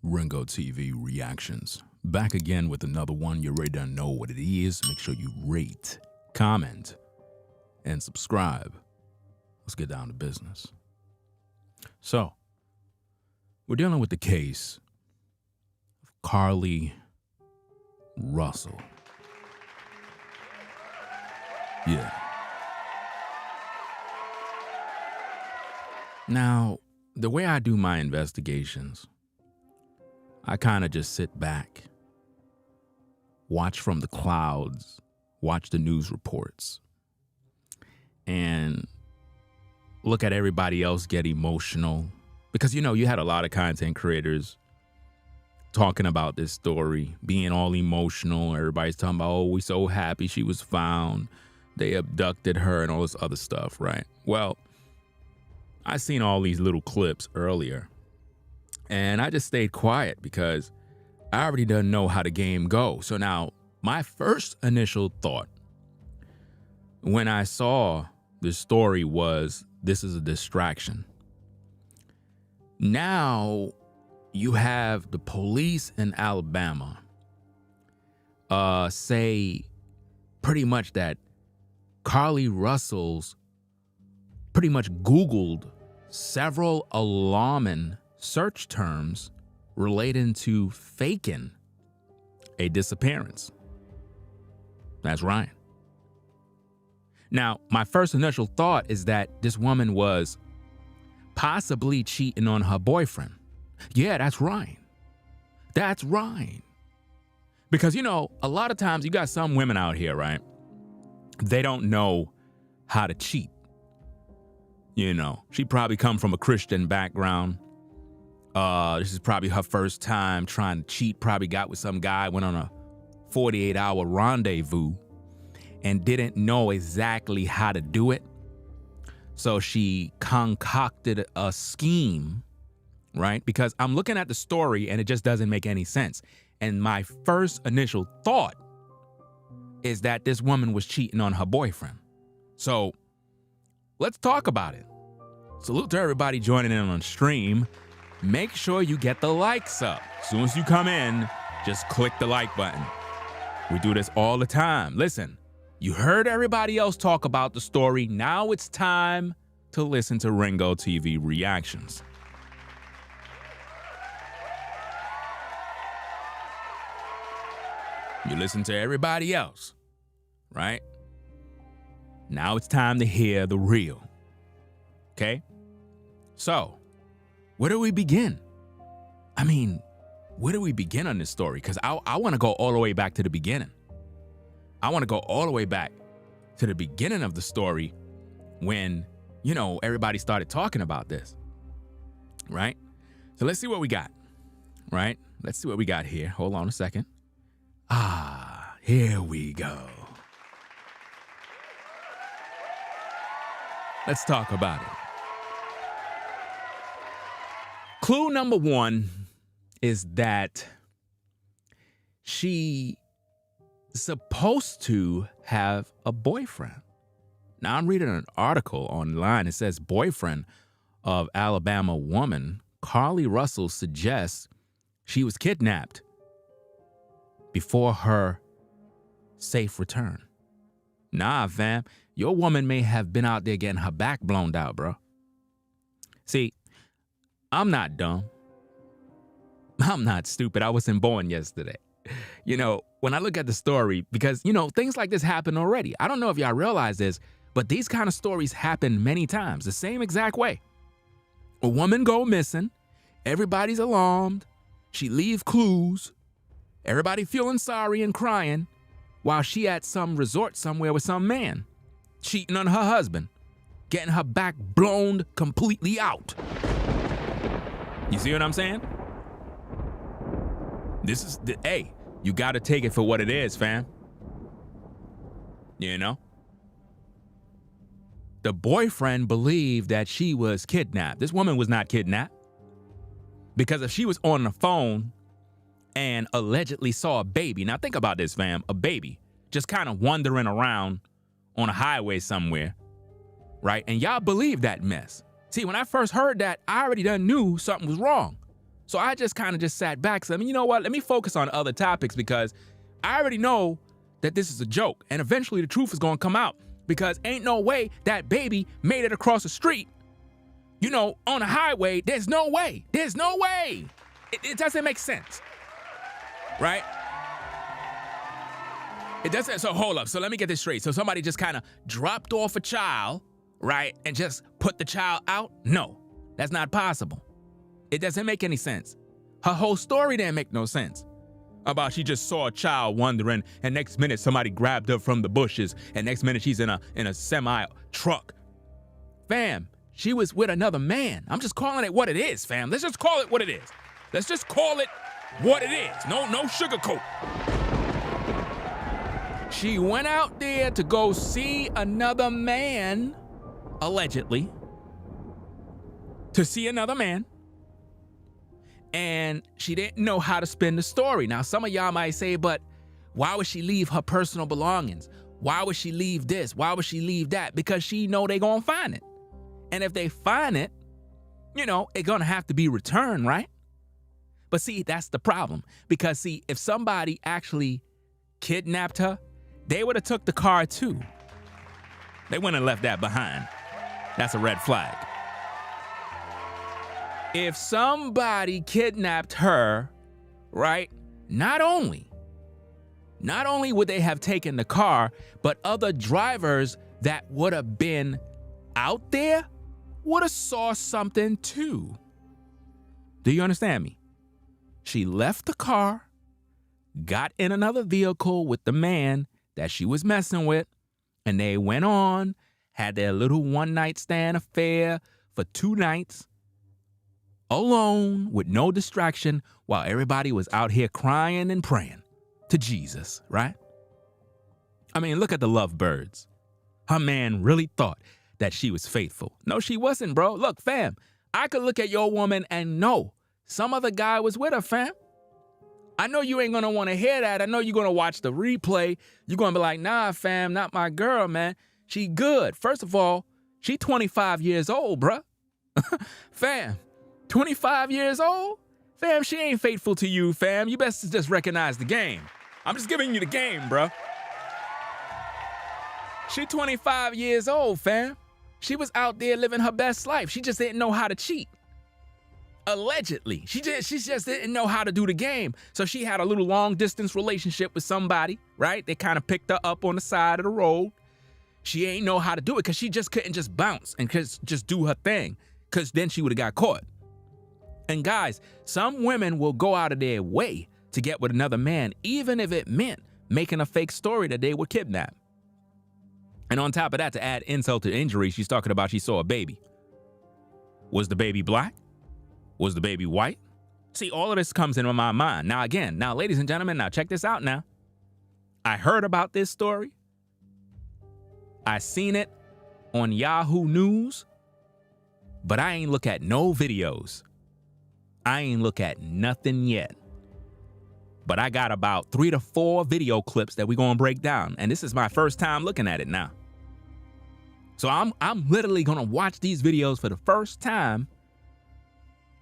Ringo TV Reactions. Back again with another one. You already done know what it is. Make sure you rate, comment, and subscribe. Let's get down to business. So, we're dealing with the case of Carlee Russell. Yeah. Now, the way I do my investigations, I kind of just sit back, watch from the clouds, watch the news reports, and look at everybody else get emotional. Because, you know, you had a lot of content creators talking about this story, being all emotional. Everybody's talking about, oh, we're so happy she was found. They abducted her and all this other stuff, right? Well, I seen all these little clips earlier, and I just stayed quiet because I already done know how the game goes. So now, my first initial thought when I saw this story was, this is a distraction. Now, you have the police in Alabama say pretty much that Carlee Russell's pretty much Googled several alarming search terms relating to faking a disappearance. That's right. Now, my first initial thought is that this woman was possibly cheating on her boyfriend. Yeah, that's right. That's right. Because, you know, a lot of times you got some women out here, right? They don't know how to cheat. You know, she probably come from a Christian background. This is probably her first time trying to cheat. Probably got with some guy, went on a 48-hour rendezvous and didn't know exactly how to do it. So she concocted a scheme, right? Because I'm looking at the story and it just doesn't make any sense. And my first initial thought is that this woman was cheating on her boyfriend. So let's talk about it. Salute to everybody joining in on stream. Make sure you get the likes up. As soon as you come in, just click the like button. We do this all the time. Listen, you heard everybody else talk about the story. Now it's time to listen to Ringo TV Reactions. You listen to everybody else, right? Now it's time to hear the real. Okay? So, where do we begin? I mean, where do we begin on this story? Because I want to go all the way back to the beginning. I want to go all the way back to the beginning of the story when, you know, everybody started talking about this, right? So let's see what we got, right? Let's see what we got here. Hold on a second. Here we go. Let's talk about it. Clue number one is that she supposed to have a boyfriend. Now I'm reading an article online. It says boyfriend of Alabama woman Carlee Russell suggests she was kidnapped before her safe return. Nah, fam, your woman may have been out there getting her back blown out, bro. See, I'm not dumb. I'm not stupid. I wasn't born yesterday. You know, when I look at the story, because, you know, things like this happen already. I don't know if y'all realize this, but these kind of stories happen many times, the same exact way. A woman go missing, everybody's alarmed, she leave clues, everybody feeling sorry and crying, while she at some resort somewhere with some man, cheating on her husband, getting her back blown completely out. You see what I'm saying? This is the, hey, you gotta take it for what it is, fam. You know? The boyfriend believed that she was kidnapped. This woman was not kidnapped. Because if she was on the phone and allegedly saw a baby, now think about this, fam, a baby just kind of wandering around on a highway somewhere, right? And y'all believe that mess. See, when I first heard that, I already done knew something was wrong. So I just kind of just sat back. So, I mean, you know what? Let me focus on other topics because I already know that this is a joke. And eventually the truth is going to come out because ain't no way that baby made it across the street, you know, on a highway. There's no way. There's no way. It doesn't make sense. Right? It doesn't. So hold up. So let me get this straight. So somebody just kind of dropped off a child, right? And just put the child out? No, that's not possible. It doesn't make any sense. Her whole story didn't make no sense. About she just saw a child wandering, and next minute somebody grabbed her from the bushes, and next minute she's in a semi truck. Fam, she was with another man. I'm just calling it what it is, fam. Let's just call it what it is. Let's just call it what it is. No sugarcoat. She went out there to go see another man, allegedly, to see another man. And she didn't know how to spin the story. Now, some of y'all might say, but why would she leave her personal belongings? Why would she leave this? Why would she leave that? Because she know they gonna find it. And if they find it, you know, it's gonna have to be returned, right? But see, that's the problem. Because see, if somebody actually kidnapped her, they would have took the car too. They wouldn't have left that behind. That's a red flag. If somebody kidnapped her, right, not only would they have taken the car, but other drivers that would have been out there would have saw something too. Do you understand me? She left the car, got in another vehicle with the man that she was messing with, and they went on, had their little one-night stand affair for 2 nights, alone with no distraction while everybody was out here crying and praying to Jesus, right? I mean, look at the lovebirds. Her man really thought that she was faithful. No, she wasn't, bro. Look, fam, I could look at your woman and know some other guy was with her, fam. I know you ain't gonna wanna hear that. I know you're gonna watch the replay. You're gonna be like, nah, fam, not my girl, man. She good. First of all, she 25 years old, bruh. Fam, 25 years old? Fam, she ain't faithful to you, fam. You best just recognize the game. I'm just giving you the game, bruh. She 25 years old, fam. She was out there living her best life. She just didn't know how to cheat. Allegedly. She just didn't know how to do the game. So she had a little long distance relationship with somebody, right? They kind of picked her up on the side of the road. She ain't know how to do it because she just couldn't just bounce and just do her thing, because then she would have got caught. And guys, some women will go out of their way to get with another man, even if it meant making a fake story that they were kidnapped. And on top of that, to add insult to injury, she's talking about she saw a baby. Was the baby black? Was the baby white? See, all of this comes into my mind. Now, again, ladies and gentlemen, now check this out now. I heard about this story. I seen it on Yahoo News, but I ain't look at no videos. I ain't look at nothing yet. But I got about 3 to 4 video clips that we're gonna break down. And this is my first time looking at it now. So I'm literally gonna watch these videos for the first time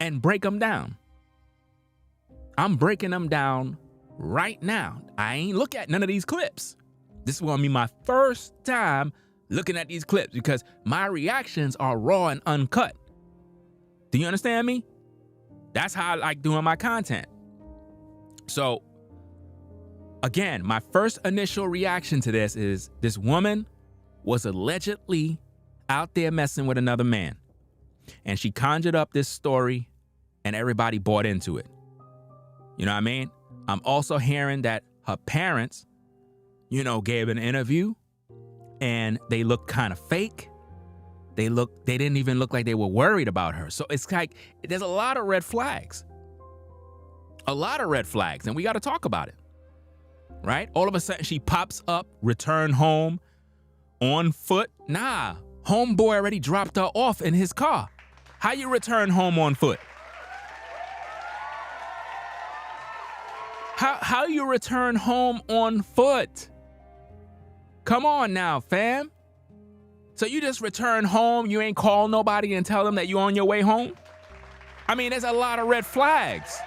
and break them down. I'm breaking them down right now. I ain't look at none of these clips. This is gonna be my first time looking at these clips because my reactions are raw and uncut. Do you understand me? That's how I like doing my content. So, again, my first initial reaction to this is this woman was allegedly out there messing with another man. And she conjured up this story and everybody bought into it. You know what I mean? I'm also hearing that her parents, you know, gave an interview and they looked kind of fake. They didn't even look like they were worried about her. So it's like, there's a lot of red flags. A lot of red flags, and we got to talk about it, right? All of a sudden, she pops up, return home on foot. Nah, homeboy already dropped her off in his car. How you return home on foot? How you return home on foot? Come on now, fam. So you just return home, you ain't call nobody and tell them that you on your way home? I mean, there's a lot of red flags.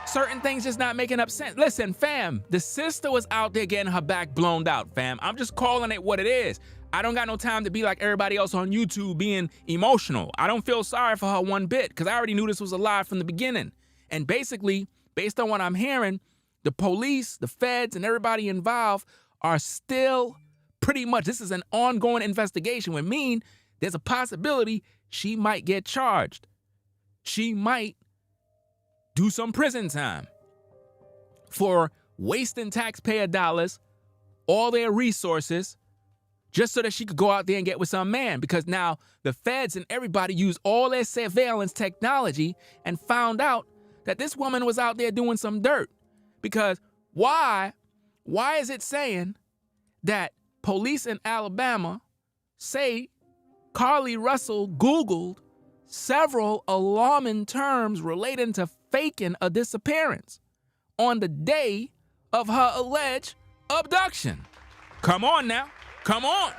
Certain things just not making up sense. Listen, fam, the sister was out there getting her back blown out, fam. I'm just calling it what it is. I don't got no time to be like everybody else on YouTube being emotional. I don't feel sorry for her one bit because I already knew this was a lie from the beginning. And basically, based on what I'm hearing, the police, the feds, and everybody involved are still pretty much, this is an ongoing investigation, which means there's a possibility she might get charged. She might do some prison time for wasting taxpayer dollars, all their resources, just so that she could go out there and get with some man. Because now the feds and everybody used all their surveillance technology and found out that this woman was out there doing some dirt. Because why is it saying that police in Alabama say Carlee Russell Googled several alarming terms relating to faking a disappearance on the day of her alleged abduction? Come on now. Come on.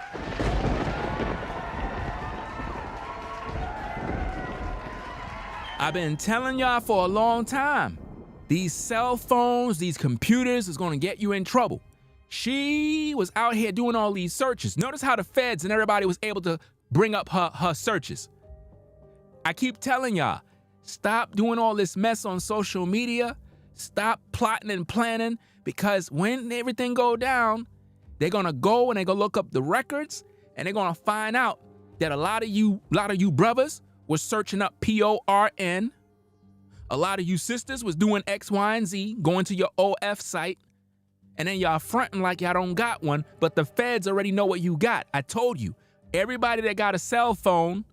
I've been telling y'all for a long time, these cell phones, these computers is going to get you in trouble. She was out here doing all these searches. Notice how the feds and everybody was able to bring up her searches. I keep telling y'all, stop doing all this mess on social media. Stop plotting and planning, because when everything go down, they're gonna go and they're gonna look up the records and they're gonna find out that a lot of you brothers was searching up PORN. A lot of you sisters was doing X, Y, and Z, going to your OF site, and then y'all fronting like y'all don't got one, but the feds already know what you got. I told you, everybody that got a cell phone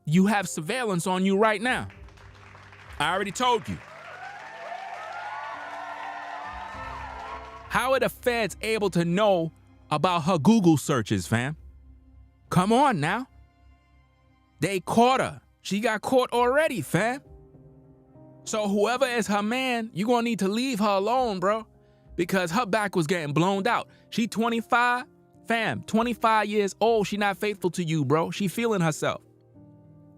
you have surveillance on you right now. I already told you. How are the feds able to know about her Google searches, fam? Come on now. They caught her. She got caught already, fam. So whoever is her man, you're gonna need to leave her alone, bro, because her back was getting blown out. She 25, fam, 25 years old. She not faithful to you, bro. She feeling herself.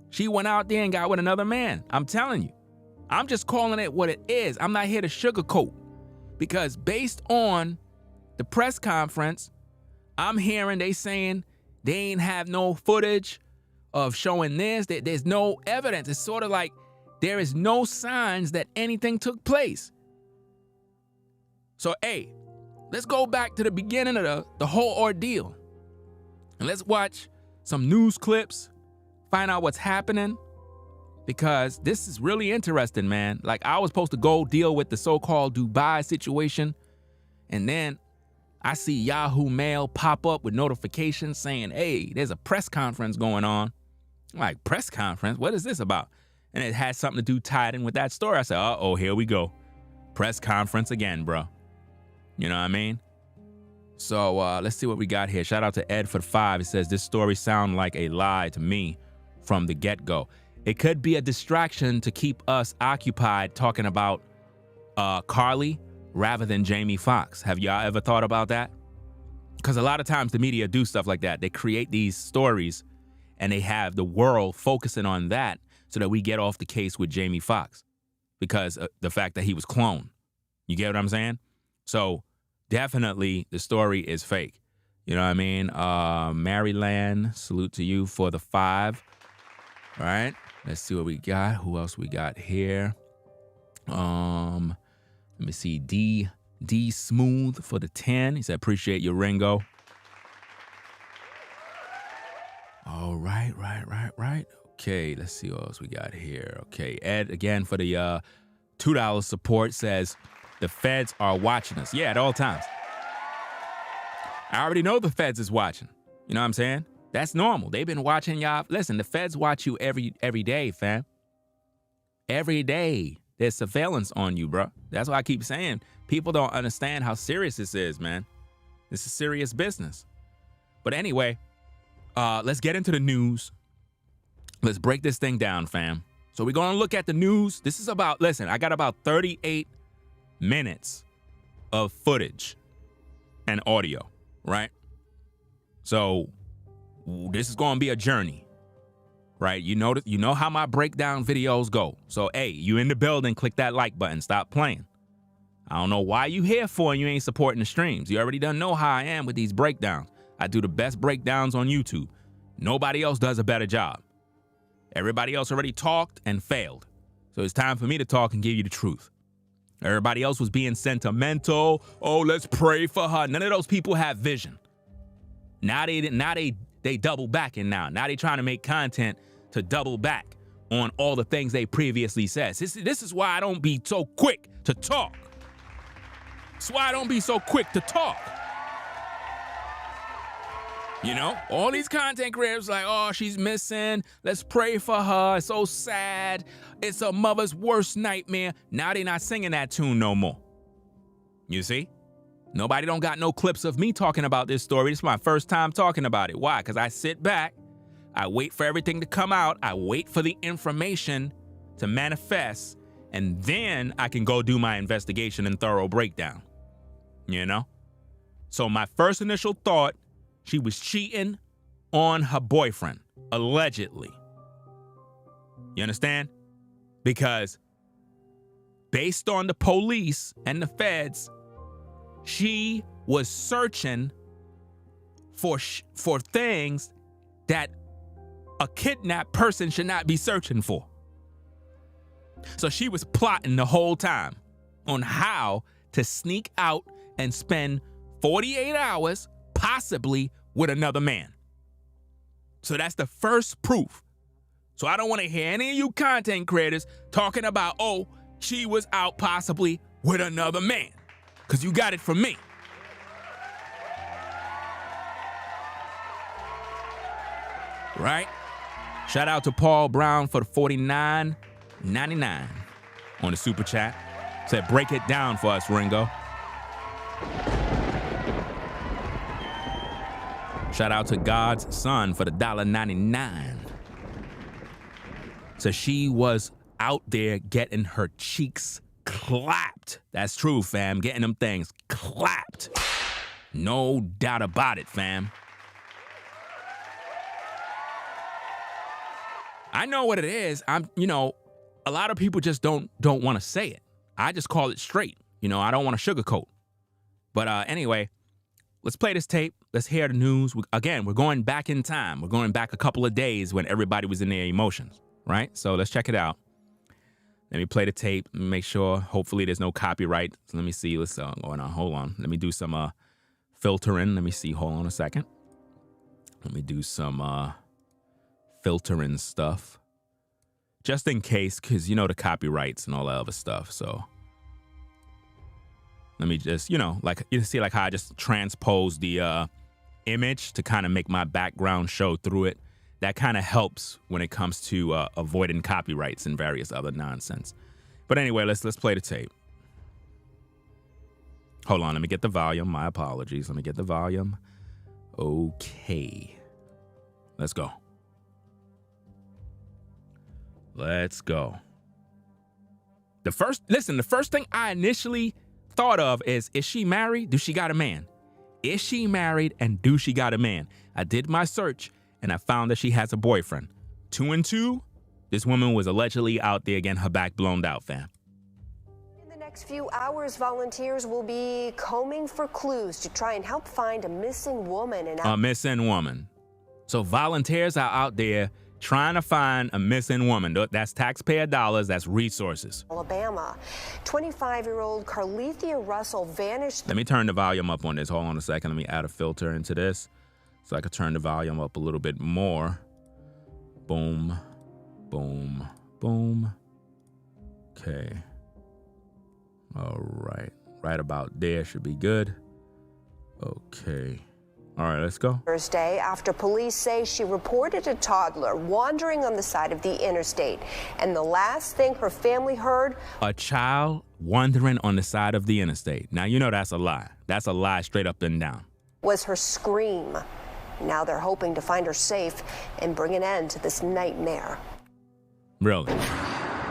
She went out there and got with another man. I'm telling you. I'm just calling it what it is. I'm not here to sugarcoat, because based on the press conference, I'm hearing they saying they ain't have no footage of showing this. There's no evidence. It's sort of like there is no signs that anything took place. So, hey, let's go back to the beginning of the whole ordeal. And let's watch some news clips, find out what's happening, because this is really interesting, man. Like, I was supposed to go deal with the so-called Dubai situation, and then I see Yahoo Mail pop up with notifications saying, hey, there's a press conference going on. I'm like, press conference? What is this about? And it has something to do tied in with that story. I said, uh-oh, here we go. Press conference again, bro. You know what I mean? So let's see what we got here. Shout out to Ed for the 5. He says, this story sounds like a lie to me from the get-go. It could be a distraction to keep us occupied talking about Carlee rather than Jamie Foxx. Have y'all ever thought about that? Because a lot of times the media do stuff like that. They create these stories and they have the world focusing on that so that we get off the case with Jamie Foxx because of the fact that he was cloned. You get what I'm saying? So definitely the story is fake. You know what I mean? Maryland, salute to you for the 5. All right, let's see what we got. Who else we got here? Let me see. D Smooth for the 10. He said, appreciate you, Ringo. All right. Okay, let's see what else we got here. Okay, Ed, again, for the $2 support, says, the feds are watching us. Yeah, at all times. I already know the feds is watching. You know what I'm saying? That's normal. They've been watching y'all. Listen, the feds watch you every day, fam. Every day. There's surveillance on you, bro. That's why I keep saying people don't understand how serious this is, man. This is serious business. But anyway, let's get into the news. Let's break this thing down, fam. So we're going to look at the news. This is about, listen, I got about 38 minutes of footage and audio, right? So this is going to be a journey, right? You know how my breakdown videos go. So, hey, you in the building, click that like button. Stop playing. I don't know why you here for and you ain't supporting the streams. You already done know how I am with these breakdowns. I do the best breakdowns on YouTube. Nobody else does a better job. Everybody else already talked and failed. So it's time for me to talk and give you the truth. Everybody else was being sentimental. Oh, let's pray for her. None of those people have vision. Now they double backing now. Now they trying to make content to double back on all the things they previously said. This is why I don't be so quick to talk. That's why I don't be so quick to talk. You know, all these content creators like, oh, she's missing. Let's pray for her. It's so sad. It's a mother's worst nightmare. Now they not singing that tune no more. You see? Nobody don't got no clips of me talking about this story. This is my first time talking about it. Why? Because I sit back. I wait for everything to come out. I wait for the information to manifest. And then I can go do my investigation and thorough breakdown. You know? So my first initial thought, she was cheating on her boyfriend, allegedly. You understand? Because based on the police and the feds, she was searching for things that a kidnapped person should not be searching for. So she was plotting the whole time on how to sneak out and spend 48 hours possibly with another man. So that's the first proof. So I don't want to hear any of you content creators talking about, oh, she was out possibly with another man. Because you got it from me. Right? Shout out to Paul Brown for the $49.99 on the super chat. Said, break it down for us, Ringo. Shout out to God's Son for the $1.99. So she was out there getting her cheeks clapped. That's true, fam. Getting them things clapped. No doubt about it, fam. I know what it is. A lot of people just don't want to say it. I just call it straight. I don't want to sugarcoat. But anyway, let's play this tape. Let's hear the news. Again, we're going back in time. We're going back a couple of days when everybody was in their emotions, right? So let's check it out. Let me play the tape and make sure, hopefully there's no copyright. So let me see what's going on. Hold on. Let me do some filtering. Let me see. Hold on a second. Let me do some filtering stuff. Just in case, because the copyrights and all that other stuff. So let me just, like you see like how I just transpose the image to kind of make my background show through it. That kind of helps when it comes to avoiding copyrights and various other nonsense. But anyway, let's play the tape. Hold on, let me get the volume. My apologies. Let me get the volume. Okay. Let's go. Let's go. The first thing I initially thought of is she married? Do she got a man? Is she married and do she got a man? I did my search and I found that she has a boyfriend. 2 and 2, this woman was allegedly out there getting her back blown out, fam. In the next few hours, volunteers will be combing for clues to try and help find a missing woman. A missing woman. So volunteers are out there trying to find a missing woman. That's taxpayer dollars, that's resources. Alabama, 25-year-old Carlee Russell vanished. Let me turn the volume up on this. Hold on a second. Let me add a filter into this so I can turn the volume up a little bit more. Boom, boom, boom. Okay. All right. Right about there should be good. Okay. All right, let's go. Thursday, after police say she reported a toddler wandering on the side of the interstate. And the last thing her family heard, a child wandering on the side of the interstate. Now, that's a lie. That's a lie straight up and down. Was her scream. Now they're hoping to find her safe and bring an end to this nightmare. Really?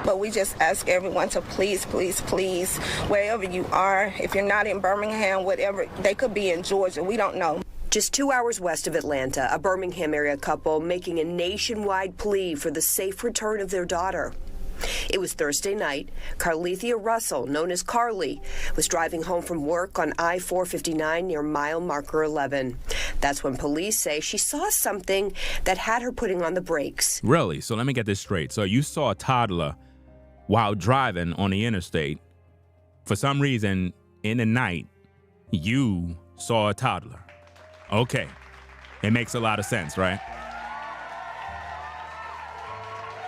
But we just ask everyone to please, please, please, wherever you are, if you're not in Birmingham, whatever, they could be in Georgia, we don't know. Just 2 hours west of Atlanta, a Birmingham area couple making a nationwide plea for the safe return of their daughter. It was Thursday night. Carlee Russell, known as Carlee, was driving home from work on I-459 near mile marker 11. That's when police say she saw something that had her putting on the brakes. Really? So let me get this straight. So you saw a toddler while driving on the interstate. For some reason, in the night, you saw a toddler. Okay. It makes a lot of sense, right?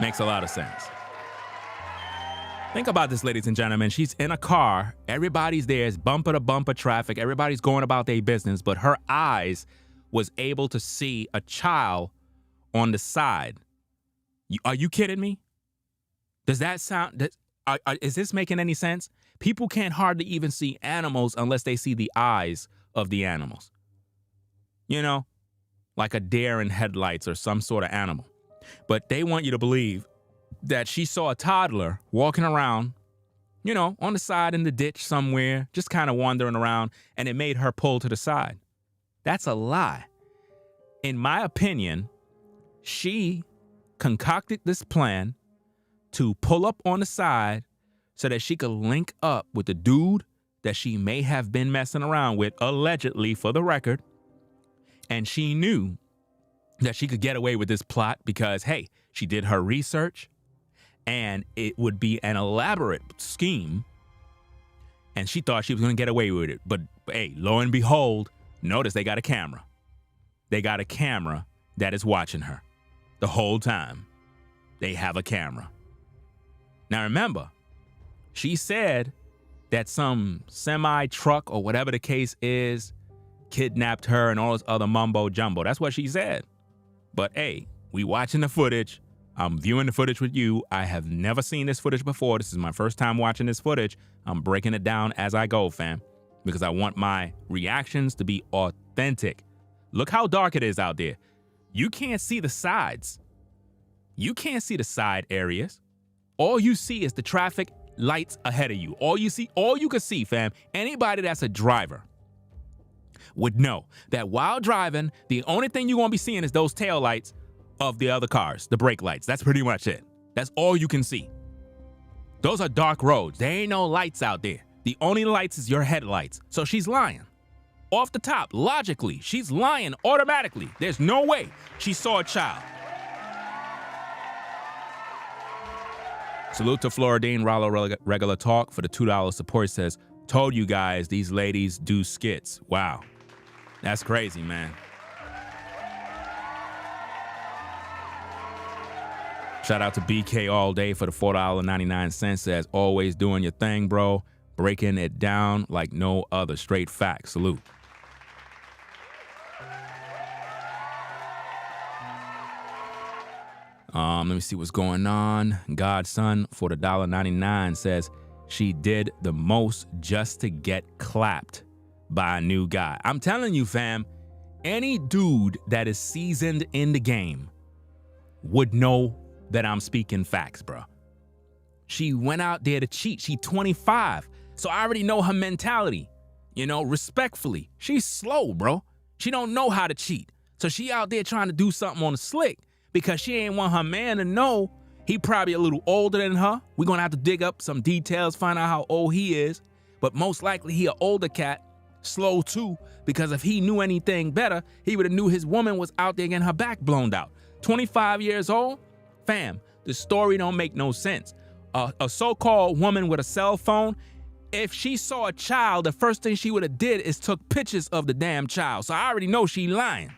Makes a lot of sense. Think about this, ladies and gentlemen. She's in a car. Everybody's there. It's bumper to bumper traffic. Everybody's going about their business. But her eyes was able to see a child on the side. Are you kidding me? Does that sound... is this making any sense? People can't hardly even see animals unless they see the eyes of the animals. You know, like a deer in headlights or some sort of animal. But they want you to believe that she saw a toddler walking around, you know, on the side in the ditch somewhere, just kind of wandering around, and it made her pull to the side. That's a lie. In my opinion, she concocted this plan to pull up on the side so that she could link up with the dude that she may have been messing around with, allegedly, for the record. And she knew that she could get away with this plot because, hey, she did her research and it would be an elaborate scheme. And she thought she was going to get away with it. But, hey, lo and behold, notice they got a camera. They got a camera that is watching her the whole time. They have a camera. Now, remember, she said that some semi-truck or whatever the case is kidnapped her and all this other mumbo jumbo. That's what she said. But hey, we watching the footage. I'm viewing the footage with you. I have never seen this footage before. This is my first time watching this footage. I'm breaking it down as I go, fam, because I want my reactions to be authentic. Look how dark it is out there. You can't see the sides. You can't see the side areas. All you see is the traffic lights ahead of you. All you can see, fam, anybody that's a driver would know that while driving, the only thing you're going to be seeing is those tail lights of the other cars, the brake lights. That's pretty much it. That's all you can see. Those are dark roads. There ain't no lights out there. The only lights is your headlights. So she's lying. Off the top, logically, she's lying automatically. There's no way she saw a child. Salute to Floridine Rollo Regular Talk for the $2 support. Says, told you guys these ladies do skits. Wow. That's crazy, man. Shout out to BK All Day for the $4.99. Says, always doing your thing, bro. Breaking it down like no other. Straight facts. Salute. Let me see what's going on. Godson for the $1.99 says, she did the most just to get clapped by a new guy. I'm telling you, fam, any dude that is seasoned in the game would know that I'm speaking facts, bro. She went out there to cheat. She 25. So I already know her mentality. You know, respectfully, she's slow, bro. She don't know how to cheat. So she out there trying to do something on the slick because she ain't want her man to know he probably a little older than her. We're going to have to dig up some details, find out how old he is. But most likely he an older cat, slow too, because if he knew anything better, he would have knew his woman was out there getting her back blown out. 25 years old? Fam, the story don't make no sense. A so-called woman with a cell phone, if she saw a child, the first thing she would have did is took pictures of the damn child. So I already know she lying.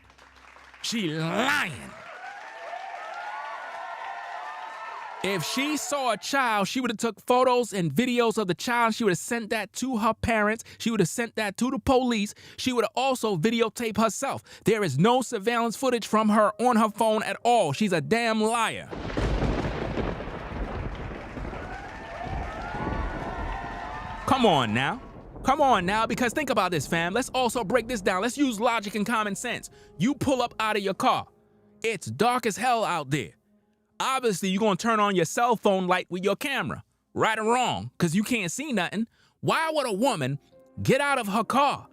She lying. If she saw a child, she would have took photos and videos of the child. She would have sent that to her parents. She would have sent that to the police. She would have also videotaped herself. There is no surveillance footage from her on her phone at all. She's a damn liar. Come on now. Come on now, because think about this, fam. Let's also break this down. Let's use logic and common sense. You pull up out of your car. It's dark as hell out there. Obviously, you're going to turn on your cell phone light with your camera, right or wrong, because you can't see nothing. Why would a woman get out of her car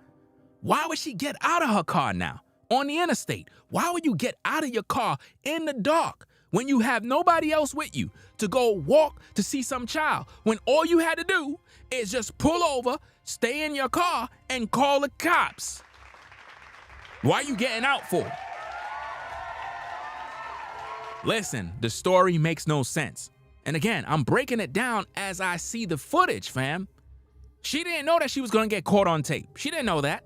Why would she get out of her car now on the interstate? Why would you get out of your car in the dark when you have nobody else with you to go walk to see some child, when all you had to do is just pull over, stay in your car, and call the cops? Why are you getting out for? Listen, the story makes no sense. And again, I'm breaking it down as I see the footage, fam. She didn't know that she was going to get caught on tape. She didn't know that.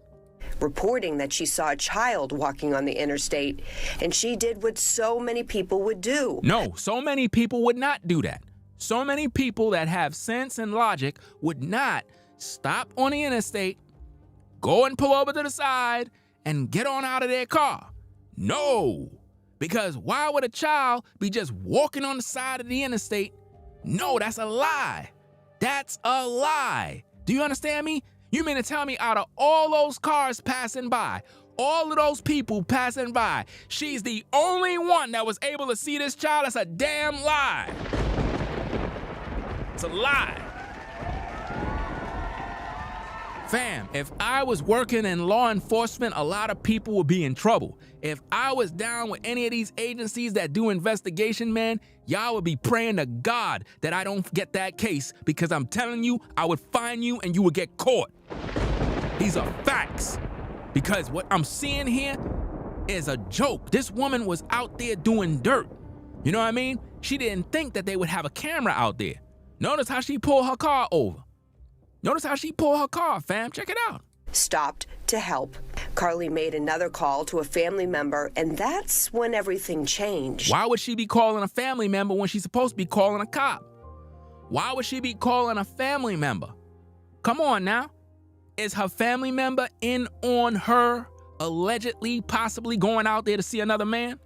Reporting that she saw a child walking on the interstate, and she did what so many people would do. No, so many people would not do that. So many people that have sense and logic would not stop on the interstate, go and pull over to the side, and get on out of their car. No, because why would a child be just walking on the side of the interstate? No, that's a lie. That's a lie. Do you understand me? You mean to tell me out of all those cars passing by, all of those people passing by, she's the only one that was able to see this child? That's a damn lie. It's a lie. Fam, if I was working in law enforcement, a lot of people would be in trouble. If I was down with any of these agencies that do investigation, man, y'all would be praying to God that I don't get that case, because I'm telling you, I would find you and you would get caught. These are facts. Because what I'm seeing here is a joke. This woman was out there doing dirt. You know what I mean? She didn't think that they would have a camera out there. Notice how she pulled her car over. Notice how she pulled her car, fam. Check it out. Stopped to help. Carlee made another call to a family member, and that's when everything changed. Why would she be calling a family member when she's supposed to be calling a cop? Why would she be calling a family member? Come on now. Is her family member in on her allegedly, possibly going out there to see another man?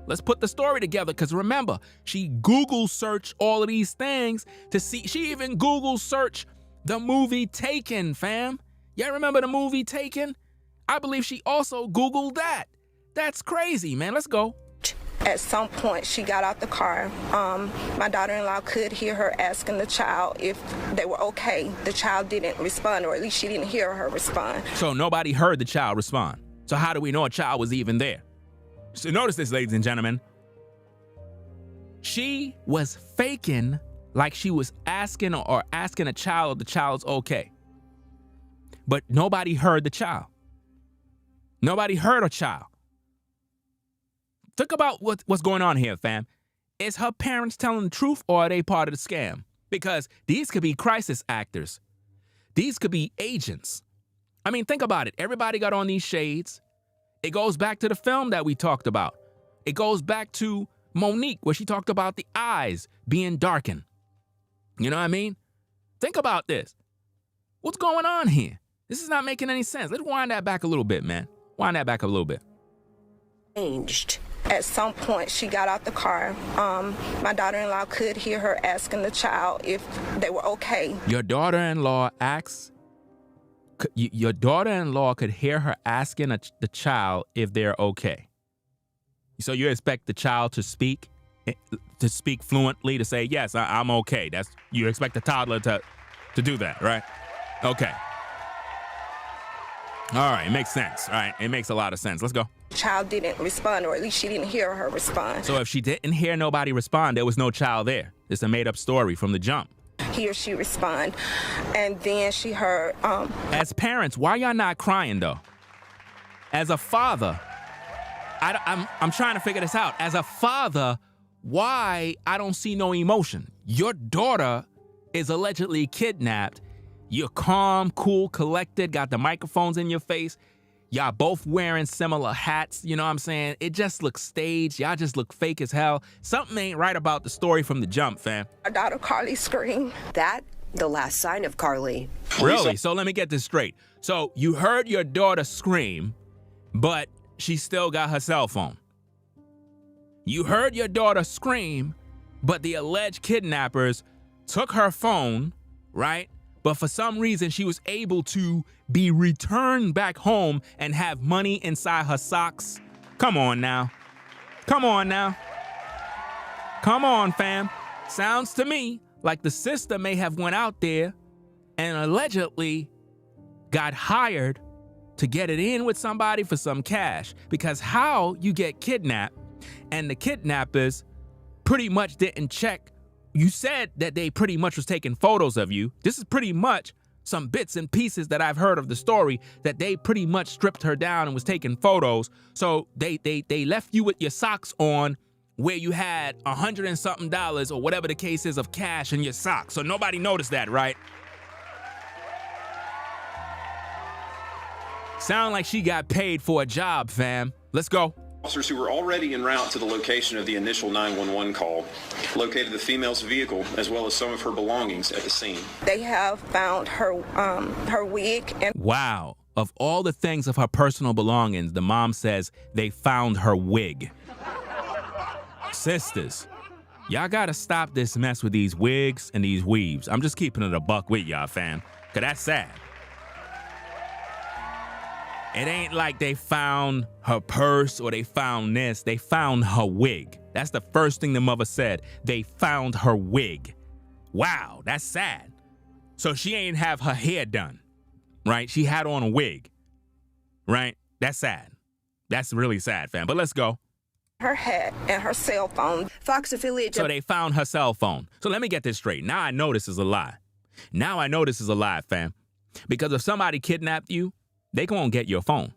Let's put the story together, because remember, she Google searched all of these things to see. She even Google searched the movie Taken, fam. Y'all remember the movie Taken? I believe she also Googled that. That's crazy, man. Let's go. At some point, she got out the car. My daughter-in-law could hear her asking the child if they were okay. The child didn't respond, or at least she didn't hear her respond. So nobody heard the child respond. So how do we know a child was even there? So notice this, ladies and gentlemen. She was faking like she was asking a child if the child's okay. But nobody heard the child. Nobody heard a child. Think about what's going on here, fam. Is her parents telling the truth, or are they part of the scam? Because these could be crisis actors. These could be agents. I mean, think about it. Everybody got on these shades. It goes back to the film that we talked about. It goes back to Monique, where she talked about the eyes being darkened. You know what I mean? Think about this. What's going on here? This is not making any sense. Let's wind that back a little bit, man. Wind that back a little bit. Changed. At some point, she got out the car. My daughter-in-law could hear her asking the child if they were okay. Your daughter-in-law could hear her asking the child if they're okay. So you expect the child to speak fluently, to say, yes, I'm okay. You expect a toddler to do that, right? Okay. All right, it makes sense. All right, it makes a lot of sense. Let's go. The child didn't respond, or at least she didn't hear her respond. So if she didn't hear nobody respond, there was no child there. It's a made-up story from the jump. He or she respond, and then she heard. As parents, why y'all not crying though? As a father, I'm trying to figure this out. As a father, why I don't see no emotion? Your daughter is allegedly kidnapped. You're calm, cool, collected, got the microphones in your face. Y'all both wearing similar hats, you know what I'm saying? It just looks staged. Y'all just look fake as hell. Something ain't right about the story from the jump, fam. Our daughter Carlee screamed. That, the last sign of Carlee. Really? So let me get this straight. So you heard your daughter scream, but she still got her cell phone. You heard your daughter scream, but the alleged kidnappers took her phone, right? But for some reason, she was able to be returned back home and have money inside her socks. Come on now. Come on now. Come on, fam. Sounds to me like the sister may have went out there and allegedly got hired to get it in with somebody for some cash. Because how you get kidnapped and the kidnappers pretty much didn't check. You said that they pretty much was taking photos of you. This is pretty much some bits and pieces that I've heard of the story, that they pretty much stripped her down and was taking photos. So they left you with your socks on, where you had $100 and something or whatever the case is of cash in your socks. So nobody noticed that, right? Sound like she got paid for a job, fam. Let's go. Officers who were already en route to the location of the initial 911 call located the female's vehicle as well as some of her belongings at the scene. They have found her wig and Wow. Of all the things of her personal belongings, the mom says they found her wig. Sisters, y'all gotta stop this mess with these wigs and these weaves. I'm just keeping it a buck with y'all, fam, because that's sad. It ain't like they found her purse or they found this. They found her wig. That's the first thing the mother said. They found her wig. Wow, that's sad. So she ain't have her hair done, right? She had on a wig, right? That's sad. That's really sad, fam. But let's go. her hat and her cell phone. Fox affiliate. So they found her cell phone. So let me get this straight. Now I know this is a lie. Now I know this is a lie, fam. Because if somebody kidnapped you, they gonna get your phone.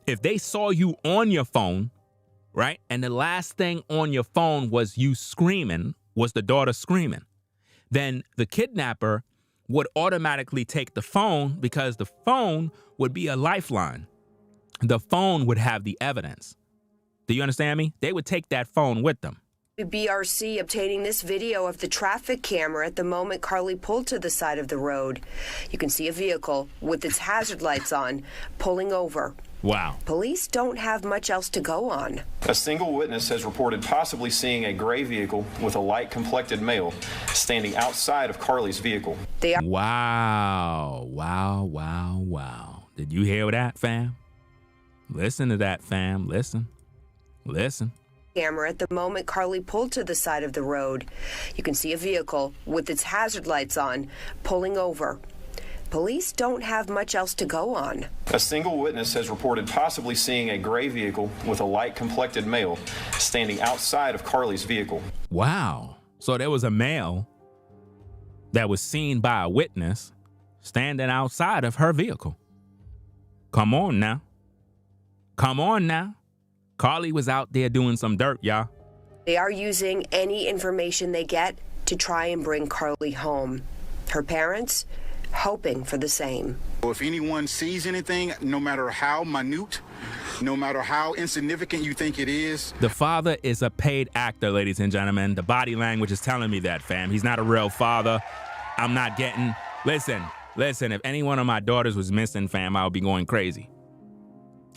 If they saw you on your phone, right, and the last thing on your phone was you screaming, was the daughter screaming, then the kidnapper would automatically take the phone because the phone would be a lifeline. The phone would have the evidence. Do you understand me? They would take that phone with them. BRC obtaining this video of the traffic camera at the moment Carlee pulled to the side of the road. You can see a vehicle with its hazard lights on, pulling over. Wow. Police don't have much else to go on. A single witness has reported possibly seeing a gray vehicle with a light-complected male standing outside of Carlee's vehicle. They are Wow. Wow, wow, wow. Did you hear that, fam? Listen to that, fam. Listen. Listen. camera at the moment Carlee pulled to the side of the road. You can see a vehicle with its hazard lights on, pulling over. Police don't have much else to go on. A single witness has reported possibly seeing a gray vehicle with a light-complected male standing outside of Carlee's vehicle. Wow. So there was a male that was seen by a witness standing outside of her vehicle. Come on now. Come on now. Carlee was out there doing some dirt, y'all. They are using any information they get to try and bring Carlee home. Her parents hoping for the same. If anyone sees anything, no matter how minute, no matter how insignificant you think it is. The father is a paid actor, ladies and gentlemen. The body language is telling me that, fam. He's not a real father. I'm not getting... Listen, if any one of my daughters was missing, fam, I would be going crazy.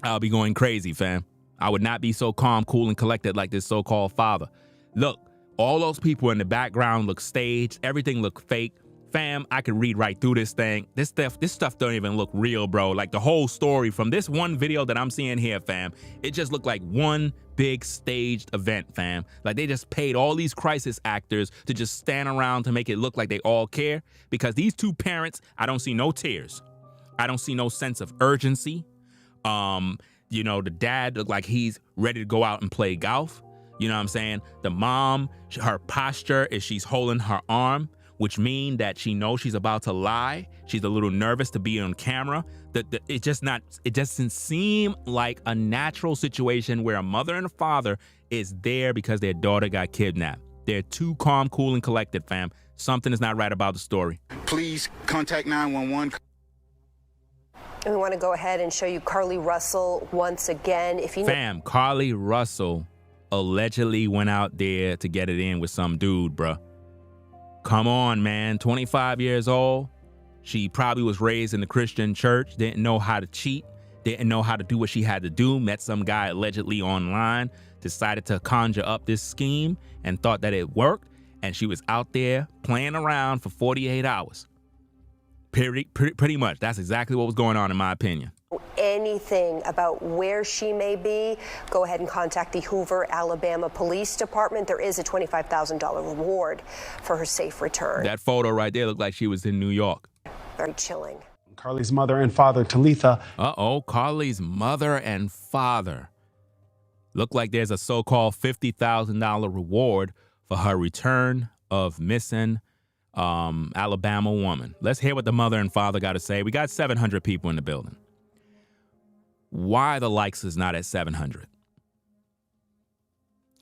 I'll be going crazy, fam. I would not be so calm, cool, and collected like this so-called father. Look, all those people in the background look staged. Everything look fake. Fam, I could read right through this thing. This stuff don't even look real, bro. Like the whole story from this one video that I'm seeing here, fam, it just looked like one big staged event, fam. Like they just paid all these crisis actors to just stand around to make it look like they all care. Because these two parents, I don't see no tears. I don't see no sense of urgency. You know, the dad looked like he's ready to go out and play golf. You know what I'm saying? The mom, her posture is she's holding her arm, which means that she knows she's about to lie. She's a little nervous to be on camera. It doesn't seem like a natural situation where a mother and a father is there because their daughter got kidnapped. They're too calm, cool, and collected, fam. Something is not right about the story. Please contact 911. And we want to go ahead and show you Carlee Russell once again. If you Fam, Carlee Russell allegedly went out there to get it in with some dude, bruh. Come on, man. 25 years old. She probably was raised in the Christian church, didn't know how to cheat, didn't know how to do what she had to do, met some guy allegedly online, decided to conjure up this scheme and thought that it worked, and she was out there playing around for 48 hours. Pretty much. That's exactly what was going on, in my opinion. anything about where she may be, go ahead and contact the Hoover, Alabama Police Department. There is a $25,000 reward for her safe return. That photo right there looked like she was in New York. Very chilling. Carlee's mother and father, Talitha. Uh-oh, Carlee's mother and father. Look like there's a so-called $50,000 reward for her return of missing Alabama woman. Let's hear what the mother and father got to say. We got 700 people in the building. Why the likes is not at 700?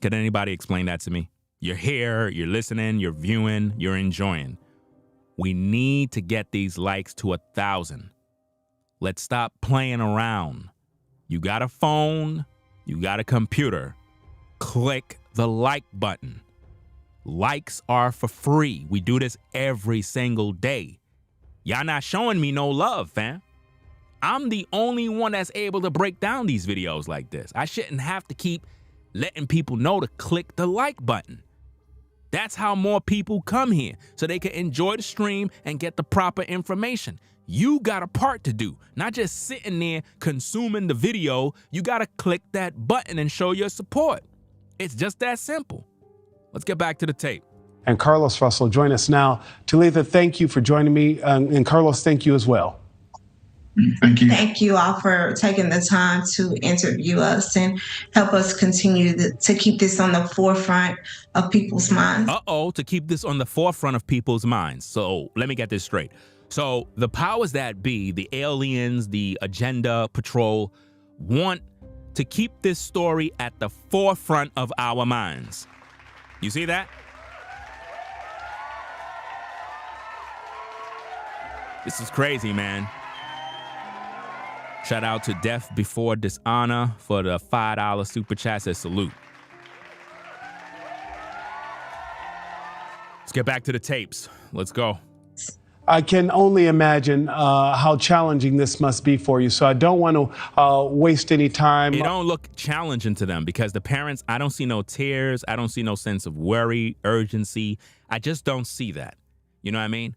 Could anybody explain that to me? You're here, you're listening, you're viewing, you're enjoying. We need to get these likes to 1,000. Let's stop playing around. You got a phone, you got a computer. Click the like button. Likes are for free. We do this every single day. Y'all not showing me no love, fam. I'm the only one that's able to break down these videos like this. I shouldn't have to keep letting people know to click the like button. That's how more people come here, so they can enjoy the stream and get the proper information. You got a part to do, not just sitting there consuming the video. You got to click that button and show your support. It's just that simple. Let's get back to the tape. And Carlos Russell, join us now. Talitha, thank you for joining me. And Carlos, thank you as well. Thank you. Thank you all for taking the time to interview us and help us continue to keep this on the forefront of people's minds. Uh-oh, to keep this on the forefront of people's minds. So let me get this straight. So the powers that be, the aliens, the agenda patrol, want to keep this story at the forefront of our minds. You see that? This is crazy, man. Shout out to Death Before Dishonor for the $5 super chat. Says salute. Let's get back to the tapes. Let's go. I can only imagine how challenging this must be for you. So I don't want to waste any time. It don't look challenging to them because the parents, I don't see no tears. I don't see no sense of worry, urgency. I just don't see that. You know what I mean?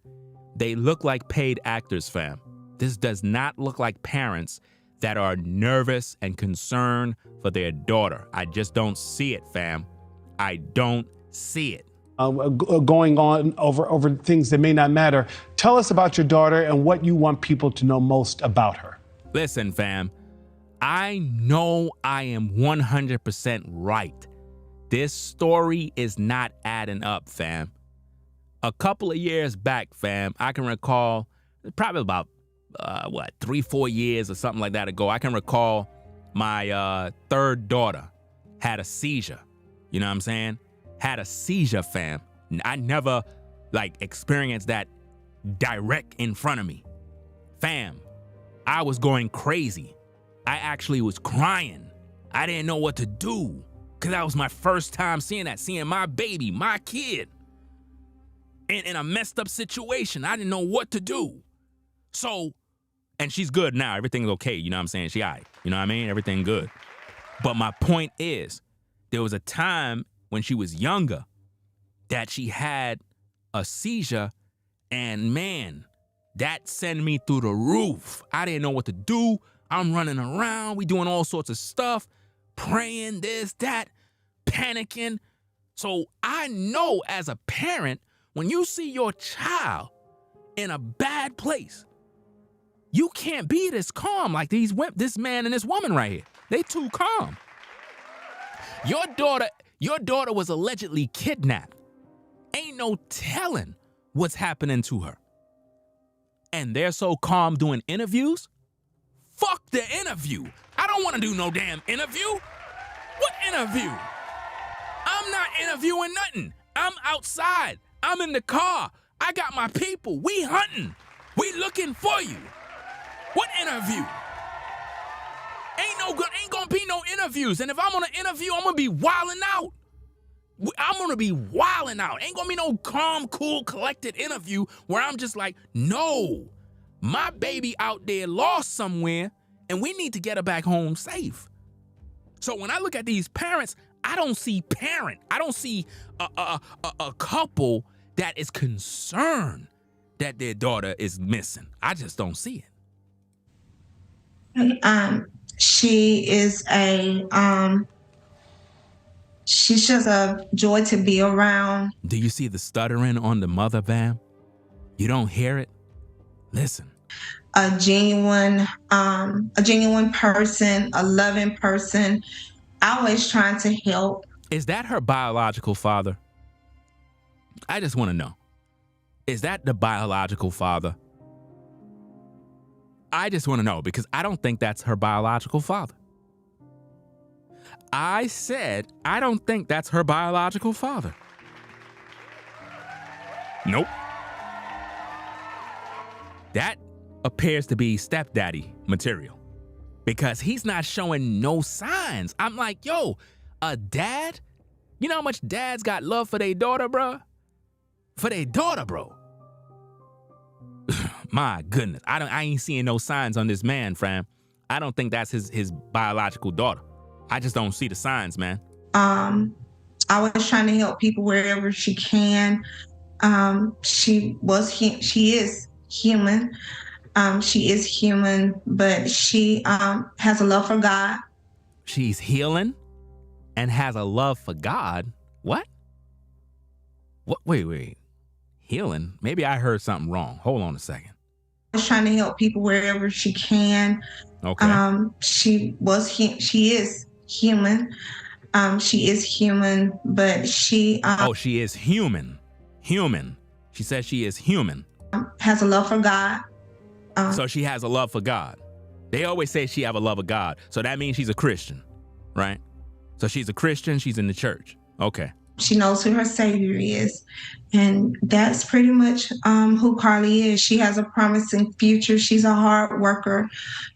They look like paid actors, fam. This does not look like parents that are nervous and concerned for their daughter. I just don't see it, fam. I don't see it. Going on over things that may not matter. Tell us about your daughter and what you want people to know most about her. Listen, fam, I know I am 100% right. This story is not adding up, fam. A couple of years back, fam, I can recall probably about 3-4 years or something like that ago, I can recall my third daughter had a seizure. You know what I'm saying? Had a seizure, fam. I never experienced that direct in front of me. Fam, I was going crazy. I actually was crying. I didn't know what to do because that was my first time seeing my baby, my kid in a messed up situation. I didn't know what to do. So, and she's good now. Everything's okay. You know what I'm saying? She all right. You know what I mean? Everything good. But my point is, there was a time when she was younger that she had a seizure, and man, that sent me through the roof. I didn't know what to do. I'm running around. We doing all sorts of stuff, praying, this, that, panicking. So I know as a parent, when you see your child in a bad place, you can't be this calm like this man and this woman right here. They too calm. Your daughter was allegedly kidnapped. Ain't no telling what's happening to her. And they're so calm doing interviews? Fuck the interview. I don't want to do no damn interview. What interview? I'm not interviewing nothing. I'm outside. I'm in the car. I got my people. We hunting. We looking for you. What interview? Ain't gonna be no interviews. And if I'm on an interview, I'm gonna be wilding out. Ain't gonna be no calm, cool, collected interview where I'm just like, no, my baby out there lost somewhere and we need to get her back home safe. So when I look at these parents, I don't see parent. I don't see a couple that is concerned that their daughter is missing. I just don't see it. She is she's just a joy to be around. Do you see the stuttering on the mother, Vam? You don't hear it? Listen. a genuine person, a loving person, always trying to help. Is that her biological father? I just want to know. Is that the biological father? I just want to know because I don't think that's her biological father. I said I don't think that's her biological father. Nope. That appears to be stepdaddy material because he's not showing no signs. I'm like, yo, a dad? You know how much dads got love for their daughter, bro? For their daughter, bro. My goodness. I ain't seeing no signs on this man, fam. I don't think that's his biological daughter. I just don't see the signs, man. I was trying to help people wherever she can. She is human. She is human, but she has a love for God. She's healing and has a love for God. What? What? Wait. Healing? Maybe I heard something wrong. Hold on a second. I was trying to help people wherever she can. Okay. She is human. She is human, but she she is human. Human. She says she is human. Has a love for God. So she has a love for God. They always say she have a love of God. So that means she's a Christian, right? So she's a Christian. She's in the church. Okay. She knows who her Savior is. And that's pretty much who Carlee is. She has a promising future. She's a hard worker.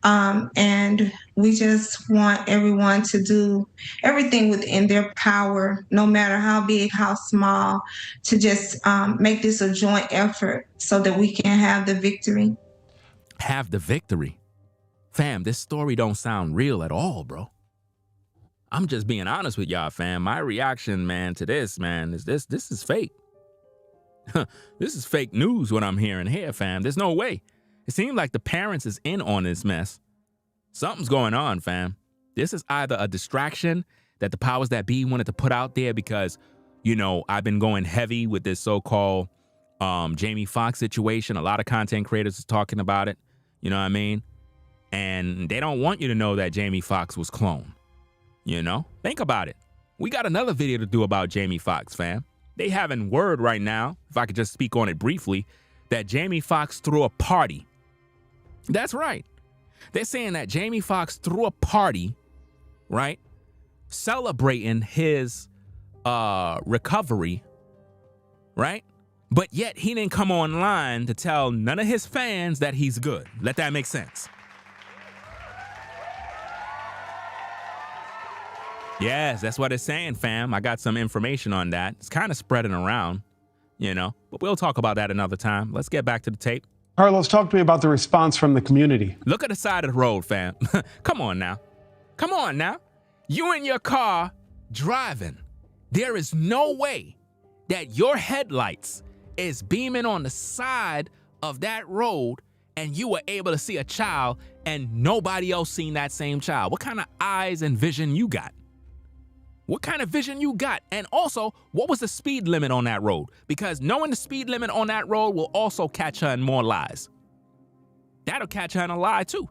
And we just want everyone to do everything within their power, no matter how big, how small, to just make this a joint effort so that we can have the victory. Have the victory? Fam, this story don't sound real at all, bro. I'm just being honest with y'all, fam. My reaction, man, to this, man, is this is fake. This is fake news, what I'm hearing here, fam. There's no way. It seems like the parents is in on this mess. Something's going on, fam. This is either a distraction that the powers that be wanted to put out there because, you know, I've been going heavy with this so-called Jamie Foxx situation. A lot of content creators is talking about it. You know what I mean? And they don't want you to know that Jamie Foxx was cloned. You know, think about it. We got another video to do about Jamie Foxx, fam. They having word right now, if I could just speak on it briefly, that Jamie Foxx threw a party. That's right. They're saying that Jamie Foxx threw a party, right, celebrating his recovery, right? But yet he didn't come online to tell none of his fans that he's good. Let that make sense. Yes, that's what it's saying, fam. I got some information on that. It's kind of spreading around, you know, but we'll talk about that another time. Let's get back to the tape. Carlos, talk to me about the response from the community. Look at the side of the road, fam. Come on now. Come on now. You in your car driving. There is no way that your headlights is beaming on the side of that road and you were able to see a child and nobody else seen that same child. What kind of eyes and vision you got? What kind of vision you got? And also, what was the speed limit on that road? Because knowing the speed limit on that road will also catch her in more lies. That'll catch her in a lie too.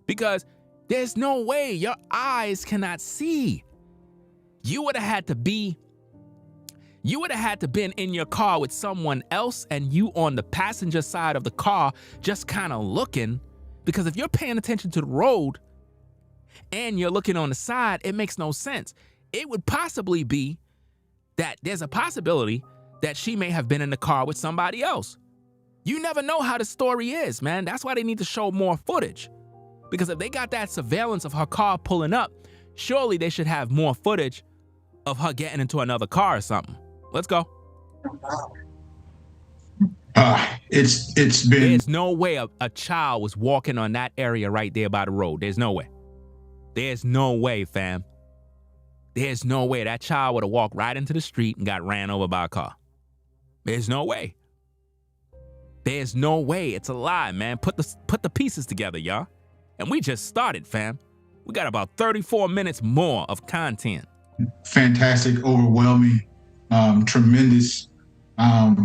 Because there's no way your eyes cannot see. You would have had to been in your car with someone else and you on the passenger side of the car just kind of looking. Because if you're paying attention to the road, and you're looking on the side, it makes no sense. It would possibly be that there's a possibility that she may have been in the car with somebody else. You never know how the story is, man. That's why they need to show more footage. Because if they got that surveillance of her car pulling up, surely they should have more footage of her getting into another car or something. Let's go. It's been... There's no way a child was walking on that area right there by the road. There's no way. There's no way, fam. There's no way that child would have walked right into the street and got ran over by a car. There's no way. There's no way. It's a lie, man. Put the pieces together, y'all. And we just started, fam. We got about 34 minutes more of content. Fantastic, overwhelming, tremendous, out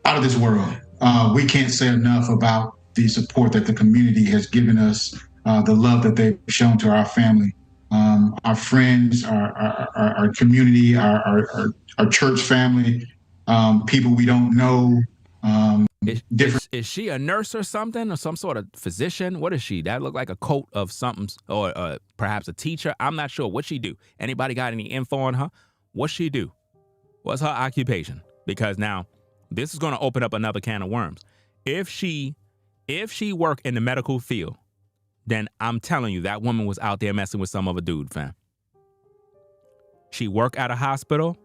of this world. we can't say enough about the support that the community has given us, the love that they've shown to our family, our friends, our community, our church family, people we don't know. Is she a nurse or something, or some sort of physician? What is she? That look like a coat of something, or perhaps a teacher. I'm not sure what she do. Anybody got any info on her? What she do? What's her occupation? Because now this is going to open up another can of worms. If she work in the medical field, then I'm telling you that woman was out there messing with some other dude, fam. She work at a hospital.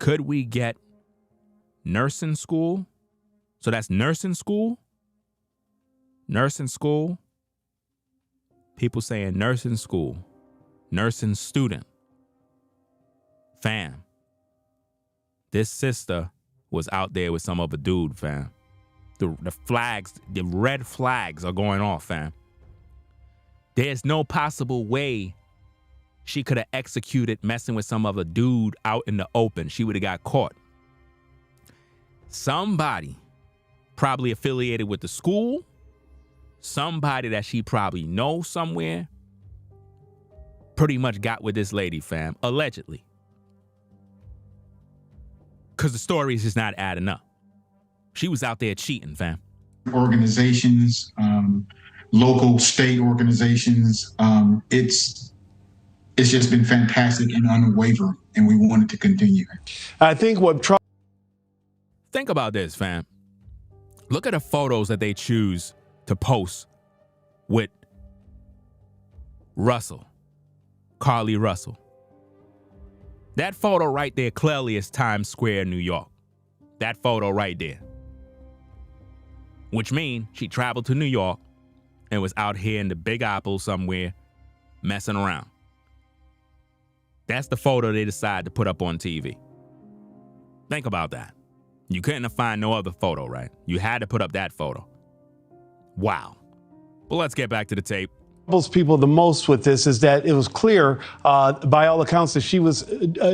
Could we get nursing school? So that's nursing school. Nursing school. People saying nursing school. Nursing student. Fam. This sister was out there with some other dude, fam. The flags, the red flags are going off, fam. There's no possible way she could have executed messing with some other dude out in the open. She would have got caught. Somebody probably affiliated with the school, somebody that she probably knows somewhere, pretty much got with this lady, fam, allegedly. Because the story is just not adding up. She was out there cheating, fam. Organizations, local, state organizations, it's just been fantastic and unwavering, and we want it to continue. I think Think about this, fam. Look at the photos that they choose to post with Russell, Carlee Russell. That photo right there clearly is Times Square, New York. That photo right there. Which means she traveled to New York and was out here in the Big Apple somewhere messing around. That's the photo they decided to put up on TV. Think about that. You couldn't find no other photo, right? You had to put up that photo. Wow. Well, let's get back to the tape. Troubles people the most with this is that it was clear, by all accounts, that she was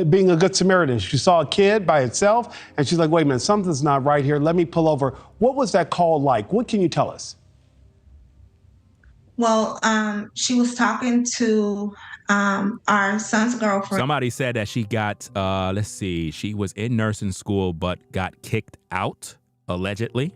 being a good Samaritan. She saw a kid by itself, and she's like, wait a minute, something's not right here. Let me pull over. What was that call like? What can you tell us? Well, she was talking to our son's girlfriend. Somebody said that she got, she was in nursing school but got kicked out, allegedly.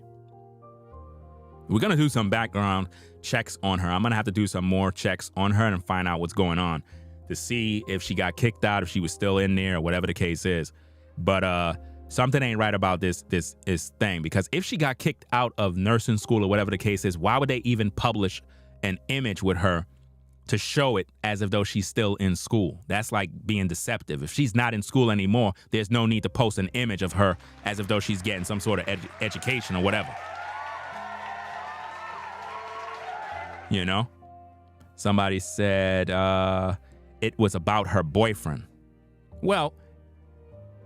We're going to do some background checks on her. I'm going to have to do some more checks on her and find out what's going on to see if she got kicked out, if she was still in there, or whatever the case is. But something ain't right about this thing, because if she got kicked out of nursing school or whatever the case is, why would they even publish an image with her to show it as if though she's still in school? That's like being deceptive. If she's not in school anymore, there's no need to post an image of her as if though she's getting some sort of education or whatever. You know? Somebody said it was about her boyfriend. Well,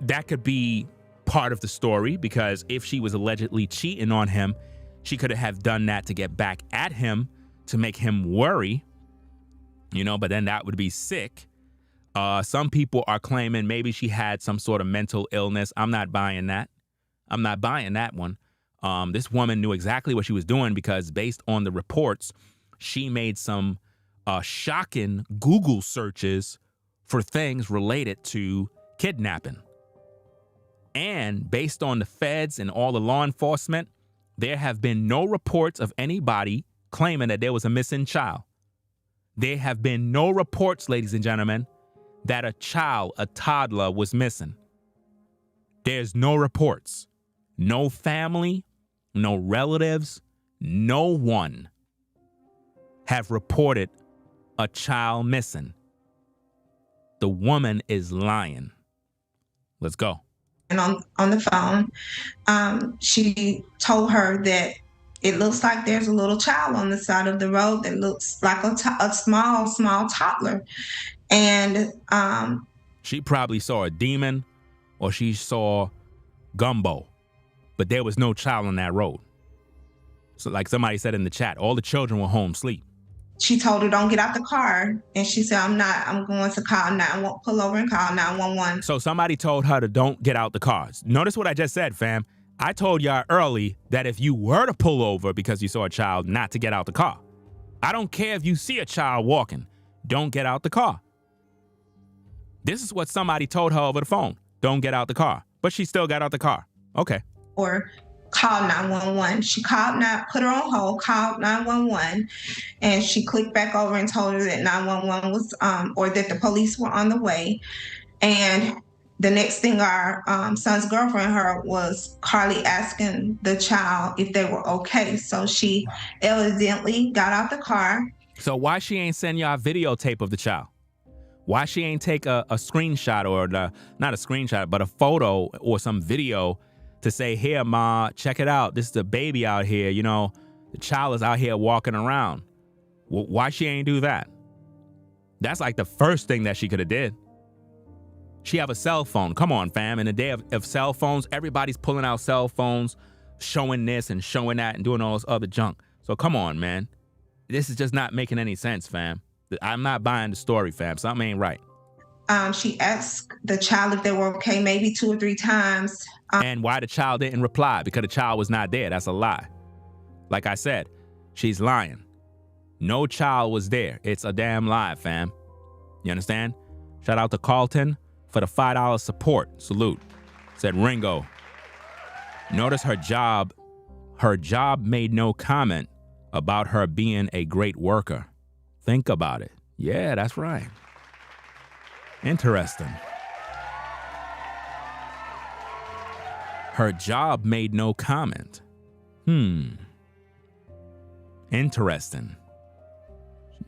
that could be part of the story, because if she was allegedly cheating on him, she could have done that to get back at him, to make him worry, you know, but then that would be sick. Some people are claiming maybe she had some sort of mental illness. I'm not buying that. I'm not buying that one. This woman knew exactly what she was doing, because based on the reports, she made some shocking Google searches for things related to kidnapping. And based on the feds and all the law enforcement, there have been no reports of anybody claiming that there was a missing child. There have been no reports, ladies and gentlemen, that a child, a toddler, was missing. There's no reports. No family, no relatives, no one have reported a child missing. The woman is lying. Let's go. And on the phone, she told her that it looks like there's a little child on the side of the road that looks like a small toddler. And she probably saw a demon, or she saw gumbo, but there was no child on that road. So like somebody said in the chat, all the children were home asleep. She told her, don't get out the car. And she said, I'm going to call 911, pull over and call 911. So somebody told her to don't get out the car. Notice what I just said, fam. I told y'all early that if you were to pull over because you saw a child, not to get out the car. I don't care if you see a child walking. Don't get out the car. This is what somebody told her over the phone. Don't get out the car. But she still got out the car. Okay. Or call 911. She put her on hold, called 911, and she clicked back over and told her that 911 was, or that the police were on the way. And the next thing our son's girlfriend heard was Carlee asking the child if they were okay. So she evidently got out the car. So why she ain't send y'all videotape of the child? Why she ain't take a screenshot or not a screenshot, but a photo or some video to say, here, Ma, check it out. This is the baby out here. You know, the child is out here walking around. Why she ain't do that? That's like the first thing that she could have did. She have a cell phone. Come on, fam. In the day of cell phones, everybody's pulling out cell phones, showing this and showing that and doing all this other junk. So come on, man. This is just not making any sense, fam. I'm not buying the story, fam. Something ain't right. She asked the child if they were okay, maybe 2 or 3 times. And why the child didn't reply? Because the child was not there. That's a lie. Like I said, she's lying. No child was there. It's a damn lie, fam. You understand? Shout out to Carlton for the $5 support. Salute. Said Ringo. Notice her job made no comment about her being a great worker. Think about it. Yeah, that's right. Interesting. Her job made no comment. Interesting.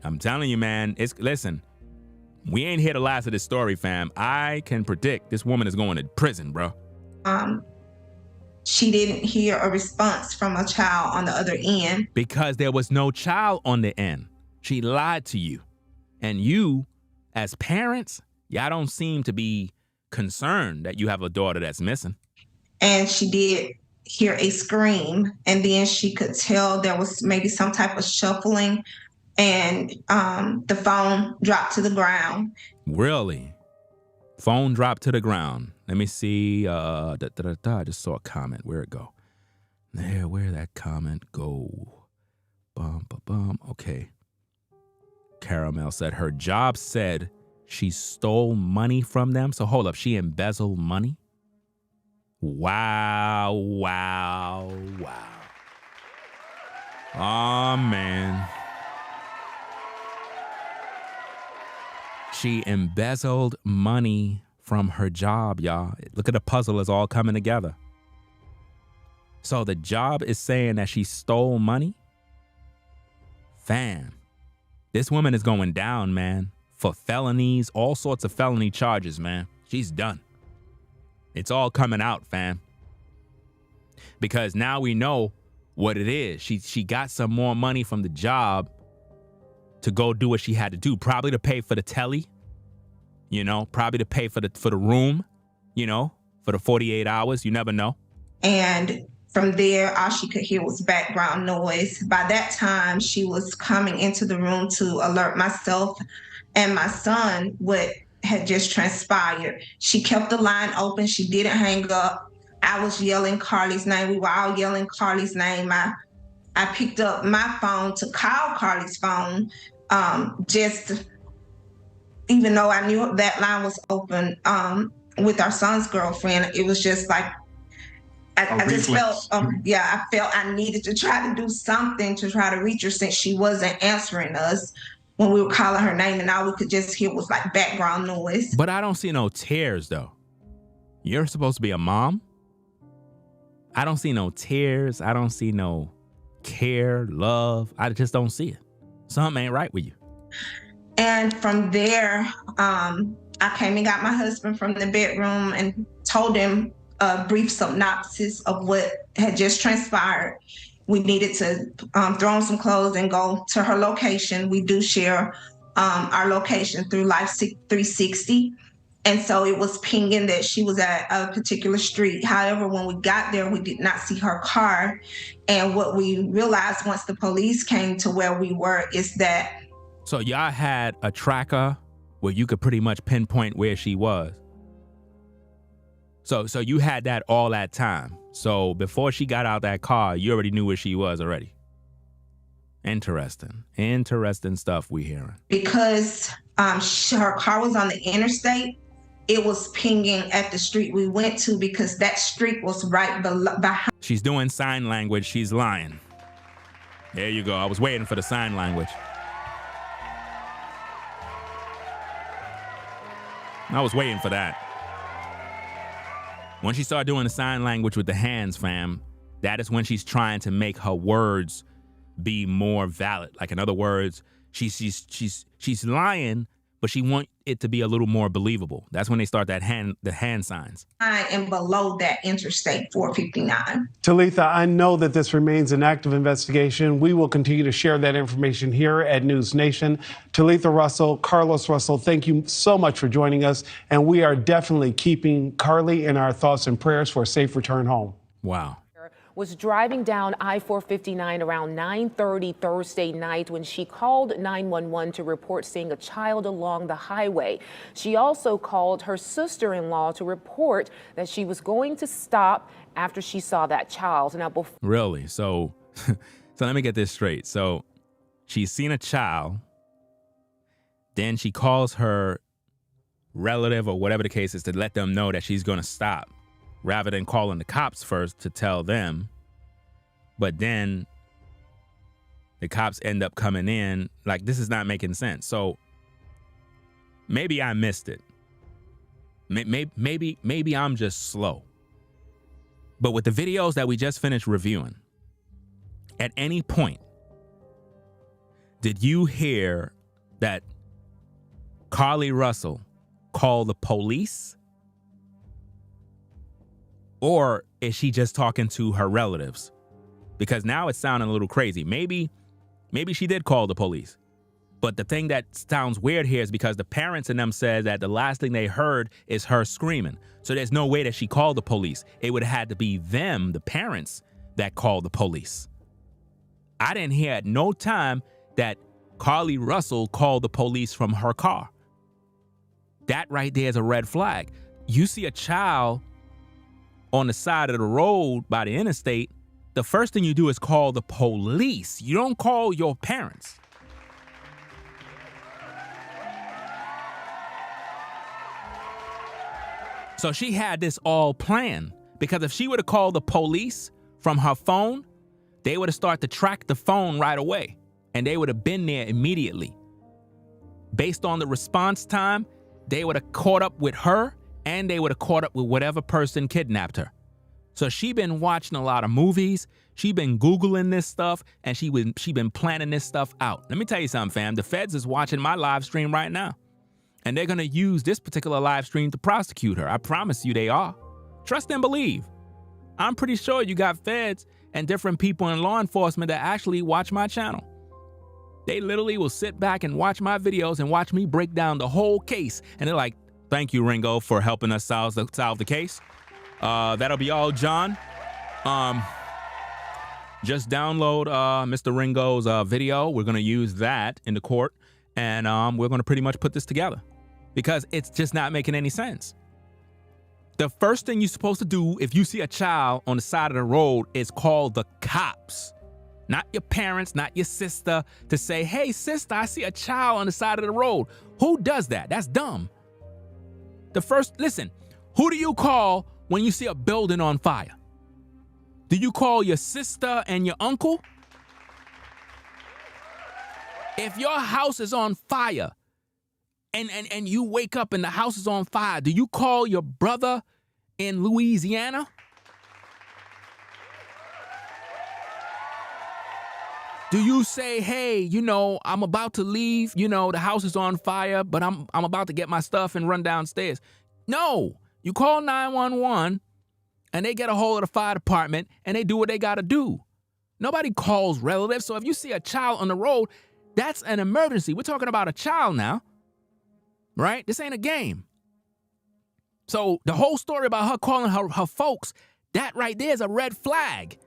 I'm telling you, man, listen, we ain't here to last of this story, fam. I can predict this woman is going to prison, bro. She didn't hear a response from a child on the other end. Because there was no child on the end. She lied to you. And you, as parents, y'all don't seem to be concerned that you have a daughter that's missing. And she did hear a scream, and then she could tell there was maybe some type of shuffling, and the phone dropped to the ground. Really? Phone dropped to the ground. Let me see. I just saw a comment. Where'd it go? There, where'd that comment go? Okay. Caramel said her job said she stole money from them. So hold up, she embezzled money? Wow. Oh, man. She embezzled money from her job, y'all. Look at the puzzle, it's all coming together. So the job is saying that she stole money? Fam, this woman is going down, man, for felonies, all sorts of felony charges, man. She's done. It's all coming out, fam. Because now we know what it is. She got some more money from the job to go do what she had to do. Probably to pay for the telly, you know, probably to pay for the room, you know, for the 48 hours. You never know. And from there, all she could hear was background noise. By that time, she was coming into the room to alert myself and my son what had just transpired. She kept the line open. She didn't hang up. I was yelling Carlee's name. We were all yelling Carlee's name. I picked up my phone to call Carlee's phone, just even though I knew that line was open with our son's girlfriend. It was just like, I just felt, I felt I needed to try to do something to try to reach her since she wasn't answering us when we were calling her name, and all we could just hear was like background noise. But I don't see no tears, though. You're supposed to be a mom? I don't see no tears. I don't see no care, love. I just don't see it. Something ain't right with you. And from there, I came and got my husband from the bedroom and told him a brief synopsis of what had just transpired. We needed to throw on some clothes and go to her location. We do share our location through Life 360. And so it was pinging that she was at a particular street. However, when we got there, we did not see her car. And what we realized once the police came to where we were is that. So y'all had a tracker where you could pretty much pinpoint where she was. So you had that all that time. So before she got out that car, you already knew where she was already. Interesting stuff we hearing. Because her car was on the interstate, it was pinging at the street we went to because that street was right behind. She's doing sign language. She's lying. There you go. I was waiting for the sign language. I was waiting for that. When she started doing the sign language with the hands, fam, that is when she's trying to make her words be more valid. Like, in other words, she's lying, but she wants it to be a little more believable. That's when they start the hand signs. I am below that interstate 459. Talitha, I know that this remains an active investigation. We will continue to share that information here at News Nation. Talitha Russell, Carlos Russell, thank you so much for joining us. And we are definitely keeping Carlee in our thoughts and prayers for a safe return home. Wow. Was driving down I-459 around 9:30 Thursday night when she called 911 to report seeing a child along the highway. She also called her sister-in-law to report that she was going to stop after she saw that child. Now, really? So let me get this straight. So she's seen a child, then she calls her relative or whatever the case is to let them know that she's going to stop, rather than calling the cops first to tell them. But then the cops end up coming in. Like, this is not making sense. So maybe I missed it. Maybe I'm just slow. But with the videos that we just finished reviewing, at any point, did you hear that Carlee Russell called the police? Or is she just talking to her relatives? Because now it's sounding a little crazy. Maybe she did call the police. But the thing that sounds weird here is because the parents and them said that the last thing they heard is her screaming. So there's no way that she called the police. It would have had to be them, the parents, that called the police. I didn't hear at no time that Carlee Russell called the police from her car. That right there is a red flag. You see a child on the side of the road by the interstate, the first thing you do is call the police. You don't call your parents. So she had this all planned, because if she would have called the police from her phone, they would have started to track the phone right away, and they would have been there immediately. Based on the response time, they would have caught up with her, and they would have caught up with whatever person kidnapped her. So she been watching a lot of movies. She been Googling this stuff, and she been planning this stuff out. Let me tell you something, fam. The feds is watching my live stream right now, and they're going to use this particular live stream to prosecute her. I promise you they are. Trust and believe. I'm pretty sure you got feds and different people in law enforcement that actually watch my channel. They literally will sit back and watch my videos and watch me break down the whole case. And they're like, thank you, Ringo, for helping us solve the case. That'll be all, John. Just download Mr. Ringo's video. We're going to use that in the court, and we're going to pretty much put this together, because it's just not making any sense. The first thing you're supposed to do if you see a child on the side of the road is call the cops. Not your parents, not your sister, to say, hey, sister, I see a child on the side of the road. Who does that? That's dumb. Listen, who do you call when you see a building on fire? Do you call your sister and your uncle? If your house is on fire and you wake up and the house is on fire, do you call your brother in Louisiana? Do you say, hey, I'm about to leave, the house is on fire, but I'm about to get my stuff and run downstairs? No, you call 911 and they get a hold of the fire department and they do what they got to do. Nobody calls relatives. So if you see a child on the road, that's an emergency. We're talking about a child now, right? This ain't a game. So the whole story about her calling her folks, that right there is a red flag.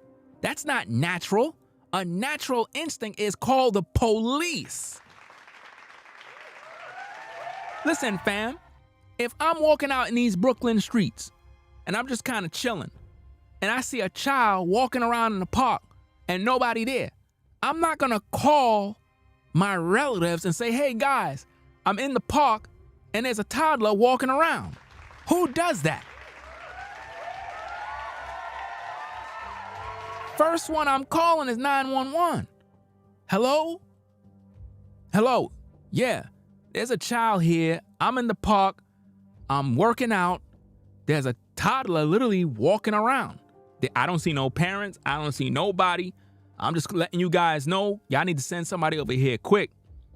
That's not natural. A natural instinct is call the police. Listen, fam, if I'm walking out in these Brooklyn streets and I'm just kind of chilling, and I see a child walking around in the park and nobody there, I'm not gonna call my relatives and say, hey guys, I'm in the park and there's a toddler walking around. Who does that? First one I'm calling is 911. Hello? Hello? Yeah, there's a child here. I'm in the park. I'm working out. There's a toddler literally walking around. I don't see no parents. I don't see nobody. I'm just letting you guys know, y'all need to send somebody over here quick.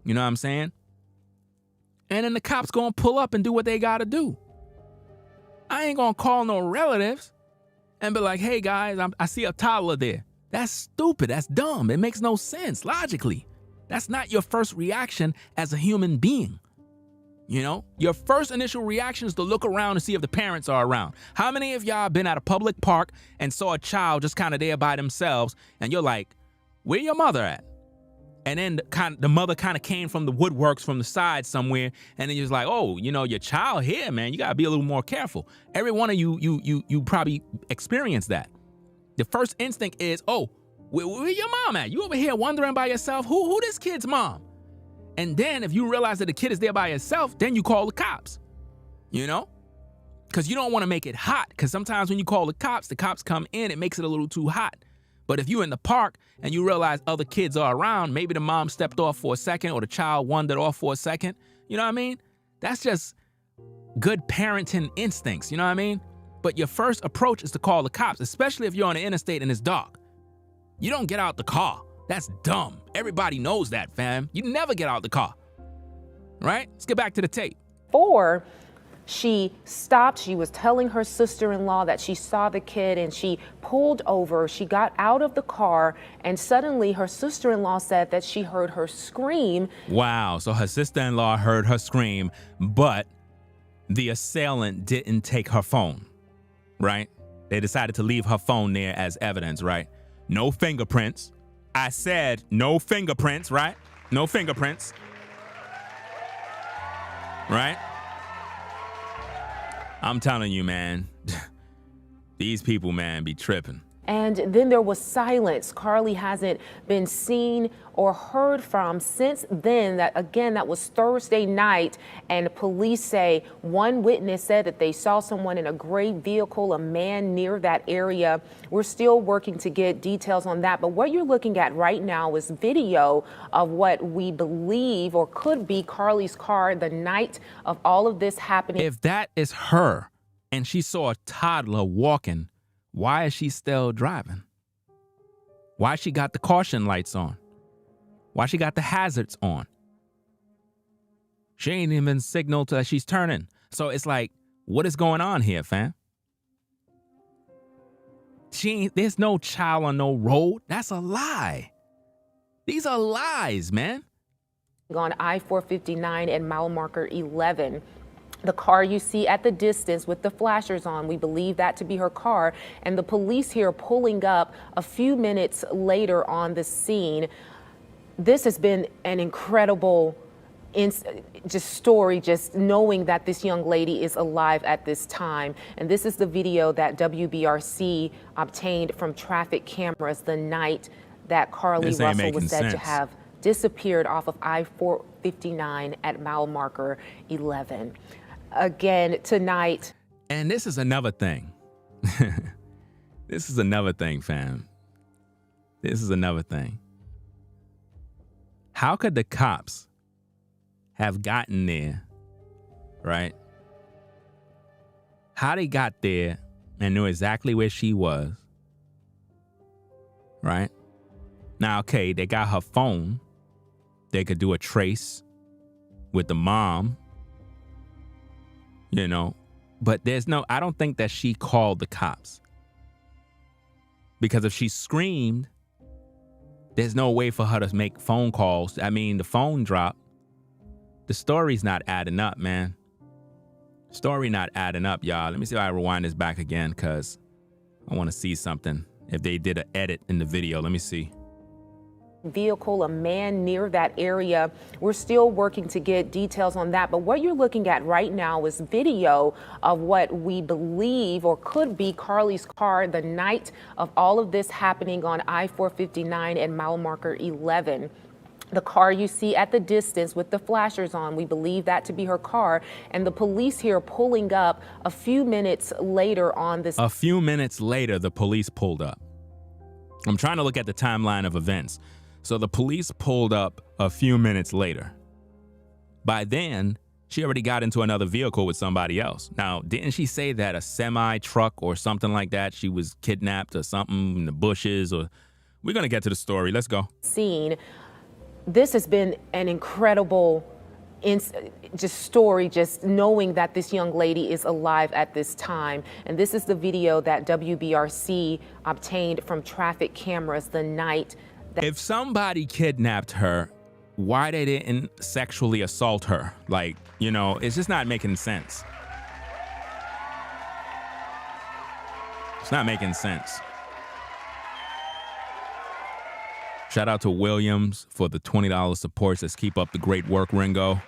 You know what I'm saying? And then the cops gonna pull up and do what they gotta do. I ain't gonna call no relatives and be like, hey guys, I see a toddler there. That's stupid. That's dumb. It makes no sense logically. That's not your first reaction as a human being. You know, your first initial reaction is to look around and see if the parents are around. How many of y'all been at a public park and saw a child just kind of there by themselves and you're like, where your mother at? And then the mother kind of came from the woodworks from the side somewhere, and then you're just like, oh, you know, your child here, man, you gotta be a little more careful. Every one of you probably experienced that. The first instinct is, oh, where your mom at? You over here wondering by yourself, who this kid's mom? And then if you realize that the kid is there by itself, then you call the cops, you know? Because you don't want to make it hot, because sometimes when you call the cops come in, it makes it a little too hot. But if you're in the park and you realize other kids are around, maybe the mom stepped off for a second or the child wandered off for a second, you know what I mean? That's just good parenting instincts, you know what I mean? But your first approach is to call the cops, especially if you're on the interstate and it's dark. You don't get out the car. That's dumb. Everybody knows that, fam. You never get out the car, right? Let's get back to the tape. Or she stopped. She was telling her sister-in-law that she saw the kid and she pulled over. She got out of the car and suddenly her sister-in-law said that she heard her scream. Wow. So her sister-in-law heard her scream, but the assailant didn't take her phone, right? They decided to leave her phone there as evidence, right? No fingerprints. I said no fingerprints, right? No fingerprints. Right? I'm telling you, man, these people, man, be tripping. And then there was silence. Carlee hasn't been seen or heard from since then. That was Thursday night. And police say one witness said that they saw someone in a gray vehicle, a man near that area. We're still working to get details on that. But what you're looking at right now is video of what we believe or could be Carlee's car the night of all of this happening. If that is her and she saw a toddler walking, why is she still driving? Why she got the caution lights on? Why she got the hazards on? She ain't even signaled that she's turning. So it's like, what is going on here, fam? There's no child on no road. That's a lie. These are lies, man. On I-459 and mile marker 11. The car you see at the distance with the flashers on, we believe that to be her car. And the police here pulling up a few minutes later on the scene. This has been an incredible story, just knowing that this young lady is alive at this time. And this is the video that WBRC obtained from traffic cameras the night that Carlee Russell was said to have disappeared off of I-459 at mile marker 11. Again tonight. And this is another thing. This is another thing, fam. This is another thing. How could the cops have gotten there, right? How they got there and knew exactly where she was, right? Now, okay, they got her phone. They could do a trace with the mom, you know, but I don't think that she called the cops. Because if she screamed, there's no way for her to make phone calls. I mean, the phone dropped. The story's not adding up, man. Story not adding up, y'all. Let me see if I rewind this back again, because I want to see something. If they did an edit in the video, let me see. vehicle, a man near that area. We're still working to get details on that. But what you're looking at right now is video of what we believe or could be Carlee's car the night of all of this happening on I-459 and mile marker 11. The car you see at the distance with the flashers on, we believe that to be her car. And the police here pulling up a few minutes later on this. A few minutes later, the police pulled up. I'm trying to look at the timeline of events. So the police pulled up a few minutes later. By then, she already got into another vehicle with somebody else. Now, didn't she say that a semi truck or something like that, she was kidnapped or something in the bushes? Or we're going to get to the story. Let's go. Scene. This has been an incredible story, just knowing that this young lady is alive at this time. And this is the video that WBRC obtained from traffic cameras the night. If somebody kidnapped her, why they didn't sexually assault her? Like, you know, it's just not making sense. It's not making sense. Shout out to Williams for the $20 support. Says keep up the great work, Ringo.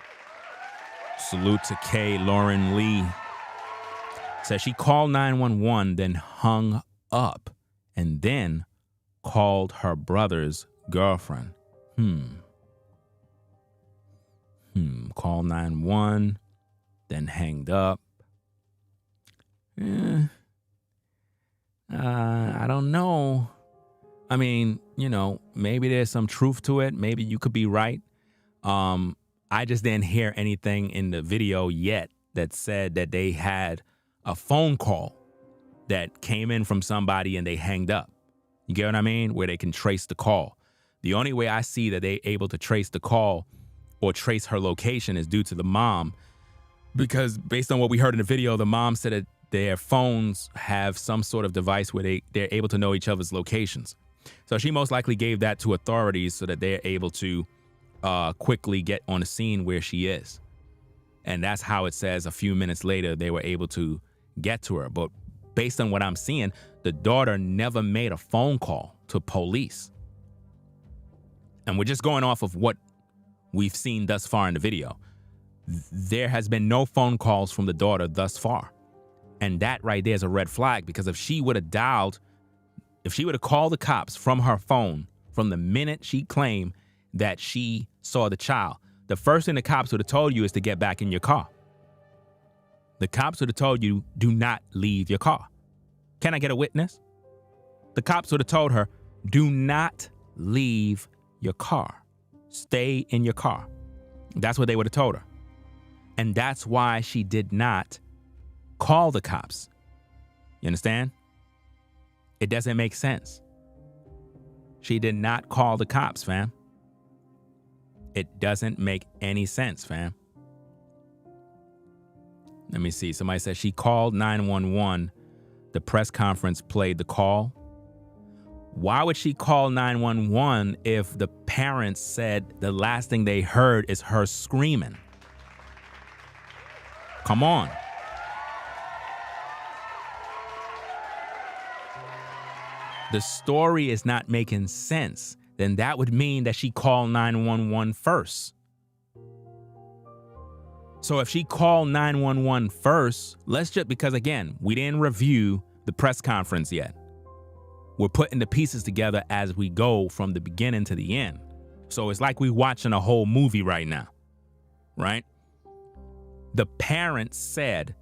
Salute to Kay Lauren Lee. Says she called 911, then hung up, and then called her brother's girlfriend. Call 911, then hanged up. I don't know. I mean, you know, maybe there's some truth to it. Maybe you could be right. I just didn't hear anything in the video yet that said that they had a phone call that came in from somebody and they hanged up. You get what I mean? Where they can trace the call. The only way I see that they're able to trace the call or trace her location is due to the mom. Because based on what we heard in the video, the mom said that their phones have some sort of device where they're able to know each other's locations. So she most likely gave that to authorities so that they're able to quickly get on the scene where she is. And that's how it says a few minutes later they were able to get to her. But based on what I'm seeing, the daughter never made a phone call to police. And we're just going off of what we've seen thus far in the video. There has been no phone calls from the daughter thus far. And that right there is a red flag, because if she would have called the cops from her phone from the minute she claimed that she saw the child, the first thing the cops would have told you is to get back in your car. The cops would have told you, do not leave your car. Can I get a witness? The cops would have told her, do not leave your car. Stay in your car. That's what they would have told her. And that's why she did not call the cops. You understand? It doesn't make sense. She did not call the cops, fam. It doesn't make any sense, fam. Let me see. Somebody said she called 911. The press conference played the call. Why would she call 911 if the parents said the last thing they heard is her screaming? Come on. The story is not making sense. Then that would mean that she called 911 first. So if she called 911 first, because again, we didn't review the press conference yet. We're putting the pieces together as we go from the beginning to the end. So it's like we're watching a whole movie right now, right? The parents said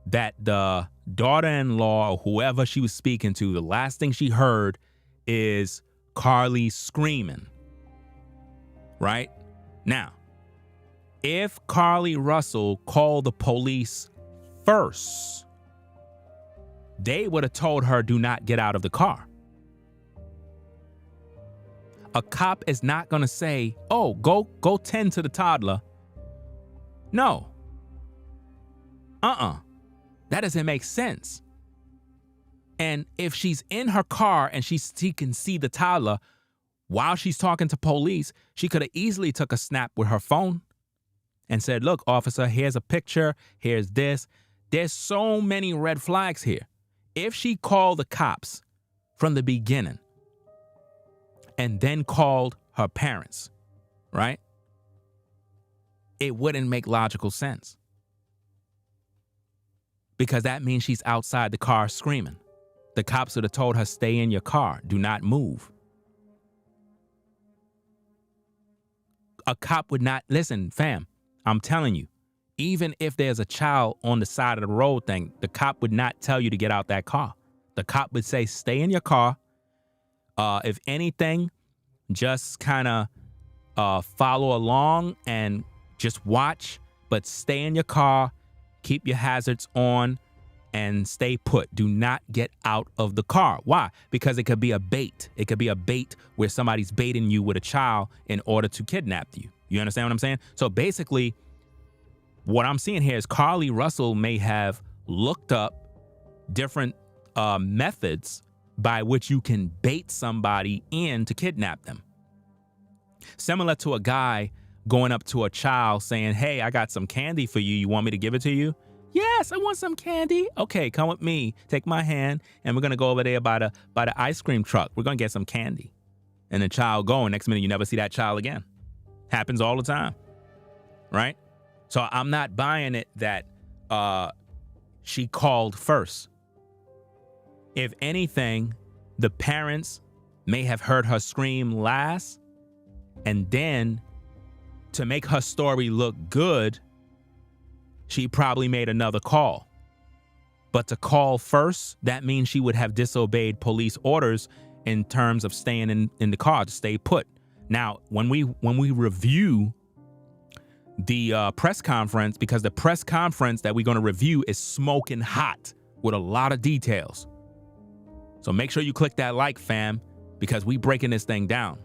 that the daughter-in-law or whoever she was speaking to, the last thing she heard is Carlee screaming, right? Now, if Carlee Russell called the police first, they would have told her, do not get out of the car. A cop is not going to say, oh, go tend to the toddler. No. That doesn't make sense. And if she's in her car and she can see the toddler while she's talking to police, she could have easily took a snap with her phone and said, look, officer, here's a picture. Here's this. There's so many red flags here. If she called the cops from the beginning and then called her parents, right? It wouldn't make logical sense. Because that means she's outside the car screaming. The cops would have told her, stay in your car, do not move. A cop would not, listen, fam, I'm telling you, even if there's a child on the side of the road thing, the cop would not tell you to get out that car. The cop would say, stay in your car. If anything, just kind of follow along and just watch, but stay in your car, keep your hazards on, and stay put. Do not get out of the car. Why? Because it could be a bait. It could be a bait where somebody's baiting you with a child in order to kidnap you. You understand what I'm saying? So basically, what I'm seeing here is Carlee Russell may have looked up different methods by which you can bait somebody in to kidnap them. Similar to a guy going up to a child saying, hey, I got some candy for you. You want me to give it to you? Yes, I want some candy. Okay, come with me. Take my hand, and we're going to go over there by the ice cream truck. We're going to get some candy. And the child going. Next minute, you never see that child again. Happens all the time, right? So I'm not buying it that she called first. If anything, the parents may have heard her scream last, and then to make her story look good, she probably made another call. But to call first, that means she would have disobeyed police orders in terms of staying in the car, to stay put. Now, when we review the press conference, because the press conference that we're going to review is smoking hot with a lot of details. So make sure you click that like, fam, because we breaking this thing down.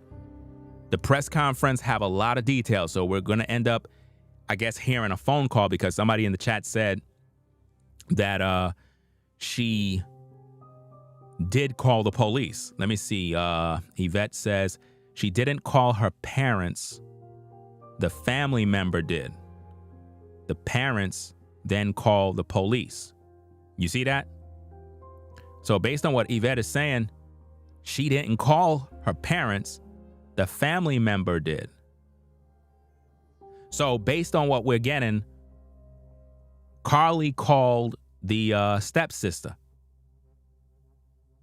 The press conference have a lot of details, so we're going to end up, I guess, hearing a phone call because somebody in the chat said that she did call the police. Let me see. Yvette says she didn't call her parents. The family member did. The parents then called the police. You see that? So based on what Yvette is saying, she didn't call her parents. The family member did. So based on what we're getting, Carlee called the stepsister.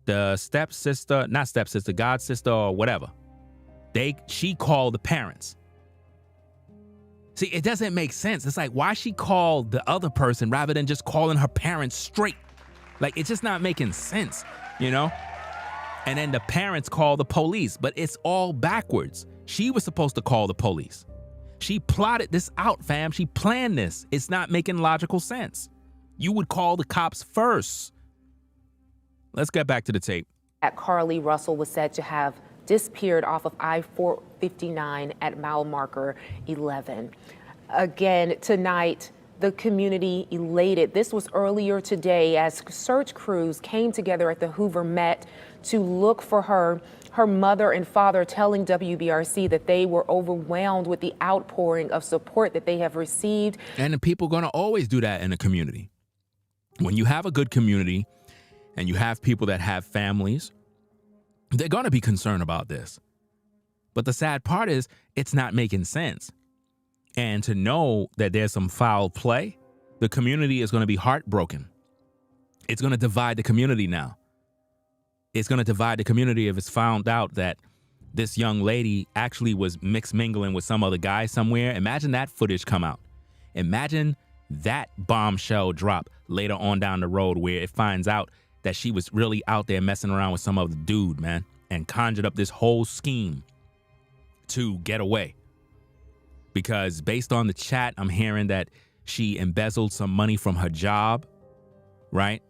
The stepsister, not stepsister, god sister or whatever. She called the parents. See, it doesn't make sense. It's like, why she called the other person rather than just calling her parents straight? Like, it's just not making sense, you know? And then the parents call the police, but it's all backwards. She was supposed to call the police. She plotted this out, fam. She planned this. It's not making logical sense. You would call the cops first. Let's get back to the tape. Carlee Russell was said to have disappeared off of I-459 at mile marker 11. Again, tonight, the community elated. This was earlier today as search crews came together at the Hoover Met to look for her. Her mother and father telling WBRC that they were overwhelmed with the outpouring of support that they have received. And the people are going to always do that in a community. When you have a good community and you have people that have families, they're going to be concerned about this. But the sad part is it's not making sense. And to know that there's some foul play, the community is going to be heartbroken. It's going to divide the community now. It's going to divide the community if it's found out that this young lady actually was mixed mingling with some other guy somewhere. Imagine that footage come out. Imagine that bombshell drop later on down the road where it finds out that she was really out there messing around with some other dude, man, and conjured up this whole scheme to get away. Because based on the chat, I'm hearing that she embezzled some money from her job, right?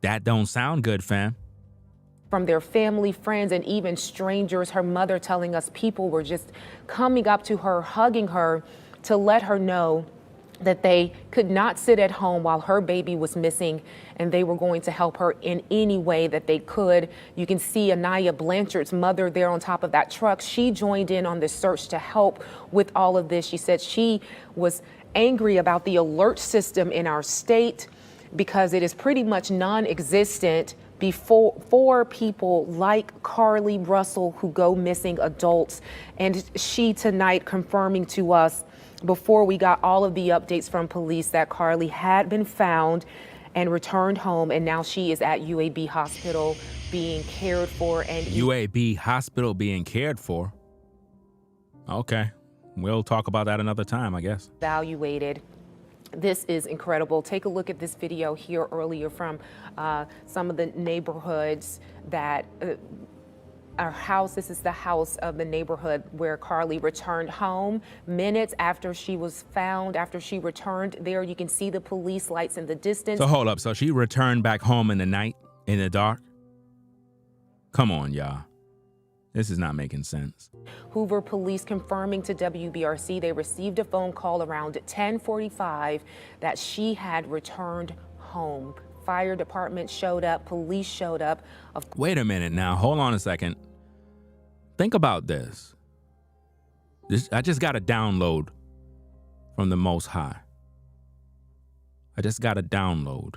That don't sound good, fam. From their family, friends, and even strangers. Her mother telling us people were just coming up to her, hugging her to let her know that they could not sit at home while her baby was missing, and they were going to help her in any way that they could. You can see Anaya Blanchard's mother there on top of that truck. She joined in on the search to help with all of this. She said she was angry about the alert system in our state because it is pretty much non-existent. for people like Carlee Russell who go missing, adults. And she tonight confirming to us, before we got all of the updates from police, that Carlee had been found and returned home, and now she is at UAB Hospital being cared for. And UAB Hospital being cared for? Okay. We'll talk about that another time, I guess. Evaluated. This is incredible. Take a look at this video here earlier from some of the neighborhoods that our house. This is the house of the neighborhood where Carlee returned home. Minutes after she was found, after she returned there, you can see the police lights in the distance. So hold up. So she returned back home in the night, in the dark? Come on, y'all. This is not making sense. Hoover police confirming to WBRC they received a phone call around 10:45 that she had returned home. Fire department showed up, police showed up. Wait a minute now, hold on a second. Think about this. I just got a download from the Most High. I just got a download.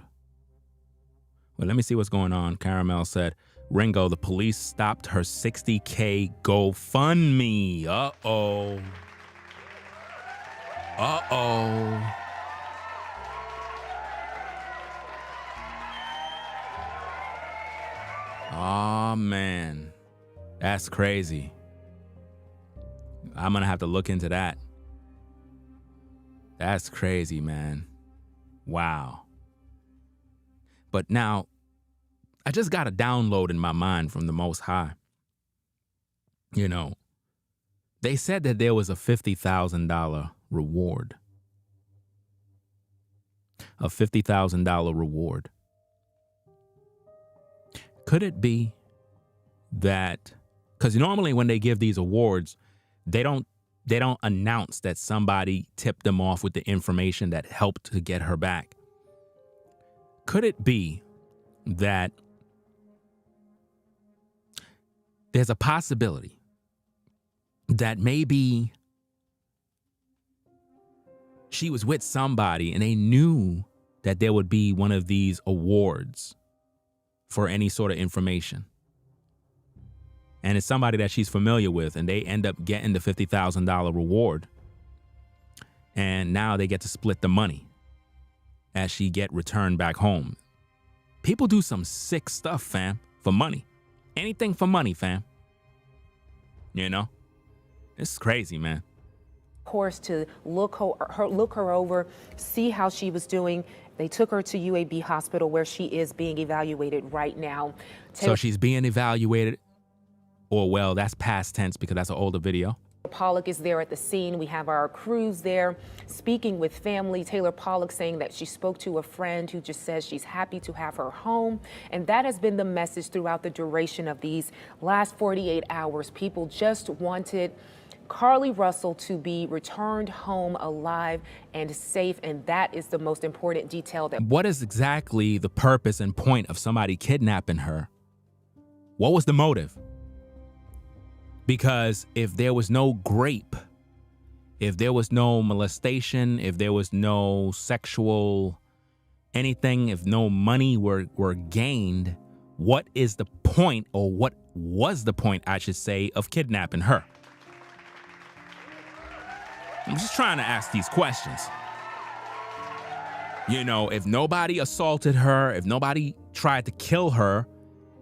Well, let me see what's going on. Caramel said, Ringo, the police stopped her $60K GoFundMe. Uh-oh. Uh-oh. Oh, man. That's crazy. I'm going to have to look into that. That's crazy, man. Wow. But now, I just got a download in my mind from the Most High. You know, they said that there was a $50,000 reward. A $50,000 reward. Could it be that, because normally when they give these awards, they don't announce that somebody tipped them off with the information that helped to get her back. Could it be that there's a possibility that maybe she was with somebody and they knew that there would be one of these awards for any sort of information? And it's somebody that she's familiar with, and they end up getting the $50,000 reward. And now they get to split the money as she get returned back home. People do some sick stuff, fam, for money. Anything for money, fam. You know? It's crazy, man. Of course, to look her over, see how she was doing. They took her to UAB Hospital where she is being evaluated right now. So she's being evaluated, or well, that's past tense because that's an older video. Pollock is there at the scene. We have our crews there speaking with family. Taylor Pollock saying that she spoke to a friend who just says she's happy to have her home. And that has been the message throughout the duration of these last 48 hours. People just wanted Carlee Russell to be returned home alive and safe. And that is the most important detail. What is exactly the purpose and point of somebody kidnapping her? What was the motive? Because if there was no grape, if there was no molestation, if there was no sexual anything, if no money were gained, what is the point, or what was the point, I should say, of kidnapping her? I'm just trying to ask these questions. You know, if nobody assaulted her, if nobody tried to kill her,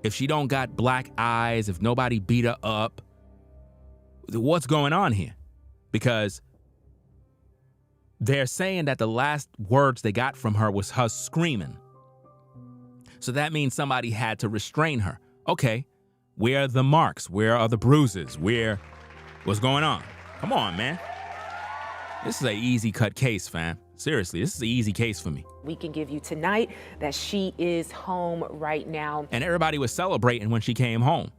if she don't got black eyes, if nobody beat her up, what's going on here? Because they're saying that the last words they got from her was her screaming. So that means somebody had to restrain her. Okay, where are the marks? Where are the bruises? What's going on? Come on, man. This is an easy cut case, fam. Seriously, this is an easy case for me. We can give you tonight that she is home right now. And everybody was celebrating when she came home.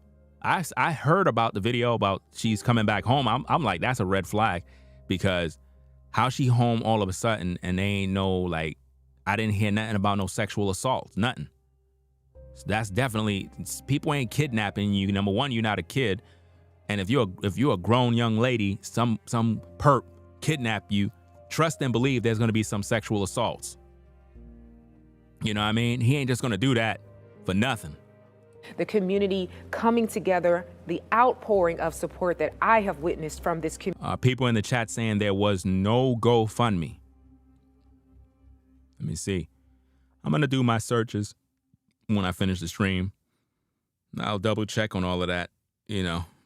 I heard about the video about she's coming back home. I'm like, that's a red flag, because how she home all of a sudden and they ain't no, like, I didn't hear nothing about no sexual assault, nothing. So that's definitely, people ain't kidnapping you. Number one, you're not a kid. And if you're a grown young lady, some perp kidnap you, trust and believe there's gonna be some sexual assaults. You know what I mean? He ain't just gonna do that for nothing. The community coming together, the outpouring of support that I have witnessed from this community. People in the chat saying there was no GoFundMe. Let me see. I'm going to do my searches when I finish the stream. I'll double check on all of that,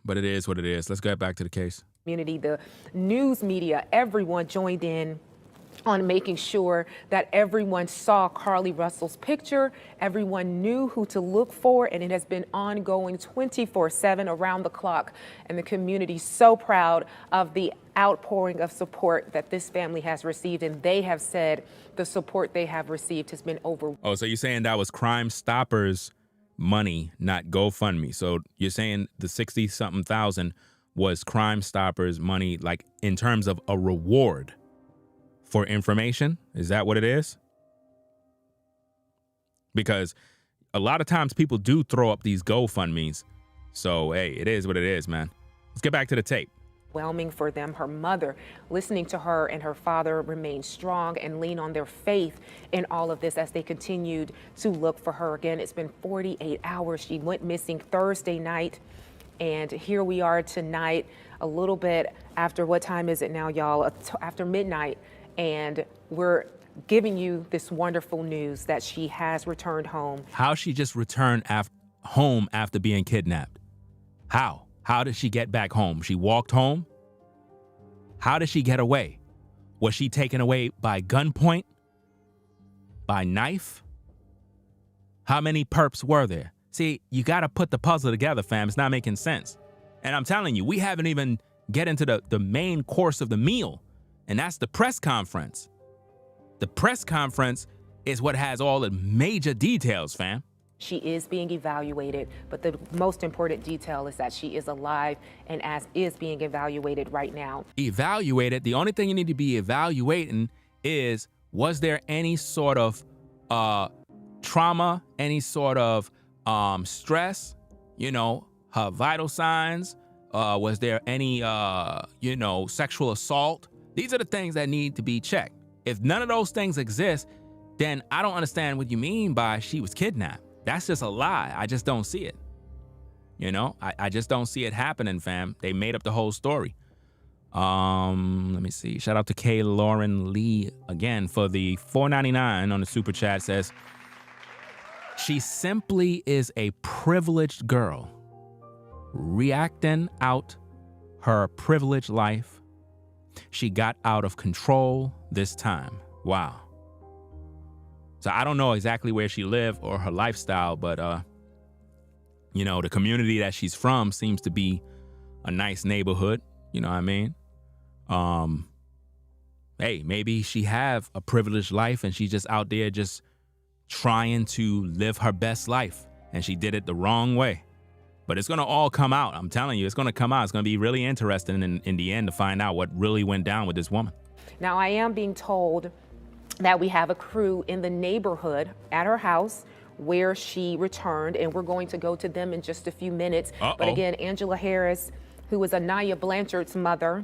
but it is what it is. Let's get back to the case. Community, the news media, everyone joined in on making sure that everyone saw Carlee Russell's picture, everyone knew who to look for, and it has been ongoing 24/7 around the clock. And the community so proud of the outpouring of support that this family has received, and they have said the support they have received has been over. Oh, so you're saying that was Crime Stoppers money, not GoFundMe. So you're saying the 60-something thousand was Crime Stoppers money, like in terms of a reward for information? Is that what it is? Because a lot of times people do throw up these GoFundMes. So, hey, it is what it is, man. Let's get back to the tape. Overwhelming for them. Her mother, listening to her and her father remain strong and lean on their faith in all of this as they continued to look for her. Again, it's been 48 hours. She went missing Thursday night. And here we are tonight, a little bit after, what time is it now, y'all? After midnight. And we're giving you this wonderful news that she has returned home. How she just returned home after being kidnapped? How? How did she get back home? She walked home? How did she get away? Was she taken away by gunpoint? By knife? How many perps were there? See, you got to put the puzzle together, fam. It's not making sense. And I'm telling you, we haven't even get into the main course of the meal. And that's the press conference. The press conference is what has all the major details, fam. She is being evaluated, but the most important detail is that she is alive and is being evaluated right now. Evaluated? The only thing you need to be evaluating is, was there any sort of trauma, any sort of stress, her vital signs? Was there any, sexual assault? These are the things that need to be checked. If none of those things exist, then I don't understand what you mean by she was kidnapped. That's just a lie. I just don't see it. I just don't see it happening, fam. They made up the whole story. Let me see. Shout out to K. Lauren Lee again for the $4.99 on the super chat. Says, she simply is a privileged girl reacting out her privileged life. She got out of control this time. Wow. So I don't know exactly where she lived or her lifestyle, but, the community that she's from seems to be a nice neighborhood. You know what I mean? Hey, maybe she have a privileged life and she's just out there just trying to live her best life, and she did it the wrong way. But it's going to all come out. I'm telling you, it's going to come out. It's going to be really interesting in the end to find out what really went down with this woman. Now, I am being told that we have a crew in the neighborhood at her house where she returned, and we're going to go to them in just a few minutes. But again, Angela Harris, who was Anaya Blanchard's mother,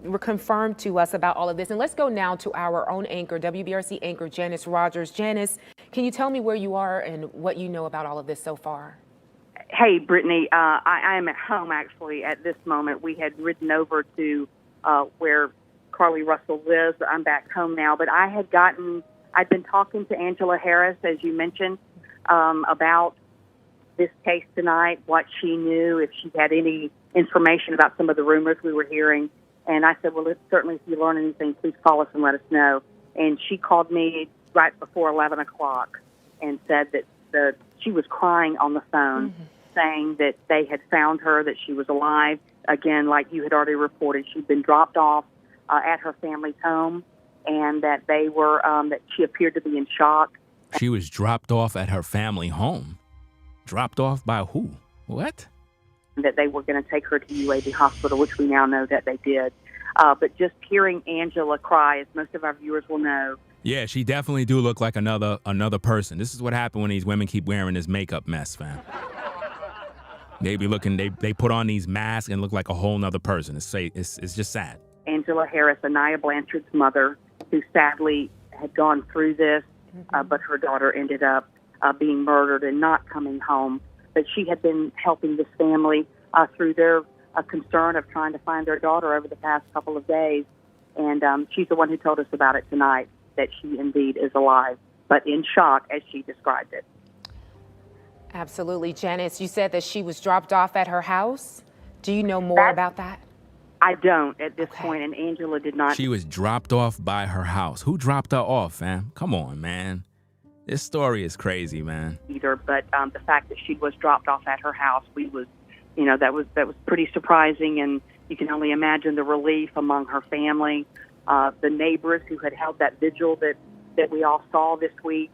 were confirmed to us about all of this. And let's go now to our own anchor, WBRC anchor Janice Rogers. Janice, can you tell me where you are and what you know about all of this so far? Hey, Brittany, I am at home, actually, at this moment. We had ridden over to where Carlee Russell lives. I'm back home now. But I'd been talking to Angela Harris, as you mentioned, about this case tonight, what she knew, if she had any information about some of the rumors we were hearing. And I said, well, certainly if you learn anything, please call us and let us know. And she called me right before 11 o'clock and said that she was crying on the phone, saying that they had found her, that she was alive. Again, like you had already reported, she'd been dropped off at her family's home, and that they were that she appeared to be in shock. She was dropped off at her family home. Dropped off by who? What? That they were going to take her to UAB Hospital, which we now know that they did. But just hearing Angela cry, as most of our viewers will know. Yeah, she definitely do look like another person. This is what happened when these women keep wearing this makeup mess, fam. They be looking, they put on these masks and look like a whole nother person. It's just sad. Angela Harris, Anaya Blanchard's mother, who sadly had gone through this, but her daughter ended up being murdered and not coming home. But she had been helping this family through their concern of trying to find their daughter over the past couple of days. And she's the one who told us about it tonight, that she indeed is alive, but in shock, as she described it. Absolutely. Janice, you said that she was dropped off at her house. Do you know more about that? I don't at this point, and Angela did not. She was dropped off by her house. Who dropped her off, fam? Come on, man. This story is crazy, man. Either, but the fact that she was dropped off at her house, that was pretty surprising, and you can only imagine the relief among her family, the neighbors who had held that vigil that we all saw this week,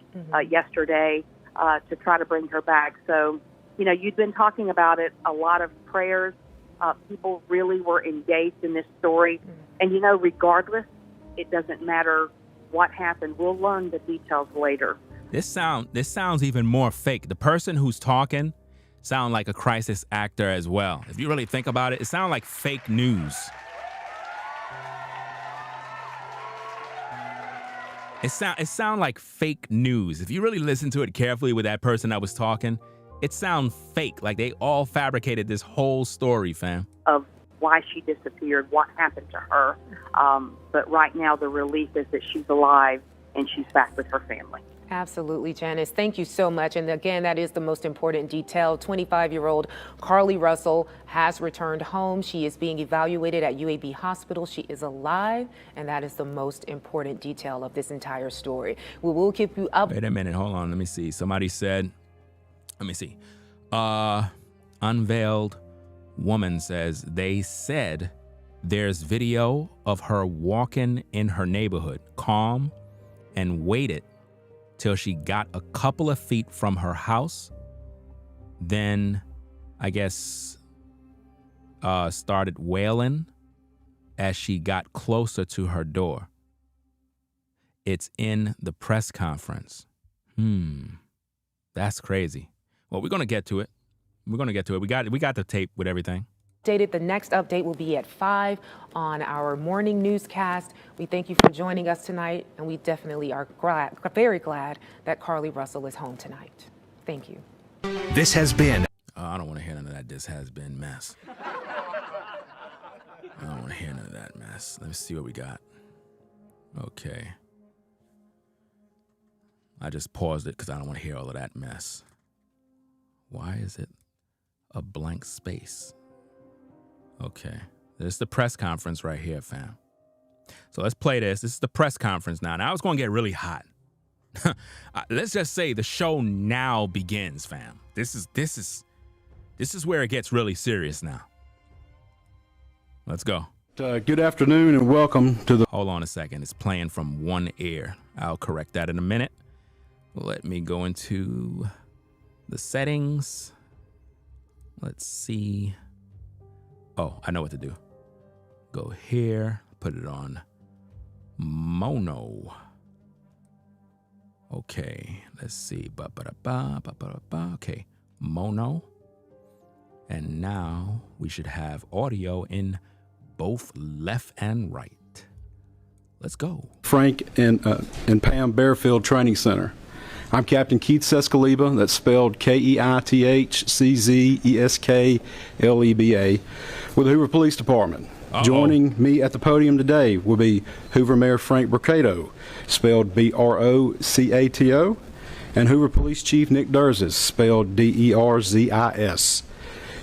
yesterday, to try to bring her back. So, you'd been talking about it, a lot of prayers. People really were engaged in this story. And, regardless, it doesn't matter what happened. We'll learn the details later. This sounds even more fake. The person who's talking sound like a crisis actor as well. If you really think about it, it sounds like fake news. It sound like fake news. If you really listen to it carefully with that person that was talking, it sounds fake, like they all fabricated this whole story, fam. Of why she disappeared, what happened to her. But right now the relief is that she's alive and she's back with her family. Absolutely, Janice. Thank you so much. And again, that is the most important detail. 25-year-old Carlee Russell has returned home. She is being evaluated at UAB Hospital. She is alive, and that is the most important detail of this entire story. We will keep you up. Wait a minute. Hold on. Let me see. Somebody said, let me see. Unveiled woman says they said there's video of her walking in her neighborhood, calm, and waited till she got a couple of feet from her house. Then, I guess, started wailing as she got closer to her door. It's in the press conference. That's crazy. Well, we're going to get to it. We got the tape with everything. The next update will be at 5 on our morning newscast. We thank you for joining us tonight, and we definitely are very glad that Carlee Russell is home tonight. Thank you. This has been... I don't want to hear none of that "this has been" mess. I don't want to hear none of that mess. Let me see what we got. Okay. I just paused it because I don't want to hear all of that mess. Why is it a blank space? Okay, this is the press conference right here, fam. So let's play this. This is the press conference now. Now it's going to get really hot. Let's just say the show now begins, fam. This is where it gets really serious now. Let's go. Good afternoon and welcome to the... Hold on a second. It's playing from one ear. I'll correct that in a minute. Let me go into the settings. Let's see. Oh, I know what to do. Go here, put it on mono. Okay, let's see. Okay, mono. And now we should have audio in both left and right. Let's go. Frank and Pam Bearfield Training Center. I'm Captain Keith Sescaleba, that's spelled Keithsescaleba, with the Hoover Police Department. Joining me at the podium today will be Hoover Mayor Frank Brocato, spelled Brocato, and Hoover Police Chief Nick Derzis, spelled Derzis.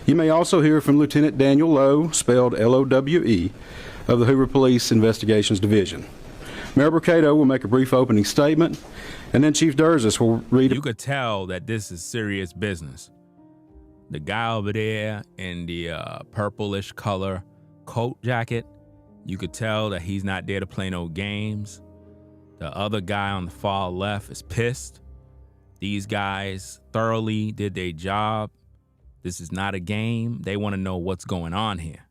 You may also hear from Lieutenant Daniel Lowe, spelled Lowe, of the Hoover Police Investigations Division. Mayor Brocato will make a brief opening statement, and then Chief Derzis will read... You could tell that this is serious business. The guy over there in the purplish color coat jacket, you could tell that he's not there to play no games. The other guy on the far left is pissed. These guys thoroughly did their job. This is not a game. They want to know what's going on here.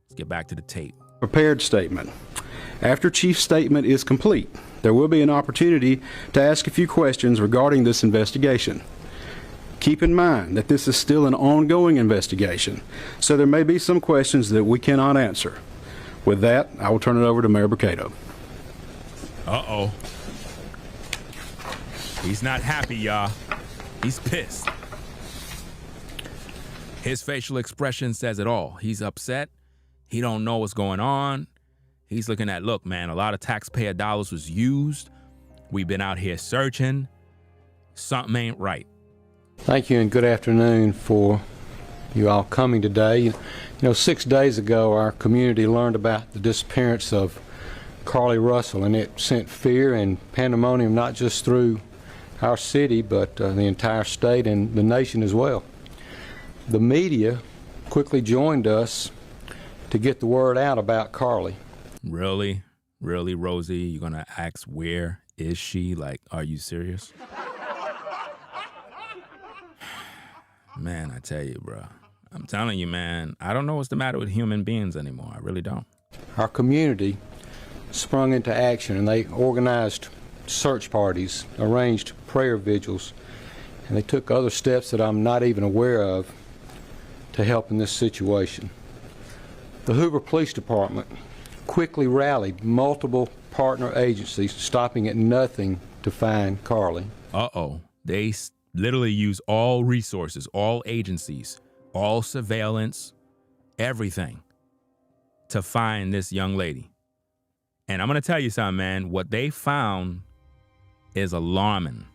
Let's get back to the tape. Prepared statement. After Chief's statement is complete, there will be an opportunity to ask a few questions regarding this investigation. Keep in mind that this is still an ongoing investigation, so there may be some questions that we cannot answer. With that, I will turn it over to Mayor Brocato. Uh-oh. He's not happy, y'all. He's pissed. His facial expression says it all. He's upset. He don't know what's going on. He's looking at, look, man, a lot of taxpayer dollars was used. We've been out here searching. Something ain't right. Thank you and good afternoon for you all coming today. You know, 6 days ago, our community learned about the disappearance of Carlee Russell, and it sent fear and pandemonium not just through our city, but the entire state and the nation as well. The media quickly joined us to get the word out about Carlee. Really? Really, Rosie? You're going to ask where is she? Like, are you serious? Man, I tell you, bro. I'm telling you, man, I don't know what's the matter with human beings anymore. I really don't. Our community sprung into action, and they organized search parties, arranged prayer vigils, and they took other steps that I'm not even aware of to help in this situation. The Hoover Police Department quickly rallied multiple partner agencies, stopping at nothing to find Carlee. Uh-oh. They literally use all resources, all agencies, all surveillance, everything to find this young lady. And I'm going to tell you something, man. What they found is alarming.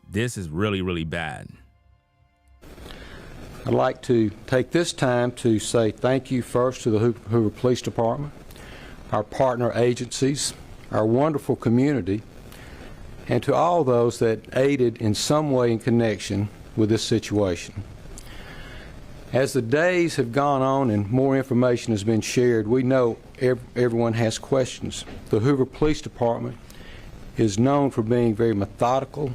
This is really, really bad. I'd like to take this time to say thank you first to the Hoover Police Department, our partner agencies, our wonderful community, and to all those that aided in some way in connection with this situation. As the days have gone on and more information has been shared, we know everyone has questions. The Hoover Police Department is known for being very methodical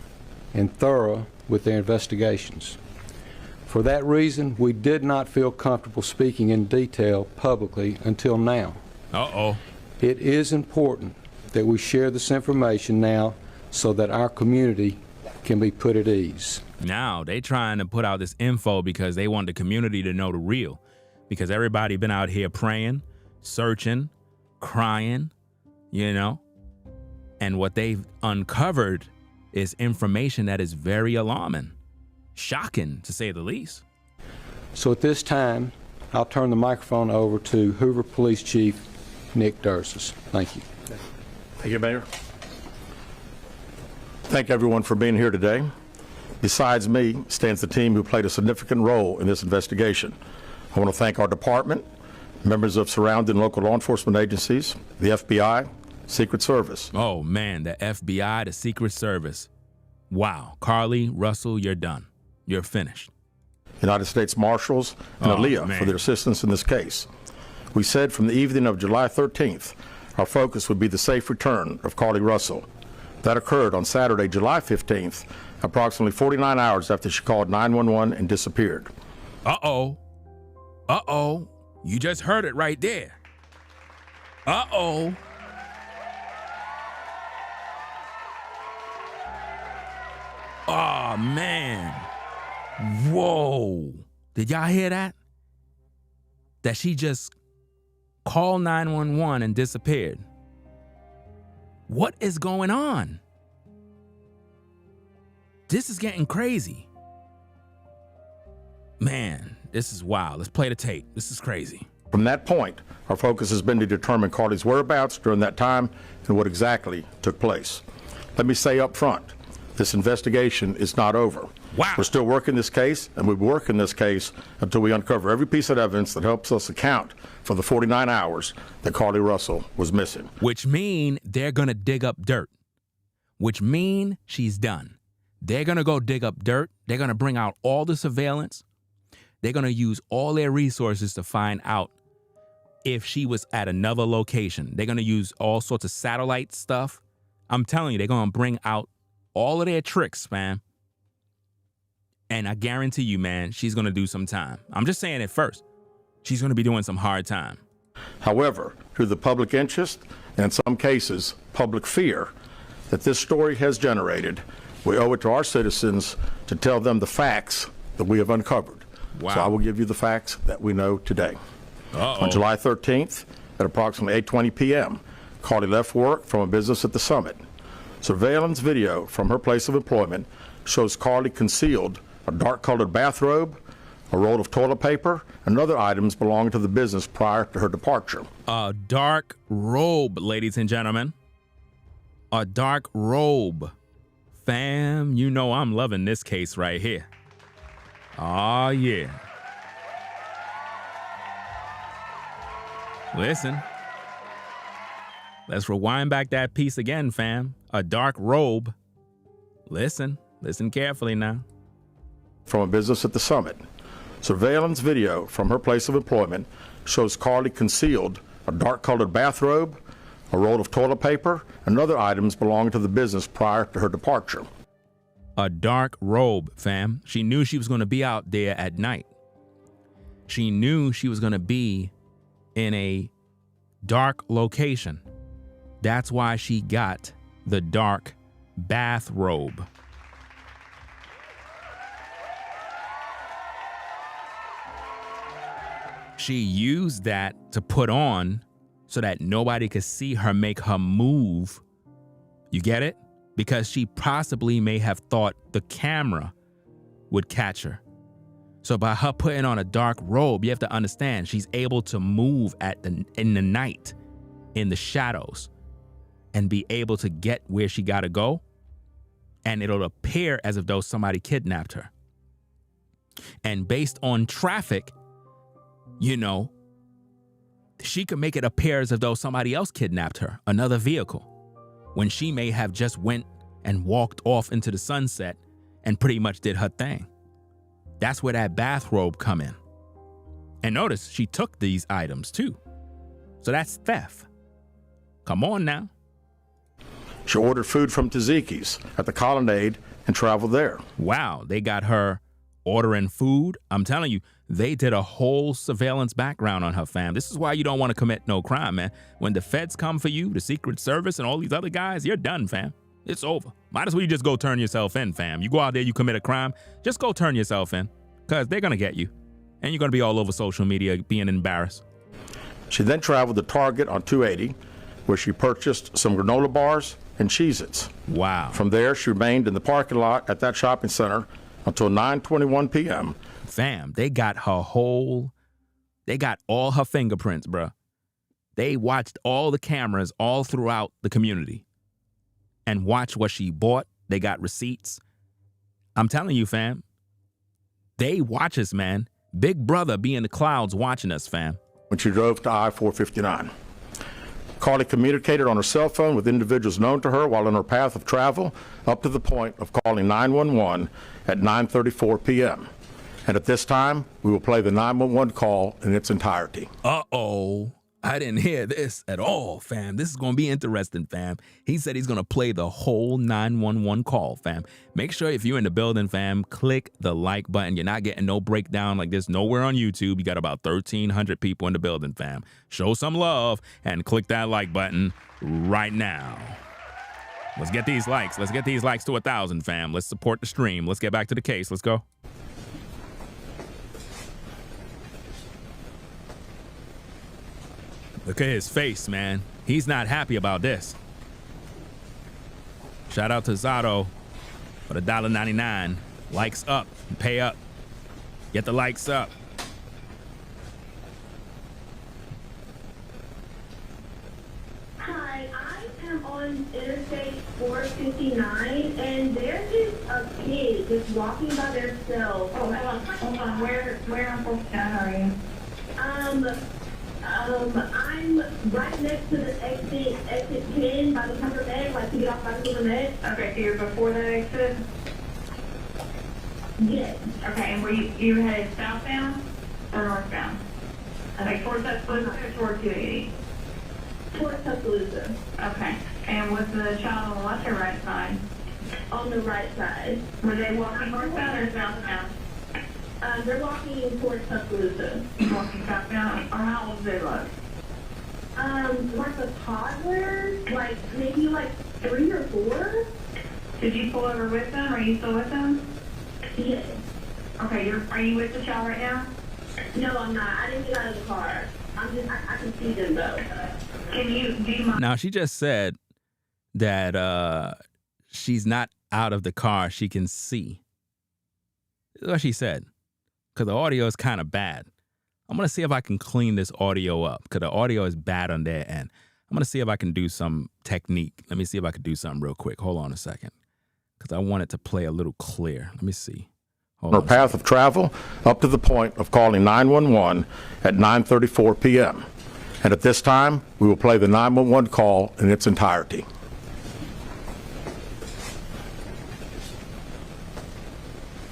and thorough with their investigations. For that reason, we did not feel comfortable speaking in detail publicly until now. Uh-oh. It is important that we share this information now so that our community can be put at ease. Now they trying to put out this info because they want the community to know the real. Because everybody been out here praying, searching, crying, you know. And what they've uncovered is information that is very alarming. Shocking, to say the least. So at this time, I'll turn the microphone over to Hoover Police Chief Nick Dursis. Thank you. Thank you, Mayor. Thank everyone for being here today. Besides me stands the team who played a significant role in this investigation. I want to thank our department, members of surrounding local law enforcement agencies, the FBI, Secret Service. Oh, man, the FBI, the Secret Service. Wow. Carlee Russell, you're done. You're finished. United States Marshals and ALEA for their assistance in this case. We said from the evening of July 13th, our focus would be the safe return of Carlee Russell. That occurred on Saturday, July 15th, approximately 49 hours after she called 911 and disappeared. Uh-oh. Uh-oh. You just heard it right there. Uh-oh. Oh, man. Whoa. Did y'all hear that? That she just called 911 and disappeared. What is going on? This is getting crazy. Man, this is wild. Let's play the tape. This is crazy. From that point, our focus has been to determine Carlee's whereabouts during that time and what exactly took place. Let me say up front, this investigation is not over. Wow. We're still working this case, and we'll be working this case until we uncover every piece of evidence that helps us account for the 49 hours that Carlee Russell was missing. Which mean they're going to dig up dirt. Which mean she's done. They're going to go dig up dirt. They're going to bring out all the surveillance. They're going to use all their resources to find out if she was at another location. They're going to use all sorts of satellite stuff. I'm telling you, they're going to bring out all of their tricks, man. And I guarantee you, man, she's going to do some time. I'm just saying it first. She's going to be doing some hard time. However, through the public interest, and in some cases, public fear, that this story has generated, we owe it to our citizens to tell them the facts that we have uncovered. Wow. So I will give you the facts that we know today. Uh-oh. On July 13th, at approximately 8:20 p.m., Carlee left work from a business at the Summit. Surveillance video from her place of employment shows Carlee concealed a dark-colored bathrobe, a roll of toilet paper, and other items belonging to the business prior to her departure. A dark robe, ladies and gentlemen. A dark robe. Fam, you know I'm loving this case right here. Oh, yeah. Listen. Let's rewind back that piece again, fam. A dark robe. Listen carefully now. From a business at the Summit. Surveillance video from her place of employment shows Carlee concealed a dark-colored bathrobe, a roll of toilet paper, and other items belonging to the business prior to her departure. A dark robe, fam. She knew she was going to be out there at night. She knew she was going to be in a dark location. That's why she got the dark bathrobe. She used that to put on so that nobody could see her make her move. You get it? Because she possibly may have thought the camera would catch her. So by her putting on a dark robe, you have to understand she's able to move in the night, in the shadows, and be able to get where she got to go. And it'll appear as if though somebody kidnapped her. And based on traffic, you know, she could make it appear as if though somebody else kidnapped her, another vehicle, when she may have just went and walked off into the sunset and pretty much did her thing. That's where that bathrobe come in. And notice she took these items too. So that's theft. Come on now. She ordered food from Taziki's at the Colonnade and traveled there. Wow, they got her ordering food. I'm telling you, they did a whole surveillance background on her, fam. This is why you don't want to commit no crime, man. When the feds come for you, the Secret Service and all these other guys, you're done, fam. It's over. Might as well you just go turn yourself in, fam. You go out there, you commit a crime, just go turn yourself in, because they're going to get you. And you're going to be all over social media being embarrassed. She then traveled to Target on 280, where she purchased some granola bars and Cheez-Its. Wow. From there, she remained in the parking lot at that shopping center until 9:21 p.m. Fam, they got all her fingerprints, bruh. They watched all the cameras all throughout the community and watched what she bought. They got receipts. I'm telling you, fam, they watch us, man. Big brother be in the clouds watching us, fam. When she drove to I-459. Carlee communicated on her cell phone with individuals known to her while on her path of travel up to the point of calling 911 at 9:34 p.m. And at this time, we will play the 911 call in its entirety. Uh-oh. I didn't hear this at all, fam. This is going to be interesting, fam. He said he's going to play the whole 911 call, fam. Make sure if you're in the building, fam, click the like button. You're not getting no breakdown like this nowhere on YouTube. You got about 1,300 people in the building, fam. Show some love and click that like button right now. Let's get these likes. Let's get these likes to 1,000, fam. Let's support the stream. Let's get back to the case. Let's go. Look at his face, man. He's not happy about this. Shout out to Zato for the $1.99. Likes up. Pay up. Get the likes up. Hi, I am on Interstate 459, and there's just a kid just walking by themselves. Oh, hold on. Where on 459 are you? I'm right next to the exit 10 by the Pepper Med, like to get off by the Pepper Med. Okay, so you're before that exit? Yes. Okay, and were you headed southbound or northbound? Okay, towards Tuscaloosa or toward 280? Towards Tuscaloosa. Okay, and was the child on the left or right side? On the right side. Were they walking northbound or southbound? They're walking towards Tuscaloosa. Walking southbound? Or how old do they look? Like a toddler, like maybe like 3 or 4. Did you pull over with them? Are you still with them? Yes. Okay, are you with the child right now? No, I'm not. I didn't get out of the car. I can see them though. Do you mind? Now, she just said that she's not out of the car. She can see. That's what she said. Because the audio is kind of bad. I'm going to see if I can clean this audio up. Because the audio is bad on their end. I'm going to see if I can do some technique. Let me see if I can do something real quick. Hold on a second. Because I want it to play a little clear. Let me see. Her path of travel up to the point of calling 911 at 9:34 p.m. And at this time, we will play the 911 call in its entirety.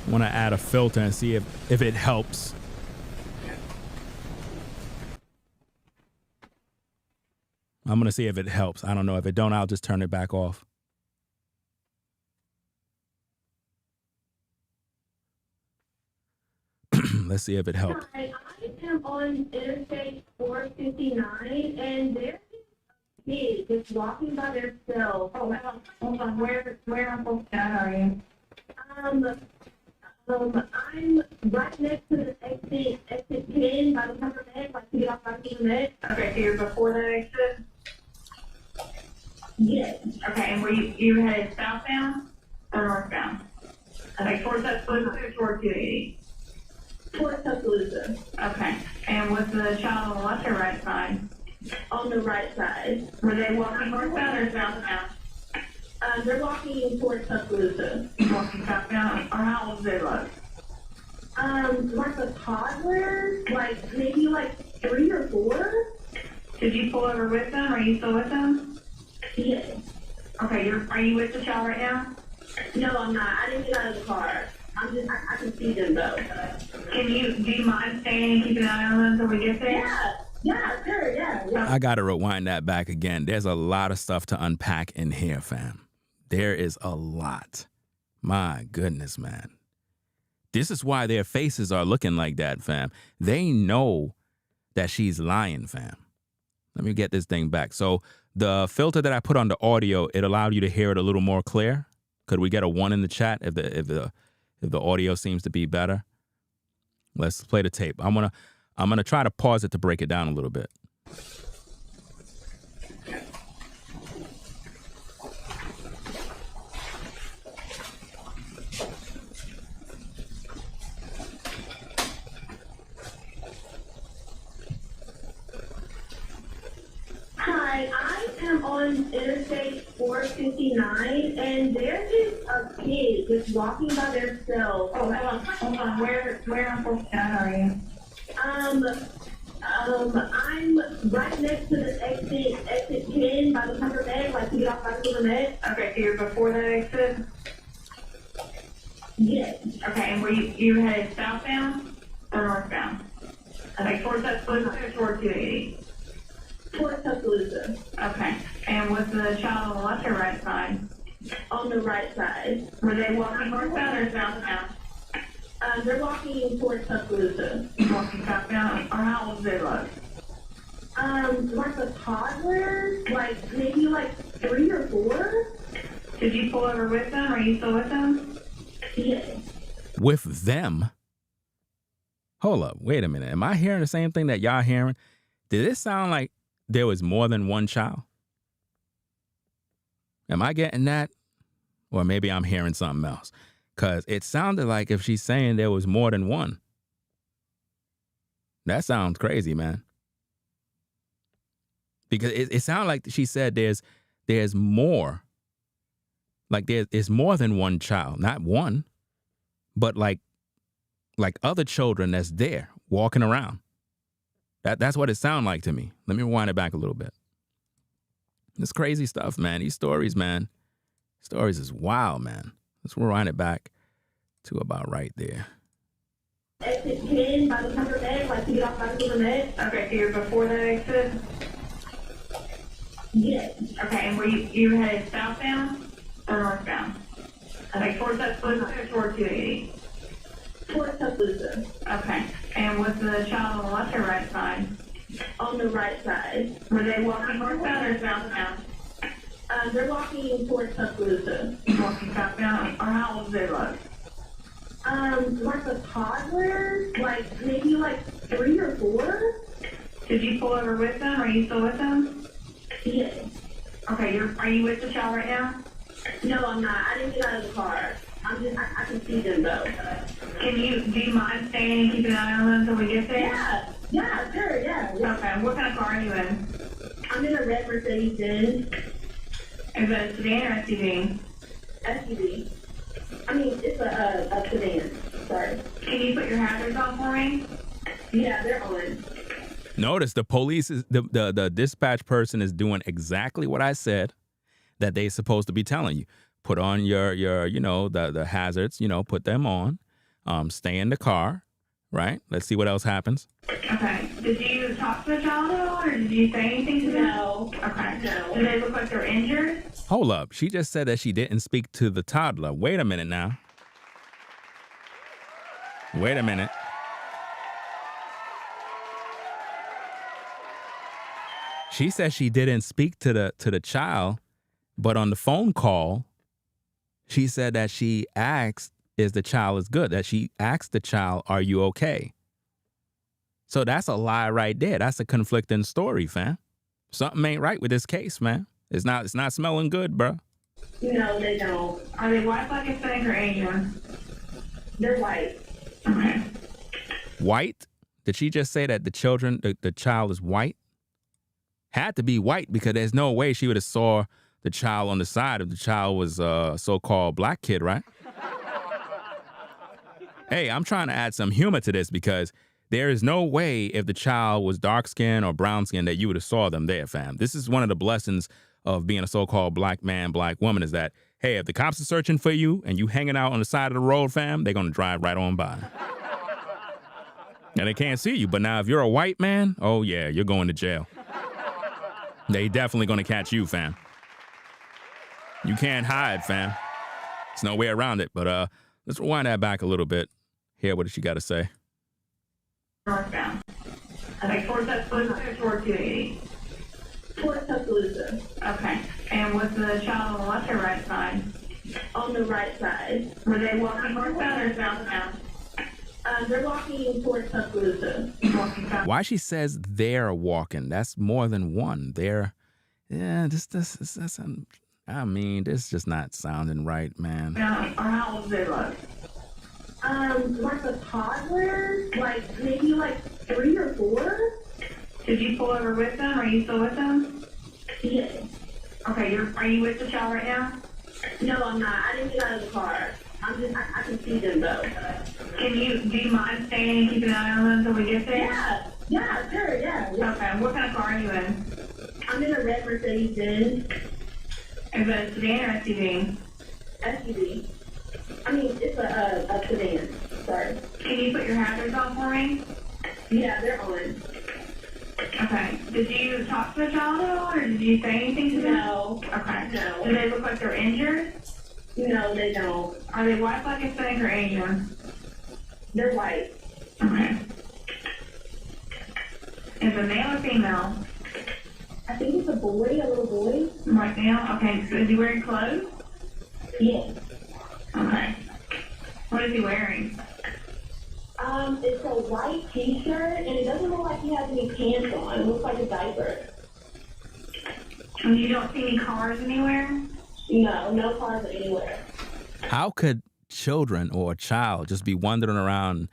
I want to add a filter and see if it helps. I'm going to see if it helps. I don't know. If it don't, I'll just turn it back off. Let's see if it helps. Hi, I am on Interstate 459, and there's a kid just walking by themselves. Oh, hold on. Where on Fulton are you? I'm right next to the exit 10 by the Peppermint, like to get off by the Peppermint. Okay, so you're before that exit? Yes. Okay, and were you headed southbound or northbound? Like towards Tuscaloosa or toward 280? Towards Tuscaloosa. Okay, and was the child on the left or right side? On the right side. Were they walking northbound or southbound? They're walking towards Tuscaloosa. Walking southbound? Or how old do they look? Like a toddler, maybe 3 or 4. Did you pull over with them? Are you still with them? Yes. Okay, are you with the child right now? No, I'm not. I didn't get out of the car. I can see them though. Do you mind staying and keeping an eye on them until we get there? Yeah, sure, yeah. I got to rewind that back again. There's a lot of stuff to unpack in here, fam. There is a lot. My goodness, man. This is why their faces are looking like that, fam. They know that she's lying, fam. Let me get this thing back. So the filter that I put on the audio, it allowed you to hear it a little more clear. Could we get a 1 in the chat if the audio seems to be better? Let's play the tape. I'm gonna try to pause it to break it down a little bit. Hi, I am on Interstate 459, and there is a kid just walking by themselves. Oh, hold on. Where on Fulton are you? I'm right next to the exit 10 by the Peppermint, like to get off by the Peppermint. Okay, so you're before that exit? Yes. Okay, and were you headed southbound or northbound? Like towards Tuscaloosa or toward 280? Towards Tuscaloosa. Okay. And was the child on the left or right side? On the right side. Were they walking northbound or southbound? They're walking towards Tuscaloosa. Walking southbound? Or how old do they look? Like a toddler, maybe 3 or 4. Did you pull over with them? Are you still with them? Yes. With them? Hold up. Wait a minute. Am I hearing the same thing that y'all hearing? Did it sound like there was more than one child? Am I getting that? Or maybe I'm hearing something else. Because it sounded like if she's saying there was more than one. That sounds crazy, man. Because it sounded like she said there's more. Like there's more than one child. Not one. But like other children that's there walking around. That's what it sounded like to me. Let me rewind it back a little bit. This crazy stuff, man. These stories, man. Stories is wild, man. Let's rewind it back to about right there. Exit 10 by the Peppermint, like to get off by the Peppermint. Okay, so you're before that exit? Yes. Okay, and were you headed southbound or northbound? Like towards Tuscaloosa or toward 280? Towards Tuscaloosa. Okay. And was the child on the left or right side? On the right side. Were they walking northbound or southbound? They're walking towards Tuscaloosa. Walking southbound? Or how old do they look? Like a toddler, maybe 3 or 4. Did you pull over with them? Are you still with them? Yes. Okay, are you with the child right now? No, I'm not. I didn't get out of the car. I can see them though. Do you mind staying and keeping an eye on them until we get there? Yeah, sure, yeah. Okay, what kind of car are you in? I'm in a red Mercedes-Benz. Is that a sedan or SUV? SUV. I mean, it's a sedan. Sorry. Can you put your hazards on for me? Yeah, they're on. Notice the police is the dispatch person is doing exactly what I said that they're supposed to be telling you. Put on your the hazards, put them on. Stay in the car, right? Let's see what else happens. Okay. Did you talk to the child at all, or did you say anything to them? No. Okay. No. Do they look like they're injured? Hold up. She just said that she didn't speak to the toddler. Wait a minute now. Wait a minute. She said she didn't speak to the child, but on the phone call, she said that she asked, is the child is good? That she asked the child, are you okay? So that's a lie right there. That's a conflicting story, fam. Something ain't right with this case, man. It's not smelling good, bro. No, they don't. Are they white, black, Hispanic, or Asian? They're white. Okay. White? Did she just say that the child is white? Had to be white because there's no way she would have saw the child on the side if the child was a so-called black kid, right? Hey, I'm trying to add some humor to this because there is no way if the child was dark-skinned or brown-skinned that you would have saw them there, fam. This is one of the blessings of being a so-called black man, black woman is that, hey, if the cops are searching for you and you hanging out on the side of the road, fam, they're going to drive right on by. And they can't see you. But now if you're a white man, oh, yeah, you're going to jail. They definitely going to catch you, fam. You can't hide, fam. There's no way around it. But let's rewind that back a little bit. Hear what she got to say. Northbound. I think towards Tuscaloosa or toward 280? Towards Tuscaloosa. Okay. And was the child on the left or right side? On the right side. Were they walking northbound or southbound? They're walking towards Tuscaloosa. Why she says they're walking? That's more than one. They're, yeah, this I mean, this just not sounding right, man. Yeah, or how old do they look? Like a toddler, maybe 3 or 4. Did you pull over with them? Are you still with them? Yes. Okay, are you with the child right now? No, I'm not. I didn't get out of the car. I can see them though. Do you mind staying and keeping an eye on them until we get there? Yeah, sure, yeah. Okay, what kind of car are you in? I'm in a red Mercedes-Benz. Is that a sedan or SUV? SUV. I mean, it's a sedan. Sorry. Can you put your hazards on for me? Yeah, they're on. Okay. Did you talk to the child at all, or did you say anything to them? No. Okay. No. Do they look like they're injured? No, they don't. Are they white, black, Hispanic, or Asian? They're white. Okay. Is it male or female? I think it's a boy, a little boy. White male? Okay. So is he wearing clothes? Yes. Okay. What is he wearing? It's a white t-shirt, and it doesn't look like he has any pants on. It looks like a diaper. And you don't see any cars anywhere? No cars anywhere. How could children or a child just be wandering around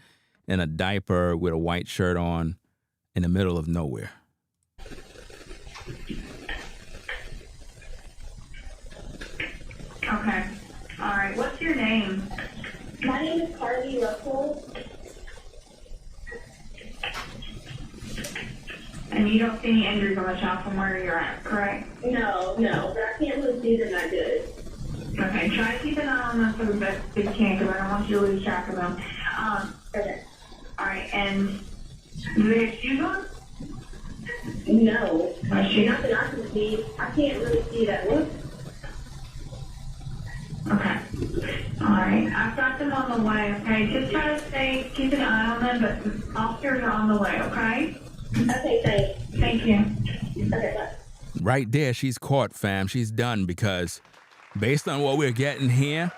in a diaper with a white shirt on in the middle of nowhere? Okay. All right. What's your name? My name is Carlee Russell. And you don't see any injuries on the child from where you're at, correct? No, but I can't really see them that good. Okay, try to keep an eye on them for the best you can, because I don't want you to lose track of them. Okay. All right, and do they have shoes on? No. Not that I can see. I can't really see that one. Okay. All right. I've got them on the way, okay? Just try to keep an eye on them, but officers are on the way, okay? Okay, thanks. Thank you. Okay, bye. Right there, she's caught, fam. She's done because based on what we're getting here,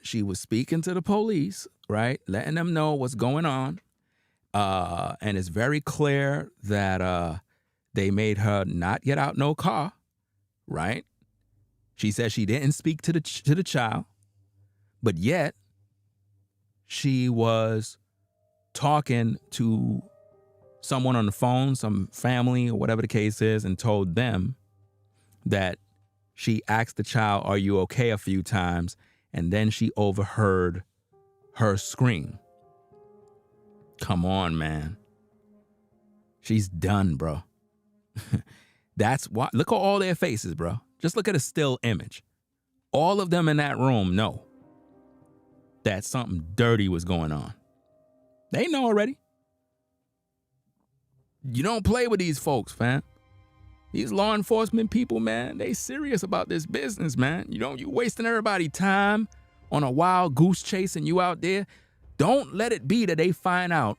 she was speaking to the police, right? Letting them know what's going on. And it's very clear that They made her not get out no car, right? She said she didn't speak to the child, but yet she was talking to someone on the phone, some family or whatever the case is, and told them that she asked the child, "Are you okay?" a few times, and then she overheard her scream. Come on, man. She's done, bro. That's why. Look at all their faces, bro. Just look at a still image. All of them in that room know that something dirty was going on. They know already. You don't play with these folks, fam. These law enforcement people, man, they serious about this business, man. You wasting everybody's time on a wild goose chase and you out there. Don't let it be that they find out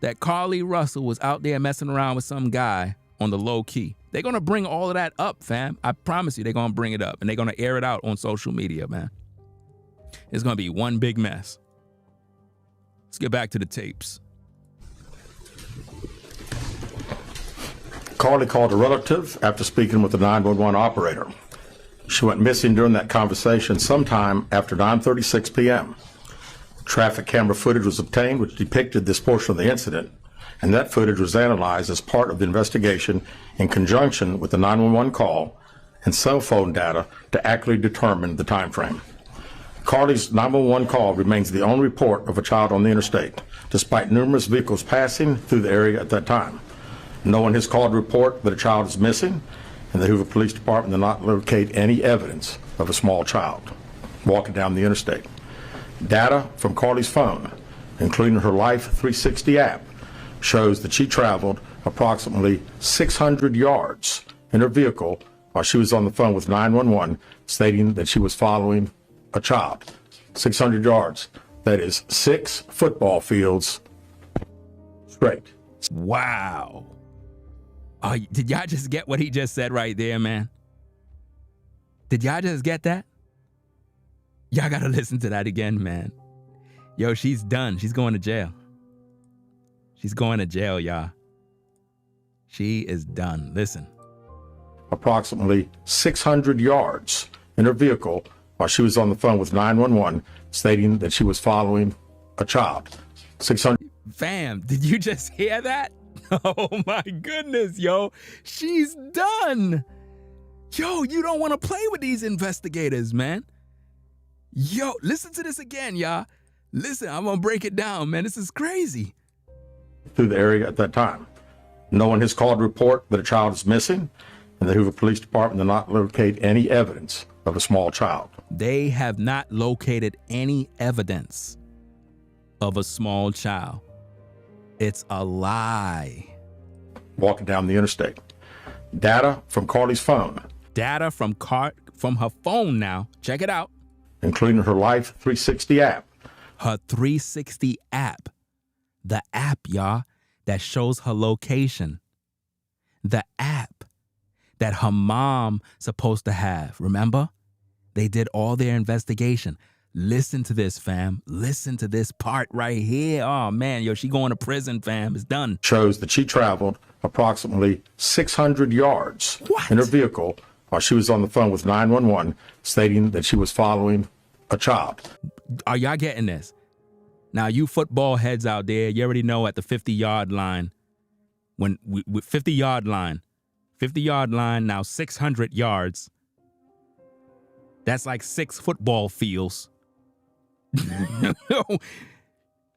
that Carlee Russell was out there messing around with some guy on the low key. They're going to bring all of that up, fam. I promise you they're going to bring it up and they're going to air it out on social media, man. It's going to be one big mess. Let's get back to the tapes. Carlee called a relative after speaking with the 911 operator. She went missing during that conversation sometime after 9:36 p.m. Traffic camera footage was obtained which depicted this portion of the incident, and that footage was analyzed as part of the investigation in conjunction with the 911 call and cell phone data to accurately determine the time frame. Carlee's 911 call remains the only report of a child on the interstate, despite numerous vehicles passing through the area at that time. No one has called to report that a child is missing, and the Hoover Police Department did not locate any evidence of a small child walking down the interstate. Data from Carlee's phone, including her Life 360 app, shows that she traveled approximately 600 yards in her vehicle while she was on the phone with 911, stating that she was following a child. 600 yards. That is 6 football fields straight. Wow. Oh, did y'all just get what he just said right there, man? Did y'all just get that? Y'all gotta listen to that again, man. Yo, she's done. She's going to jail. She's going to jail, y'all. She is done. Listen. Approximately 600 yards in her vehicle while she was on the phone with 911, stating that she was following a child. 600. Fam, did you just hear that? Oh my goodness, yo. She's done. Yo, you don't want to play with these investigators, man. Yo, listen to this again, y'all. Listen, I'm going to break it down, man. This is crazy. Through the area at that time. No one has called to report that a child is missing, and the Hoover Police Department did not locate any evidence of a small child. They have not located any evidence of a small child. It's a lie. Walking down the interstate. Data from Carlee's phone. Data from her phone now. Check it out. Including her Life 360 app. Her 360 app. The app, y'all, that shows her location. The app that her mom supposed to have. Remember? They did all their investigation. Listen to this, fam. Listen to this part right here. Oh, man, yo, she going to prison, fam. It's done. Shows that she traveled approximately 600 yards in her vehicle while she was on the phone with 911, stating that she was following a child. Are y'all getting this? Now, you football heads out there, you already know at the 50-yard line, when with 50-yard line, now 600 yards. That's like 6 football fields.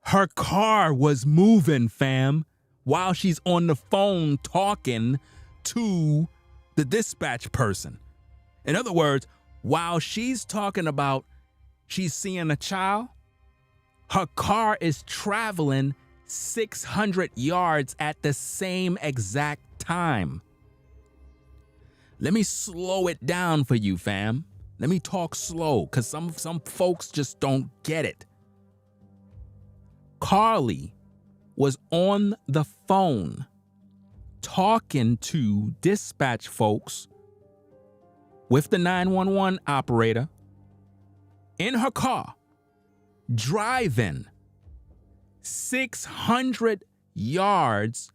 Her car was moving, fam, while she's on the phone talking to the dispatch person. In other words, while she's talking about she's seeing a child, her car is traveling 600 yards at the same exact time. Let me slow it down for you, fam. Let me talk slow, because some folks just don't get it. Carlee was on the phone talking to dispatch folks with the 911 operator in her car, driving 600 yards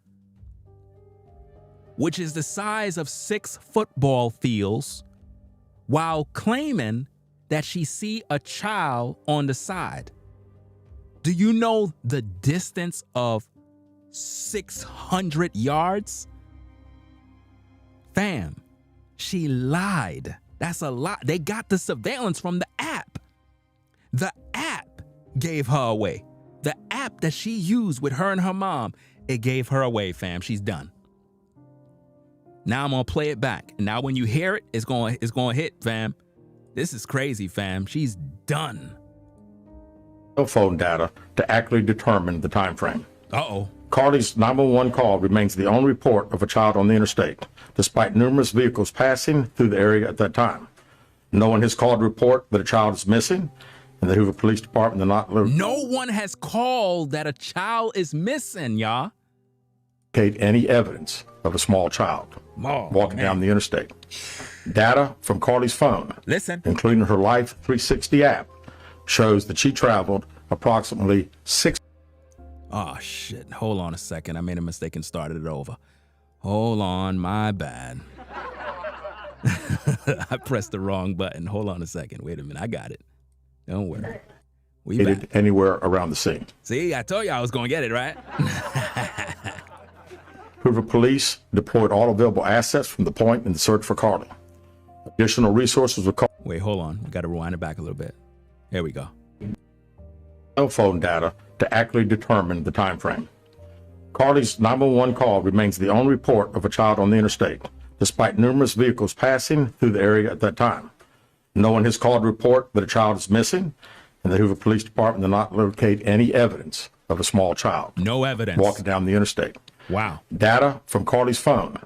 which is the size of 6 football fields, while claiming that she see a child on the side. Do you know the distance of 600 yards? Fam, she lied. That's a lot. They got the surveillance from the app. The app gave her away. The app that she used with her and her mom, it gave her away, fam. She's done. Now I'm gonna play it back. And now when you hear it, it's gonna hit, fam. This is crazy, fam. She's done. Cell phone data to accurately determine the time frame. Uh-oh. Carlee's 911 call remains the only report of a child on the interstate, despite numerous vehicles passing through the area at that time. No one has called to report that a child is missing, and the Hoover Police Department did not No one has called that a child is missing, y'all. locate any evidence of a small child walking down the interstate. Data from Carlee's phone, including her Life 360 app, shows that she traveled approximately 6. Oh, shit. Hold on a second. I made a mistake and started it over. Hold on. My bad. I pressed the wrong button. Hold on a second. Wait a minute. I got it. Don't worry. We back. Anywhere around the scene. See, I told you I was going to get it, right? Hoover Police deployed all available assets from the point in the search for Carlee. Additional resources were called. Wait, hold on. We got to rewind it back a little bit. Here we go. Cell phone data to accurately determine the time frame. Carlee's 911 call remains the only report of a child on the interstate, despite numerous vehicles passing through the area at that time. No one has called to report that a child is missing, and the Hoover Police Department did not locate any evidence of a small child. No evidence. Walking down the interstate. Wow. Data from Carlee's phone,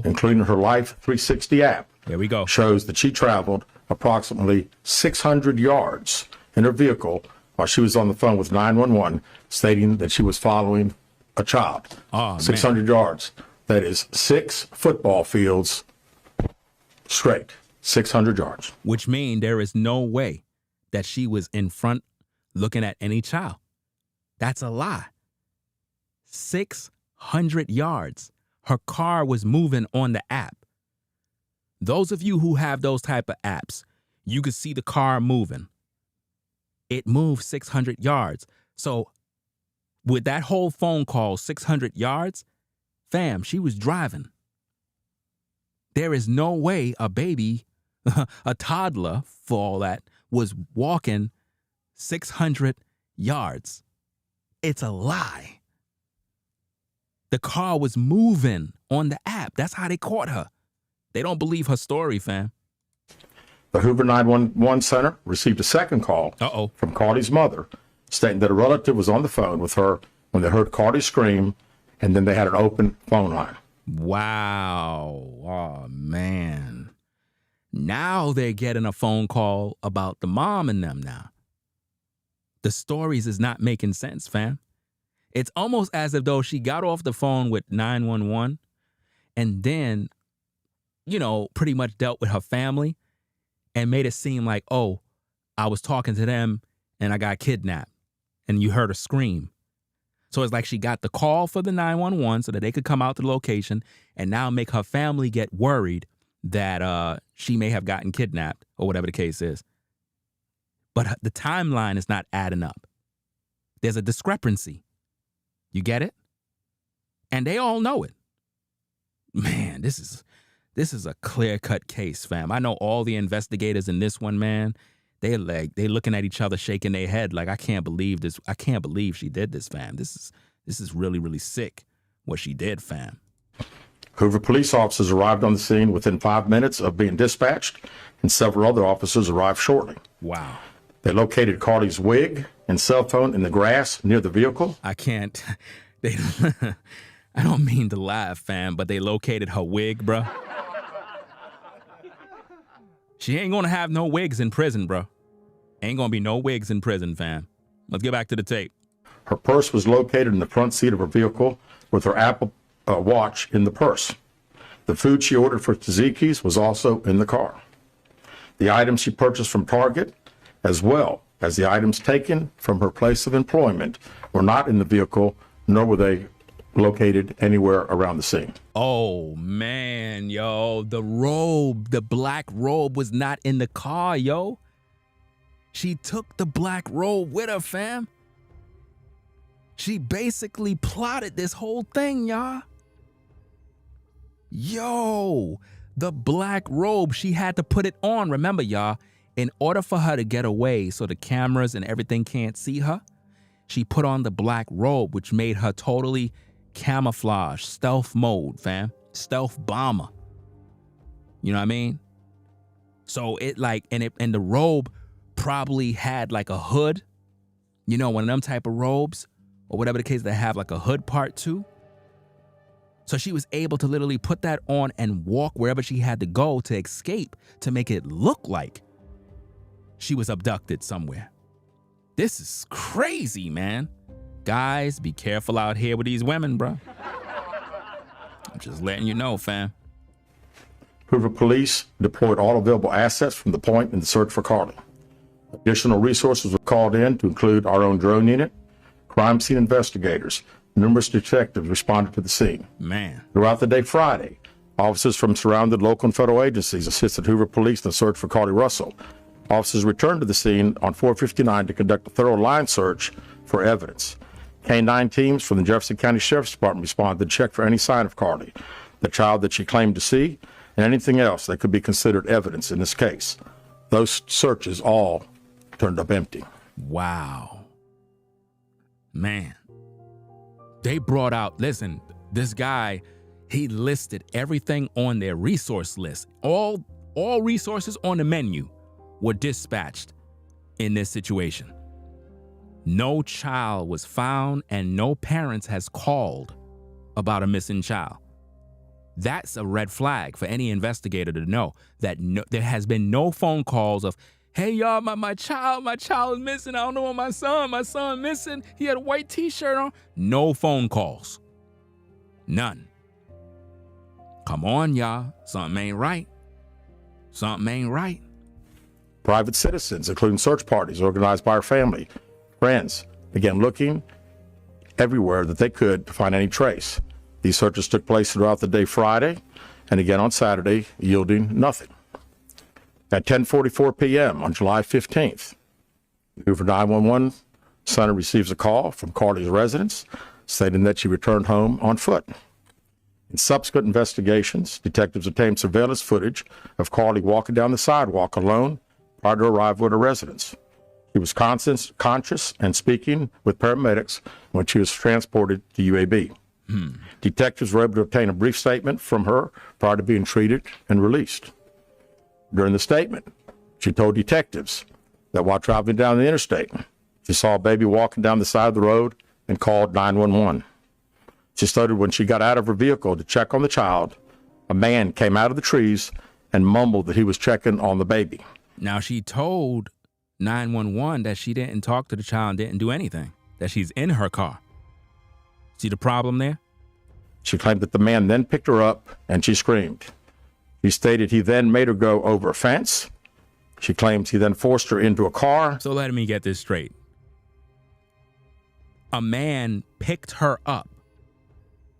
including her Life 360 app, here we go, shows that she traveled approximately 600 yards in her vehicle while she was on the phone with 911, stating that she was following a child. 600 yards. That is 6 football fields straight. 600 yards. Which means there is no way that she was in front looking at any child. That's a lie. 600 yards. Her car was moving on the app. Those of you who have those type of apps, you could see the car moving. It moved 600 yards. So with that whole phone call, 600 yards, fam, she was driving. There is no way a baby, a toddler for all that, was walking 600 yards. It's a lie. The car was moving on the app. That's how they caught her. They don't believe her story, fam. The Hoover 911 Center received a second call from Carlee's mother, stating that a relative was on the phone with her when they heard Carlee scream, and then they had an open phone line. Wow. Oh, man. Now they're getting a phone call about the mom and them now. The stories is not making sense, fam. It's almost as if though she got off the phone with 911 and then, you know, pretty much dealt with her family and made it seem like, oh, I was talking to them and I got kidnapped and you heard her scream. So it's like she got the call for the 911 so that they could come out to the location and now make her family get worried that she may have gotten kidnapped or whatever the case is. But the timeline is not adding up. There's a discrepancy. You get it? And they all know it. Man, this is a clear-cut case, fam. I know all the investigators in this one, man. They looking at each other, shaking their head like, I can't believe this. I can't believe she did this, fam. This is really, really sick what she did, fam. Hoover police officers arrived on the scene within 5 minutes of being dispatched, and several other officers arrived shortly. Wow. They located Carlee's wig and cell phone in the grass near the vehicle. I can't. I don't mean to laugh, fam, but they located her wig, bruh. She ain't gonna have no wigs in prison, bro. Ain't gonna be no wigs in prison, fam. Let's get back to the tape. Her purse was located in the front seat of her vehicle with her Apple Watch in the purse. The food she ordered for Tzatziki's was also in the car. The items she purchased from Target, as well as the items taken from her place of employment, were not in the vehicle, nor were they located anywhere around the scene. Oh, man, yo. The robe, the black robe was not in the car, yo. She took the black robe with her, fam. She basically plotted this whole thing, y'all. Yo, the black robe, she had to put it on. Remember, y'all, in order for her to get away so the cameras and everything can't see her, she put on the black robe, which made her totally camouflage, stealth mode, fam. Stealth bomber. You know what I mean? So it like, and the robe probably had like a hood, you know, one of them type of robes or whatever the case, they have like a hood part too. So she was able to literally put that on and walk wherever she had to go to escape, to make it look like she was abducted somewhere. This is crazy, man. Guys, be careful out here with these women, bro. I'm just letting you know, fam. Hoover Police deployed all available assets from the point in the search for Carlee. Additional resources were called in to include our own drone unit, crime scene investigators. Numerous detectives responded to the scene. Man. Throughout the day Friday, officers from surrounded local and federal agencies assisted Hoover Police in the search for Carlee Russell. Officers returned to the scene on 459 to conduct a thorough line search for evidence. K-9 teams from the Jefferson County Sheriff's Department responded to check for any sign of Carlee, the child that she claimed to see, and anything else that could be considered evidence in this case. Those searches all turned up empty. Wow. Man. They brought out, listen, this guy, he listed everything on their resource list. All resources on the menu were dispatched in this situation. No child was found and no parents has called about a missing child. That's a red flag for any investigator to know that there has been no phone calls of, hey, y'all, my child is missing. I don't know my son missing. He had a white t-shirt on. No phone calls. None. Come on, y'all. Something ain't right. Something ain't right. Private citizens, including search parties organized by our family, friends, began looking everywhere that they could to find any trace. These searches took place throughout the day Friday and again on Saturday, yielding nothing. At 10:44 p.m. on July 15th, Hoover 911 center receives a call from Carlee's residence stating that she returned home on foot. In subsequent investigations, detectives obtained surveillance footage of Carlee walking down the sidewalk alone prior to arrival at her residence. She was conscious and speaking with paramedics when she was transported to UAB. Detectives were able to obtain a brief statement from her prior to being treated and released. During the statement, she told detectives that while traveling down the interstate, she saw a baby walking down the side of the road and called 911. She stated when she got out of her vehicle to check on the child, a man came out of the trees and mumbled that he was checking on the baby. Now, she told 911 that she didn't talk to the child and didn't do anything, that she's in her car. See the problem there? She claimed that the man then picked her up and she screamed. He stated he then made her go over a fence. She claims he then forced her into a car. So let me get this straight. A man picked her up.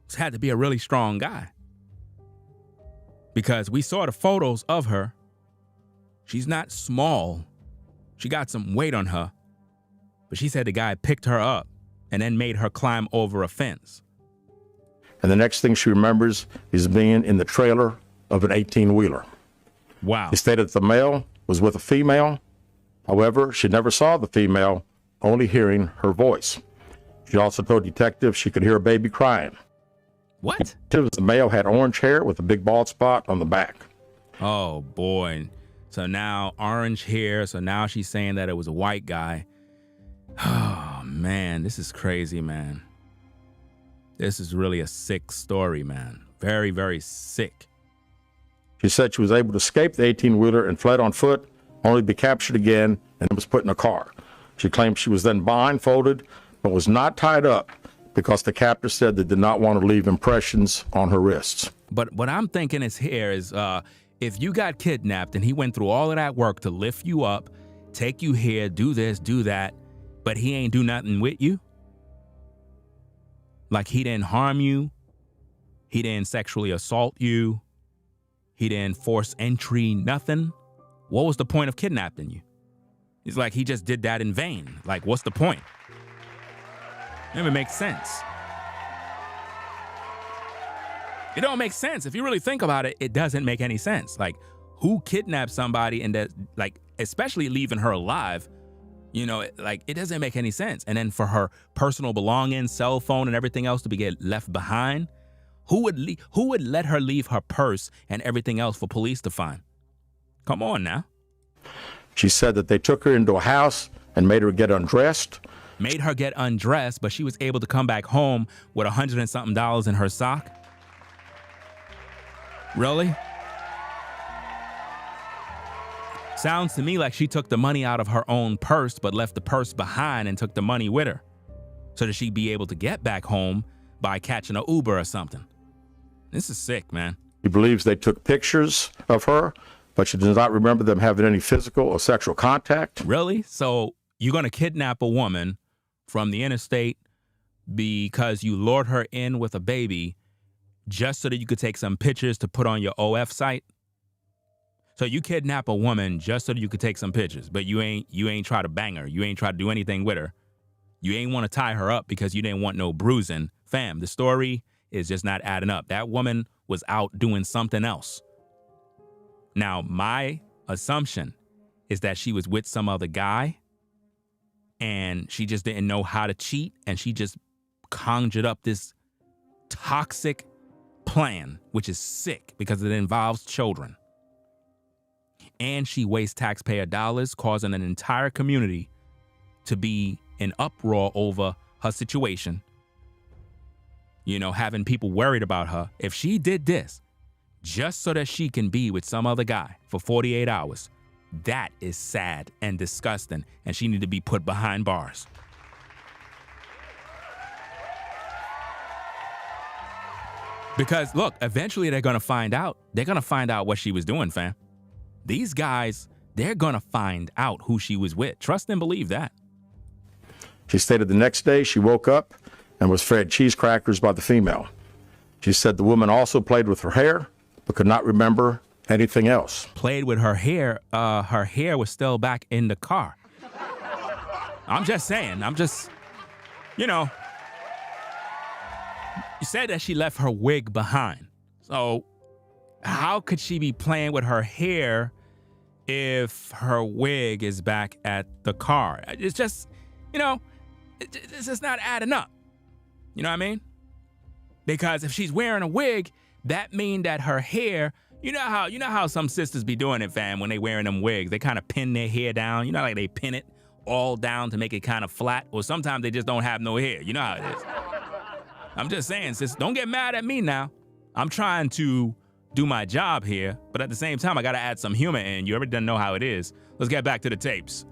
This had to be a really strong guy. Because we saw the photos of her. She's not small. She got some weight on her. But she said the guy picked her up and then made her climb over a fence. And the next thing she remembers is being in the trailer of an 18-wheeler. Wow. He stated that the male was with a female. However, she never saw the female, only hearing her voice. She also told detectives she could hear a baby crying. What? The male had orange hair with a big bald spot on the back. Oh, boy. So now orange hair. So now she's saying that it was a white guy. Oh, man, this is crazy, man. This is really a sick story, man. Very, very sick. She said she was able to escape the 18-wheeler and fled on foot, only to be captured again and was put in a car. She claimed she was then blindfolded, but was not tied up because the captor said they did not want to leave impressions on her wrists. But what I'm thinking is here is if you got kidnapped and he went through all of that work to lift you up, take you here, do this, do that, but he ain't do nothing with you, Like he didn't harm you. He didn't sexually assault you. He didn't force entry, nothing. What was the point of kidnapping you? It's like he just did that in vain. Like, what's the point? It never makes sense. It don't make sense. If you really think about it, it doesn't make any sense. Like, who kidnapped somebody and that, like, especially leaving her alive, you know, like, it doesn't make any sense. And then for her personal belongings, cell phone and everything else to be get left behind, who would let her leave her purse and everything else for police to find? Come on now. She said that they took her into a house and made her get undressed. Made her get undressed, but she was able to come back home with $100 and something in her sock? Really? Sounds to me like she took the money out of her own purse, but left the purse behind and took the money with her so that she'd be able to get back home by catching an Uber or something. This is sick, man. He believes they took pictures of her, but she does not remember them having any physical or sexual contact. Really? So you're going to kidnap a woman from the interstate because you lured her in with a baby just so that you could take some pictures to put on your OF site? So you kidnap a woman just so that you could take some pictures, but you ain't try to bang her. You ain't try to do anything with her. You ain't want to tie her up because you didn't want no bruising. Fam, the story is just not adding up. That woman was out doing something else. Now, my assumption is that she was with some other guy and she just didn't know how to cheat, and she just conjured up this toxic plan, which is sick because it involves children. And she wastes taxpayer dollars, causing an entire community to be in uproar over her situation. You know, having people worried about her. If she did this just so that she can be with some other guy for 48 hours, that is sad and disgusting, and she need to be put behind bars. Because, look, eventually they're going to find out. They're going to find out what she was doing, fam. These guys, they're going to find out who she was with. Trust and believe that. She stated the next day she woke up and was fed cheese crackers by the female. She said the woman also played with her hair, but could not remember anything else. Played with her hair was still back in the car. I'm just saying, you know, you said that she left her wig behind. So how could she be playing with her hair if her wig is back at the car? It's just, you know, it's just not adding up. You know what I mean? Because if she's wearing a wig, that means that her hair, you know how some sisters be doing it, fam, when they wearing them wigs. They kind of pin their hair down. You know, like they pin it all down to make it kind of flat. Or sometimes they just don't have no hair. You know how it is. I'm just saying, sis, don't get mad at me now. I'm trying to do my job here, but at the same time, I got to add some humor in. You already done know how it is. Let's get back to the tapes.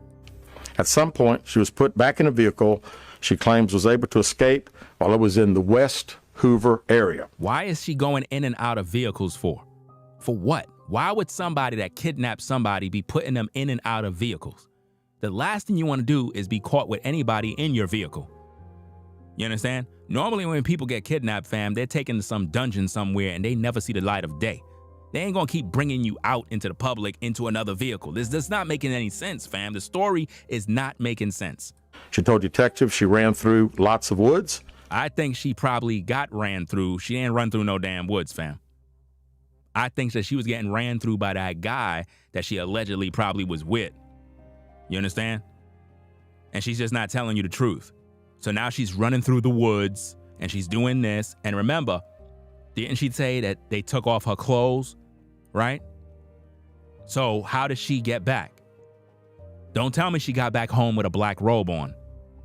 At some point, she was put back in a vehicle she claims was able to escape while it was in the West Hoover area. Why is she going in and out of vehicles for? For what? Why would somebody that kidnapped somebody be putting them in and out of vehicles? The last thing you want to do is be caught with anybody in your vehicle. You understand? Normally when people get kidnapped, fam, they're taken to some dungeon somewhere and they never see the light of day. They ain't gonna keep bringing you out into the public into another vehicle. This is not making any sense, fam. The story is not making sense. She told detectives she ran through lots of woods. I think she probably got ran through. She didn't run through no damn woods, fam. I think that she was getting ran through by that guy that she allegedly probably was with. You understand? And she's just not telling you the truth. So now she's running through the woods and she's doing this. And remember, didn't she say that they took off her clothes, right? So how did she get back? Don't tell me she got back home with a black robe on.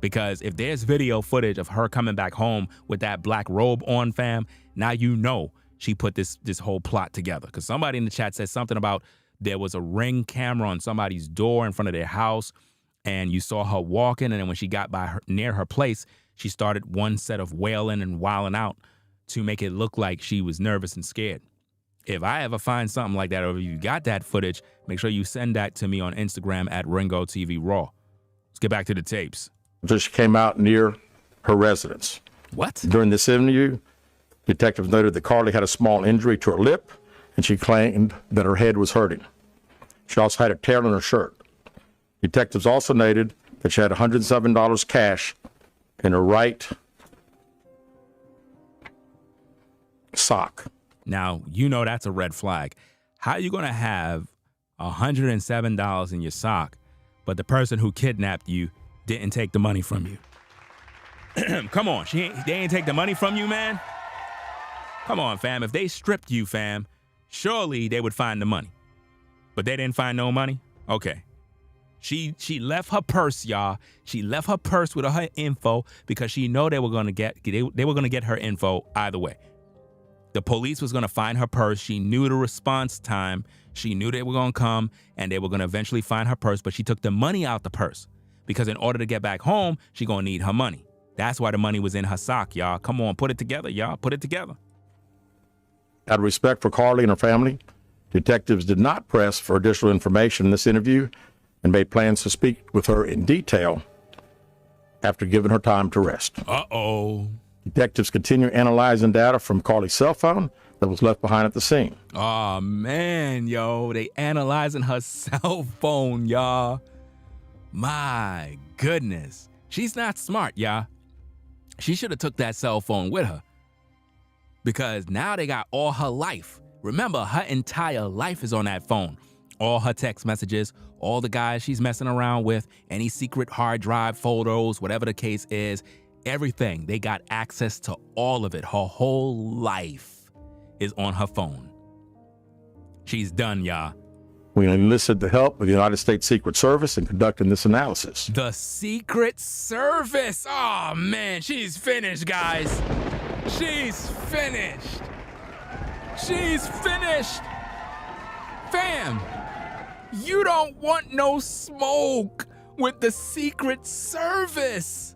Because if there's video footage of her coming back home with that black robe on, fam, now you know she put this whole plot together. Because somebody in the chat said something about there was a Ring camera on somebody's door in front of their house, and you saw her walking, and then when she got near her place, she started one set of wailing and wilding out to make it look like she was nervous and scared. If I ever find something like that, or if you got that footage, make sure you send that to me on Instagram at Ringo TV Raw. Let's get back to the tapes. Until she came out near her residence. What? During this interview, detectives noted that Carlee had a small injury to her lip, and she claimed that her head was hurting. She also had a tear in her shirt. Detectives also noted that she had $107 cash in her right sock. Now, you know that's a red flag. How are you going to have $107 in your sock, but the person who kidnapped you didn't take the money from you? Come on, they ain't take the money from you, man? Come on, fam. If they stripped you, fam, surely they would find the money. But they didn't find no money? Okay. She left her purse, y'all. She left her purse with her info because she know they were gonna get her info either way. The police was gonna find her purse. She knew the response time. She knew they were gonna come and they were gonna eventually find her purse, but she took the money out the purse because in order to get back home, she gonna need her money. That's why the money was in her sock, y'all. Come on, put it together, y'all. Put it together. Out of respect for Carlee and her family, detectives did not press for additional information in this interview and made plans to speak with her in detail after giving her time to rest. Uh-oh. Detectives continue analyzing data from Carlee's cell phone that was left behind at the scene. Oh, man, yo. They analyzing her cell phone, y'all. My goodness. She's not smart, y'all. She should have took that cell phone with her because now they got all her life. Remember, her entire life is on that phone. All her text messages, all the guys she's messing around with, any secret hard drive photos, whatever the case is, everything. They got access to all of it. Her whole life is on her phone. She's done, y'all. We enlisted the help of the United States Secret Service in conducting this analysis. The Secret Service. Oh, man, she's finished, guys. She's finished. She's finished. Fam, you don't want no smoke with the Secret Service.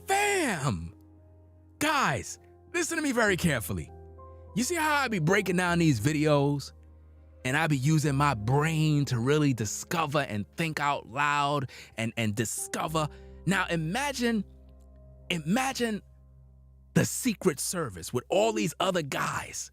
Fam. Guys, listen to me very carefully. You see how I be breaking down these videos? And I be using my brain to really discover and think out loud and discover. Now imagine the Secret Service with all these other guys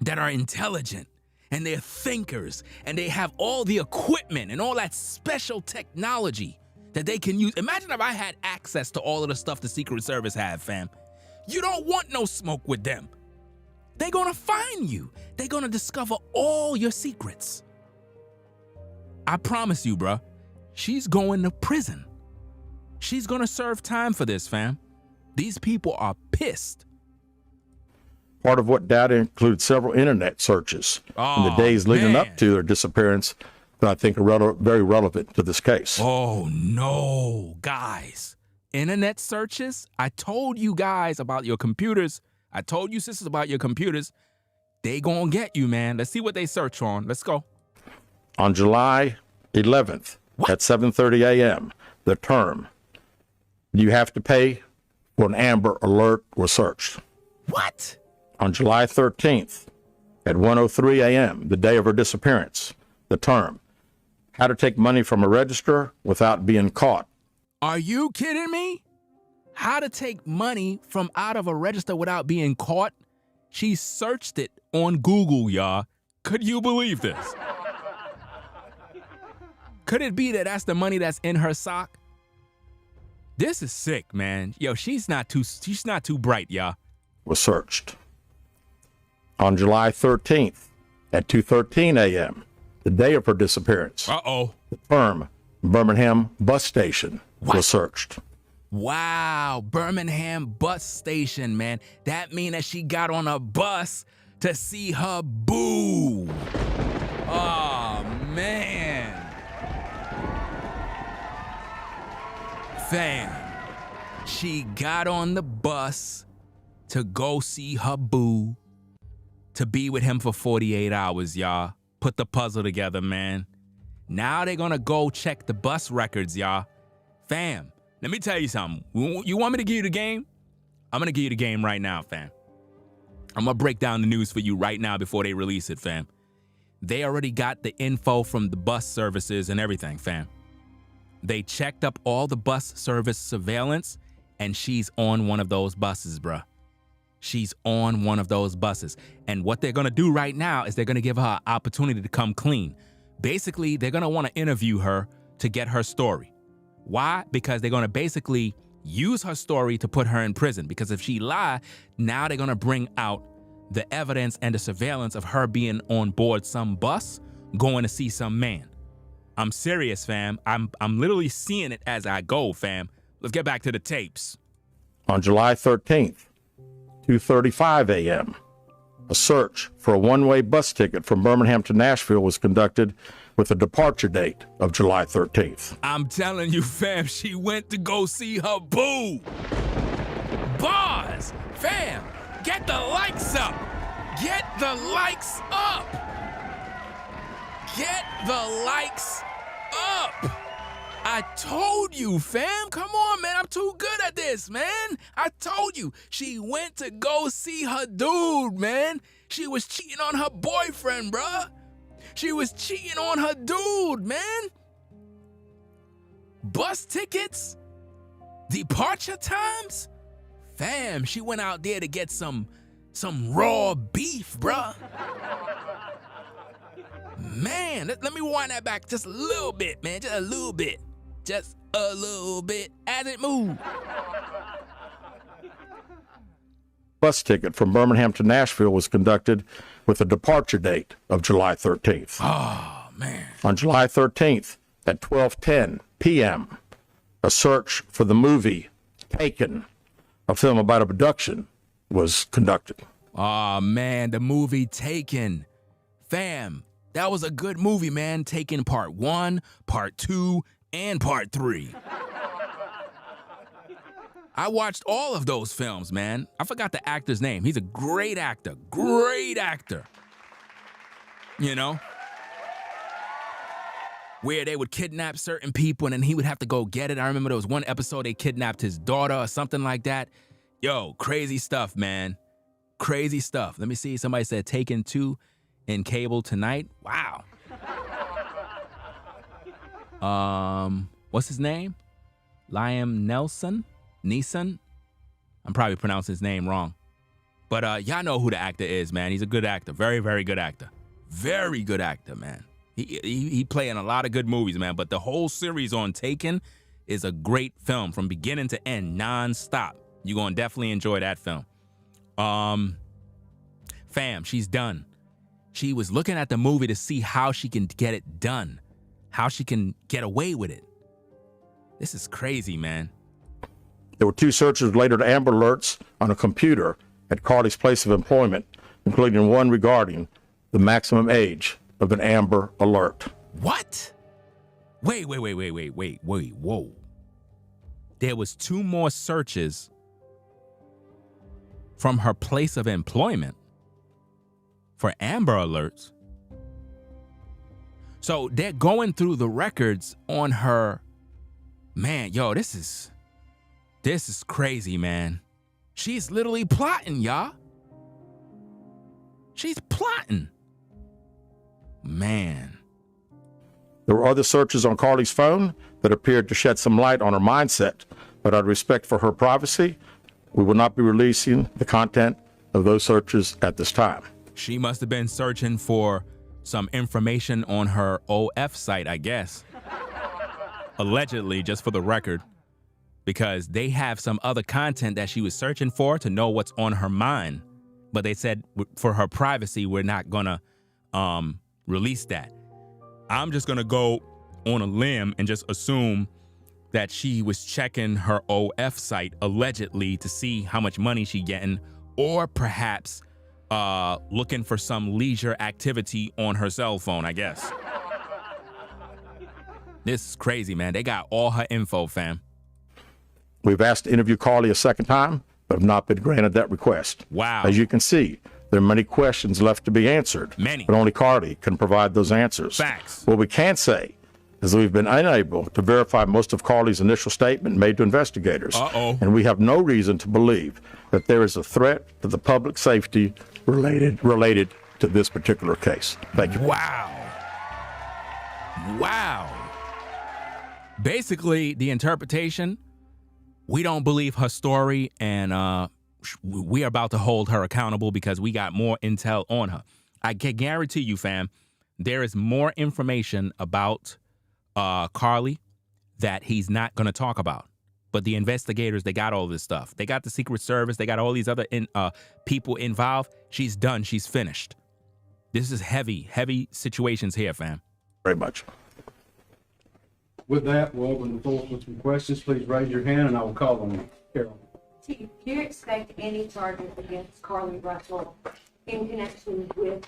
that are intelligent and they're thinkers and they have all the equipment and all that special technology that they can use. Imagine if I had access to all of the stuff the Secret Service have, fam. You don't want no smoke with them. They're gonna find you. They're gonna discover all your secrets. I promise you, bruh, she's going to prison. She's gonna serve time for this, fam. These people are pissed. Part of what data includes several internet searches in the days leading up to their disappearance that I think are very relevant to this case. Oh, no, guys. Internet searches? I told you guys about your computers. I told you sisters about your computers. They gonna get you, man. Let's see what they search on. Let's go. On July 11th at 7:30 a.m., the term, "You have to pay for an Amber Alert" was searched. What? On July 13th at 1:03 a.m., the day of her disappearance, the term, "How to take money from a register without being caught." Are you kidding me? How to take money from out of a register without being caught? She searched it on Google, y'all. Could you believe this? Could it be that that's the money that's in her sock? This is sick, man. Yo, she's not too bright, y'all. Was searched. On July 13th at 2:13 a.m., the day of her disappearance, Uh-oh. the firm Birmingham bus station was searched. Wow, Birmingham bus station, man. That mean that she got on a bus to see her boo. Oh, man. Fam, she got on the bus to go see her boo, to be with him for 48 hours, y'all. Put the puzzle together, man. Now they're gonna go check the bus records, y'all. Fam, let me tell you something. You want me to give you the game? I'm gonna give you the game right now, fam. I'm gonna break down the news for you right now before they release it, fam. They already got the info from the bus services and everything, fam. They checked up all the bus service surveillance and she's on one of those buses, bruh. She's on one of those buses. And what they're going to do right now is they're going to give her an opportunity to come clean. Basically, they're going to want to interview her to get her story. Why? Because they're going to basically use her story to put her in prison. Because if she lied, now they're going to bring out the evidence and the surveillance of her being on board some bus going to see some man. I'm serious, fam. I'm literally seeing it as I go, fam. Let's get back to the tapes. On July 13th, 2:35 a.m., a search for a one-way bus ticket from Birmingham to Nashville was conducted with a departure date of July 13th. I'm telling you, fam, she went to go see her boo. Bars, fam, get the likes up. Get the likes up. Get the likes up. I told you, fam. Come on, man. I'm too good at this, man. I told you. She went to go see her dude, man. She was cheating on her boyfriend, bruh. She was cheating on her dude, man. Bus tickets? Departure times? Fam, she went out there to get some raw beef, bruh. Man, let me wind that back just a little bit, man. Just a little bit. Just a little bit as it moves. Bus ticket from Birmingham to Nashville was conducted with a departure date of July 13th. Oh, man. On July 13th at 12:10 p.m., a search for the movie Taken, a film about abduction, was conducted. Oh, man, the movie Taken. Fam, that was a good movie, man. Taken Part 1, Part 2, and Part 3. I watched all of those films, man. I forgot the actor's name. He's a great actor. Great actor. You know? Where they would kidnap certain people and then he would have to go get it. I remember there was one episode they kidnapped his daughter or something like that. Yo, crazy stuff, man. Crazy stuff. Let me see. Somebody said Taken 2 in cable tonight. Wow. What's his name? Liam Neeson? I'm probably pronouncing his name wrong. But y'all know who the actor is, man. He's a good actor. Very, very good actor. Very good actor, man. He playing a lot of good movies, man. But the whole series on Taken is a great film from beginning to end, non-stop. You're going to definitely enjoy that film. Fam, she's done. She was looking at the movie to see how she can get it done, how she can get away with it. This is crazy, man. There were 2 searches related to Amber Alerts on a computer at Carlee's place of employment, including one regarding the maximum age of an Amber Alert. What? Wait, whoa. There was 2 more searches from her place of employment for Amber Alerts. So they're going through the records on her. Man, yo, this is crazy, man. She's literally plotting, y'all. She's plotting. Man. There were other searches on Carlee's phone that appeared to shed some light on her mindset, but out of respect for her privacy, we will not be releasing the content of those searches at this time. She must have been searching for some information on her OF site, I guess. Allegedly, just for the record, because they have some other content that she was searching for to know what's on her mind. But they said for her privacy, we're not gonna release that. I'm just gonna go on a limb and just assume that she was checking her OF site allegedly to see how much money she getting, or perhaps looking for some leisure activity on her cell phone, I guess. This is crazy, man. They got all her info, fam. We've asked to interview Carlee a second time, but have not been granted that request. Wow. As you can see, there are many questions left to be answered. Many. But only Carlee can provide those answers. Facts. What we can say is that we've been unable to verify most of Carlee's initial statement made to investigators. Uh-oh. And we have no reason to believe that there is a threat to the public safety related to this particular case. Thank you. Wow. Basically, the interpretation We don't believe her story, and we are about to hold her accountable because we got more intel on her. I can guarantee you, fam, there is more information about Carlee that he's not going to talk about. But the investigators, they got all this stuff. They got the Secret Service. They got all these other people involved. She's done. She's finished. This is heavy, heavy situations here, fam. Very much. With that, we'll open the floor for some questions. Please raise your hand and I will call on you. Carol. Do you expect any charges against Carlee Russell in connection with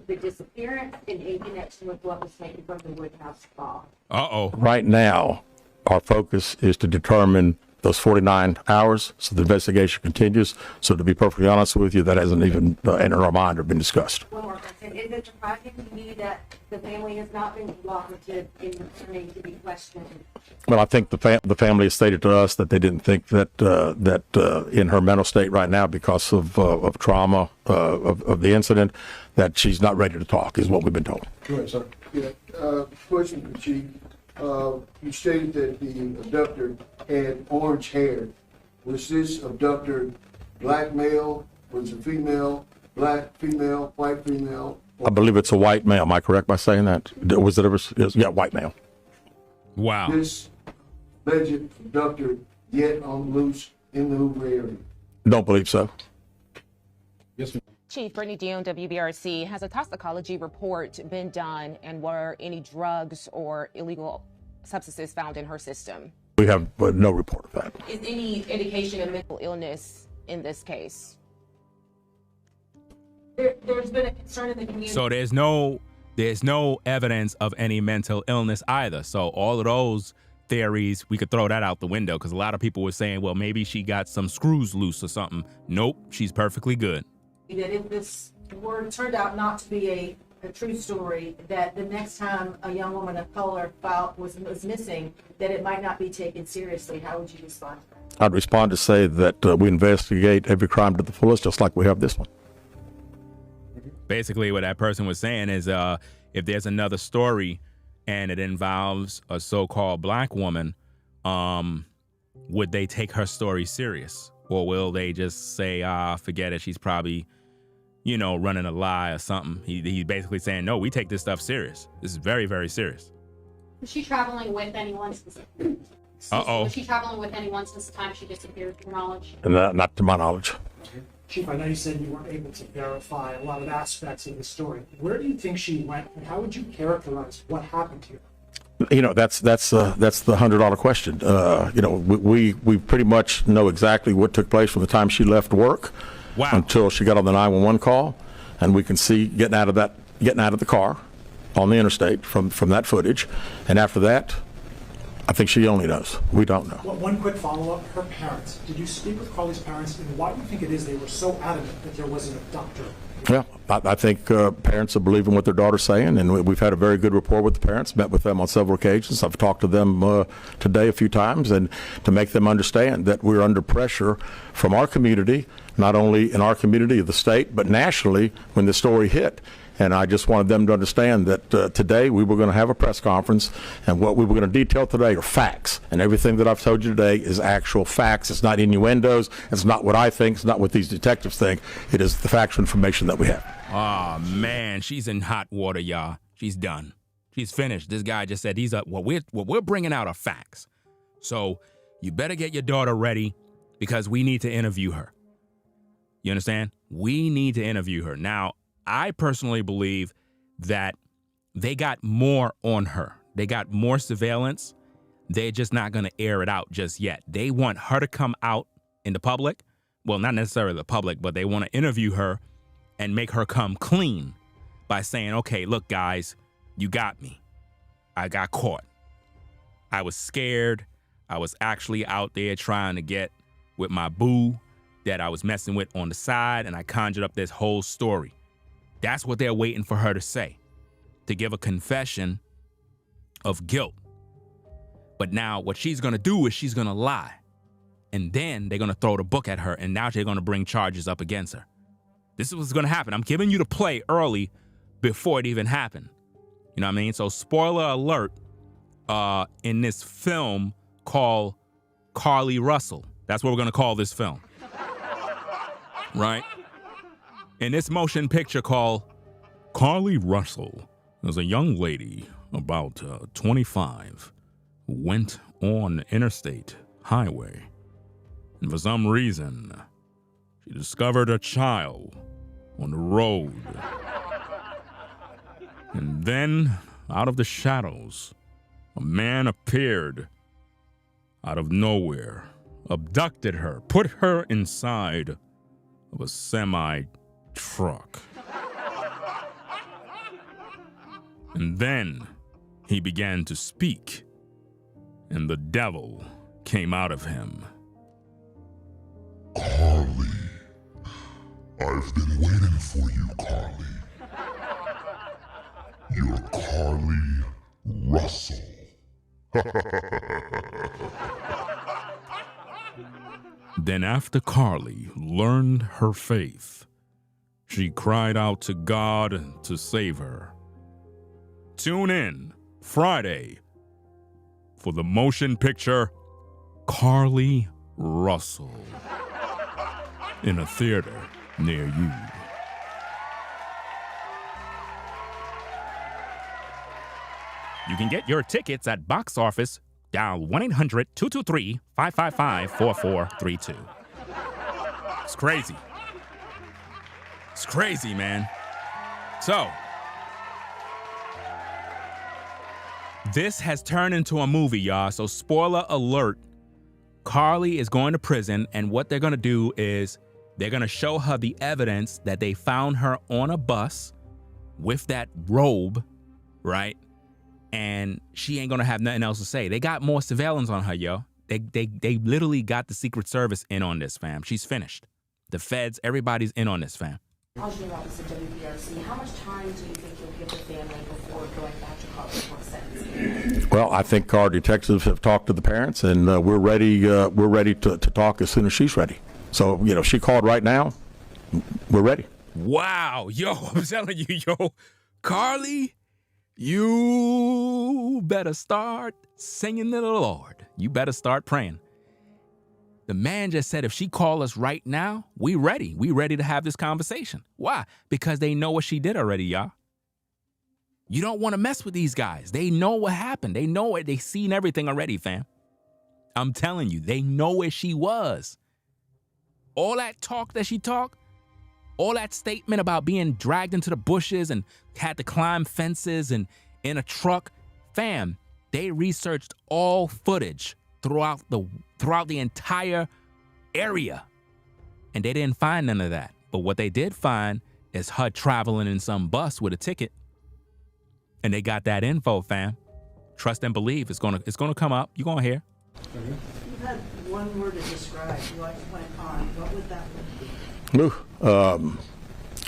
the disappearance and in connection with what was taken from the Woodhouse spa? Uh-oh. Right now, our focus is to determine those 49 hours, so the investigation continues. So to be perfectly honest with you, that hasn't even entered our mind or been discussed. One more question. Is it surprising to you that the family has not been cooperative in returning to be questioned? Well, I think the family has stated to us that they didn't think that in her mental state right now, because of trauma of the incident, that she's not ready to talk, is what we've been told. Go ahead, sir. Yeah, question for the chief. You stated that the abductor had orange hair. Was this abductor black male? Was it female? Black female? White female? I believe it's a white male. Am I correct by saying that? Was it ever? Yeah, white male. Wow. This alleged abductor yet on the loose in the Hoover area? Don't believe so. Yes, ma'am. Chief Brittany Dion, WBRC. Has a toxicology report been done, and were any drugs or illegal substances found in her system? We have no report of that. Is any indication of mental illness in this case? There's been a concern in the community. So there's no evidence of any mental illness either. So all of those theories, we could throw that out the window, because a lot of people were saying, well, maybe she got some screws loose or something. Nope, she's perfectly good. That if this turned out not to be a true story, that the next time a young woman of color was missing, that it might not be taken seriously. How would you respond to that? I'd respond to say that we investigate every crime to the fullest, just like we have this one. Basically, what that person was saying is if there's another story and it involves a so-called black woman, would they take her story serious? Or will they just say, forget it, she's probably, running a lie or something? He's basically saying, no, we take this stuff serious. This is very, very serious. Was she traveling with anyone? Uh-oh. Was she traveling with anyone since the time she disappeared, to your knowledge? Not to my knowledge. Chief, I know you said you weren't able to verify a lot of aspects of the story. Where do you think she went, and how would you characterize what happened to her? That's the $100 question. We pretty much know exactly what took place from the time she left work until she got on the 911 call, and we can see getting out of the car on the interstate from that footage. And after that, I think she only knows. We don't know. Well, one quick follow-up. Her parents. Did you speak with Carlee's parents, and why do you think it is they were so adamant that there was an abductor? Well, I think parents are believing what their daughter's saying, and we've had a very good rapport with the parents, met with them on several occasions. I've talked to them today a few times, and to make them understand that we're under pressure from our community, not only in our community of the state, but nationally when the story hit. And I just wanted them to understand that today we were going to have a press conference, and what we were going to detail today are facts. And everything that I've told you today is actual facts. It's not innuendos. It's not what I think. It's not what these detectives think. It is the factual information that we have. Oh, man, she's in hot water, y'all. She's done. She's finished. This guy just said what we're bringing out are facts. So you better get your daughter ready, because we need to interview her. You understand? We need to interview her. Now, I personally believe that they got more on her. They got more surveillance. They're just not going to air it out just yet. They want her to come out in the public. Well, not necessarily the public, but they want to interview her and make her come clean by saying, okay, look, guys, you got me. I got caught. I was scared. I was actually out there trying to get with my boo that I was messing with on the side, and I conjured up this whole story. That's what they're waiting for her to say, to give a confession of guilt. But now what she's going to do is she's going to lie. And then they're going to throw the book at her, and now they're going to bring charges up against her. This is what's going to happen. I'm giving you the play early before it even happened. You know what I mean? So spoiler alert, in this film called Carlee Russell. That's what we're going to call this film. Right? In this motion picture called Carlee Russell, there's a young lady about 25 who went on interstate highway. And for some reason, she discovered a child on the road. And then, out of the shadows, a man appeared out of nowhere, abducted her, put her inside of a semi-truck. And then he began to speak, and the devil came out of him. Carlee, I've been waiting for you, Carlee. You're Carlee Russell. Then after Carlee learned her faith, she cried out to God to save her. Tune in Friday for the motion picture Carlee Russell in a theater near you. You can get your tickets at box office. Dial 1-800-223-555-4432. It's crazy. It's crazy, man. So, this has turned into a movie, y'all. So, spoiler alert. Carlee is going to prison, and what they're going to do is they're going to show her the evidence that they found her on a bus with that robe, right? And she ain't gonna have nothing else to say. They got more surveillance on her, yo. They literally got the Secret Service in on this, fam. She's finished. The feds, everybody's in on this, fam. Audrey Robinson, WPRC. How much time do you think you'll give the family before going back to college for sentencing? Well, I think our detectives have talked to the parents, and we're ready. We're ready to talk as soon as she's ready. So, you know, she called right now. We're ready. Wow, yo, I'm telling you, yo, Carlee, you better start singing to the Lord. You better start praying. The man just said, if she call us right now, we ready. We ready to have this conversation. Why? Because they know what she did already, y'all. You don't want to mess with these guys. They know what happened. They know it. They seen everything already, fam. I'm telling you, they know where she was. All that talk that she talked, all that statement about being dragged into the bushes and had to climb fences and in a truck, fam, they researched all footage throughout the entire area. And they didn't find none of that. But what they did find is her traveling in some bus with a ticket. And they got that info, fam. Trust and believe. It's gonna come up. You're gonna hear. You had one word to describe. You like went on. What would that be?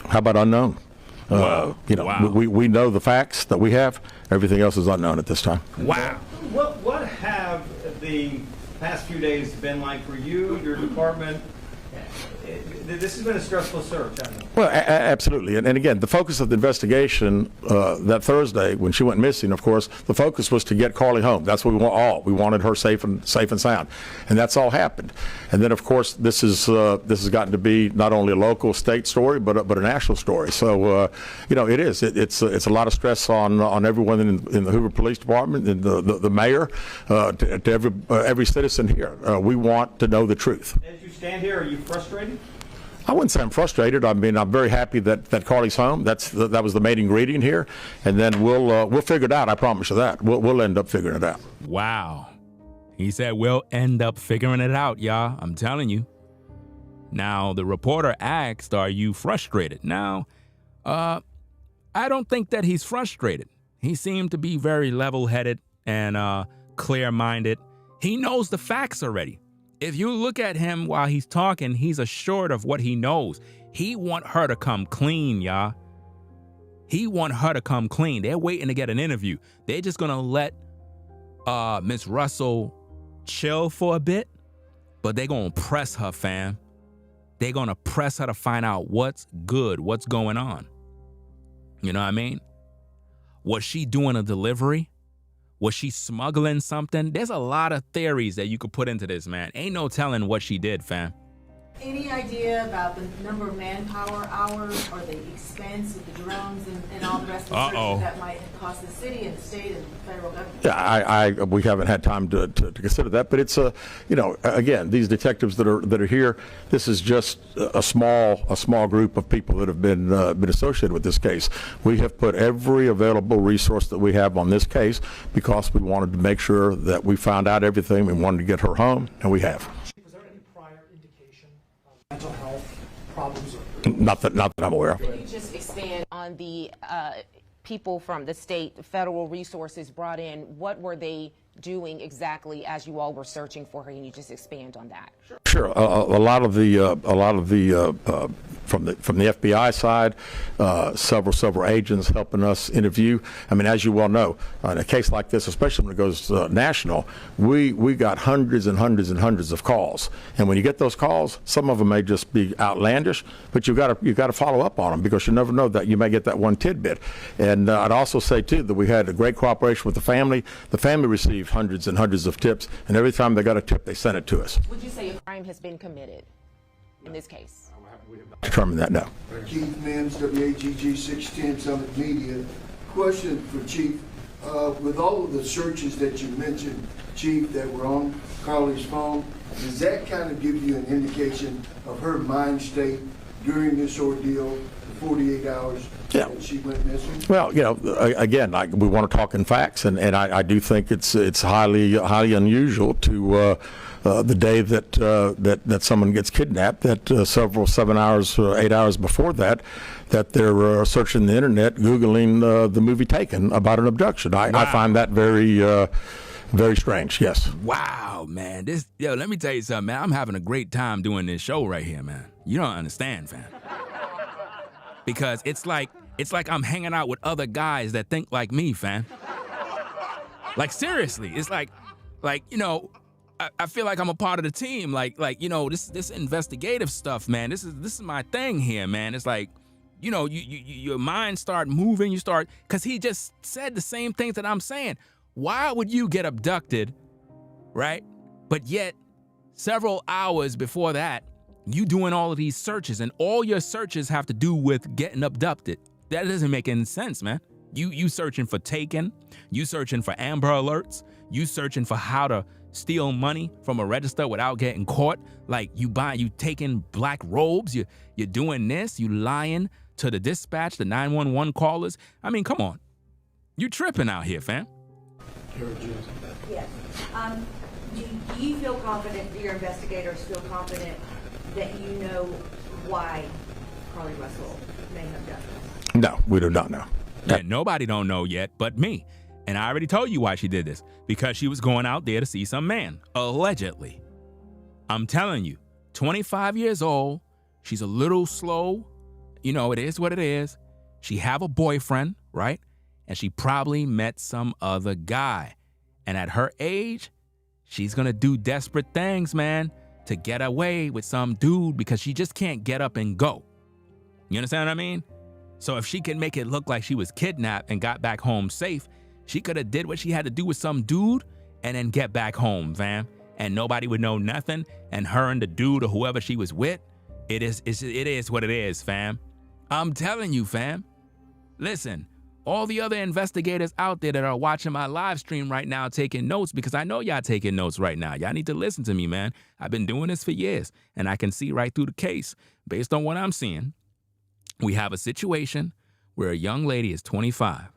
How about unknown? Wow. We know the facts that we have. Everything else is unknown at this time. Wow. What have the past few days been like for you, your department? This has been a stressful search, hasn't it? Well, absolutely. And again, the focus of the investigation that Thursday when she went missing, of course, the focus was to get Carlee home. That's what we want all. We wanted her safe and sound. And that's all happened. And then, of course, this has gotten to be not only a local, state story, but a national story. So, it is. It's a lot of stress on everyone in the Hoover Police Department, and the mayor, to every citizen here. We want to know the truth. As you stand here, are you frustrated? I wouldn't say I'm frustrated. I mean, I'm very happy that Carlee's home. That was the main ingredient here, and then we'll figure it out. I promise you that. We'll end up figuring it out. Wow. He said we'll end up figuring it out, y'all. I'm telling you. Now, the reporter asked, are you frustrated? Now, I don't think that he's frustrated. He seemed to be very level-headed and clear-minded. He knows the facts already. If you look at him while he's talking, he's assured of what he knows. He want her to come clean, y'all. He want her to come clean. They're waiting to get an interview. They're just going to let Miss Russell chill for a bit, but they're going to press her, fam. They're going to press her to find out what's good, what's going on. You know what I mean? Was she doing a delivery? Was she smuggling something? There's a lot of theories that you could put into this, man. Ain't no telling what she did, fam. Any idea about the number of manpower hours or the expense of the drones and all the rest of the searches that might cost the city and the state and the federal government? Yeah, we haven't had time to consider that, but it's again, these detectives that are here, this is just a small group of people that have been associated with this case. We have put every available resource that we have on this case because we wanted to make sure that we found out everything. We wanted to get her home, and we have. Was there any prior indication of mental health problems? Not that I'm aware of. Can you just expand on the people from the state, federal resources brought in? What were they doing exactly as you all were searching for her? Can you just expand on that? Sure. A lot of the from the FBI side, several agents helping us interview. I mean, as you well know, in a case like this, especially when it goes national, we got hundreds and hundreds of calls. And when you get those calls, some of them may just be outlandish, but you got to follow up on them because you never know that you may get that one tidbit. And I'd also say too that we had a great cooperation with the family. The family received hundreds and hundreds of tips, and every time they got a tip, they sent it to us. Would you say a crime has been committed in this case? Determine that now. Keith Mims, WAGG 610 Summit Media. Question for Chief. With all of the searches that you mentioned, Chief, that were on Carlee's phone, does that kind of give you an indication of her mind state during this ordeal, the 48 hours that she went missing? Well, again, we want to talk in facts, and I do think it's highly unusual to the day that someone gets kidnapped, that 7 hours, 8 hours before that they're searching the internet, Googling the movie Taken about an abduction. I find that very strange, yes. Wow, man. Let me tell you something, man. I'm having a great time doing this show right here, man. You don't understand, fam. Because it's like I'm hanging out with other guys that think like me, fam. Like, seriously. It's like I feel like I'm a part of the team. This investigative stuff, man. This is my thing here, man. It's like, your mind start moving. Because he just said the same things that I'm saying. Why would you get abducted, right? But yet, several hours before that, you doing all of these searches, and all your searches have to do with getting abducted. That doesn't make any sense, man. You searching for Taken, you searching for Amber Alerts, you searching for how to steal money from a register without getting caught. Like you taking black robes, you're doing this, you lying to the dispatch, the 911 callers. I mean, come on. You tripping out here, fam. Yes. Do you feel confident, do your investigators feel confident that you know why Carlee Russell may have done this? No, we do not know. Yeah, nobody don't know yet but me. And I already told you why she did this. Because she was going out there to see some man, allegedly. I'm telling you, 25 years old, she's a little slow. It is what it is. She have a boyfriend, right? And she probably met some other guy. And at her age, she's gonna do desperate things, man, to get away with some dude because she just can't get up and go. You understand what I mean? So if she can make it look like she was kidnapped and got back home safe, she could have did what she had to do with some dude and then get back home, fam. And nobody would know nothing. And her and the dude or whoever she was with, it is what it is, fam. I'm telling you, fam. Listen, all the other investigators out there that are watching my live stream right now taking notes, because I know y'all taking notes right now. Y'all need to listen to me, man. I've been doing this for years, and I can see right through the case. Based on what I'm seeing, we have a situation where a young lady is 25.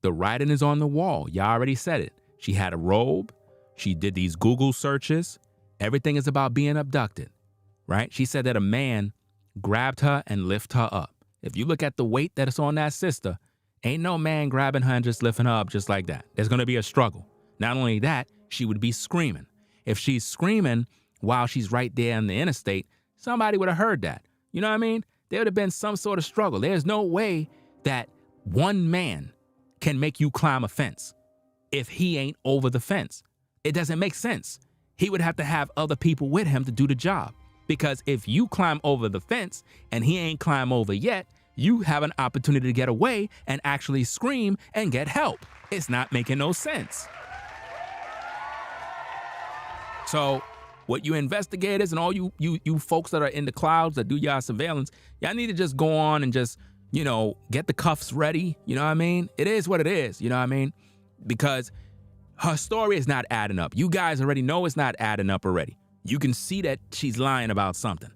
The writing is on the wall. Y'all already said it. She had a robe. She did these Google searches. Everything is about being abducted, right? She said that a man grabbed her and lifted her up. If you look at the weight that is on that sister, ain't no man grabbing her and just lifting her up just like that. There's going to be a struggle. Not only that, she would be screaming. If she's screaming while she's right there in the interstate, somebody would have heard that. You know what I mean? There would have been some sort of struggle. There's no way that one man can make you climb a fence if he ain't over the fence. It doesn't make sense. He would have to have other people with him to do the job. Because if you climb over the fence and he ain't climb over yet, you have an opportunity to get away and actually scream and get help. It's not making no sense. So what you investigators and all you folks that are in the clouds that do y'all surveillance, y'all need to just go on and just, get the cuffs ready. You know what I mean? It is what it is. You know what I mean? Because her story is not adding up. You guys already know it's not adding up already. You can see that she's lying about something.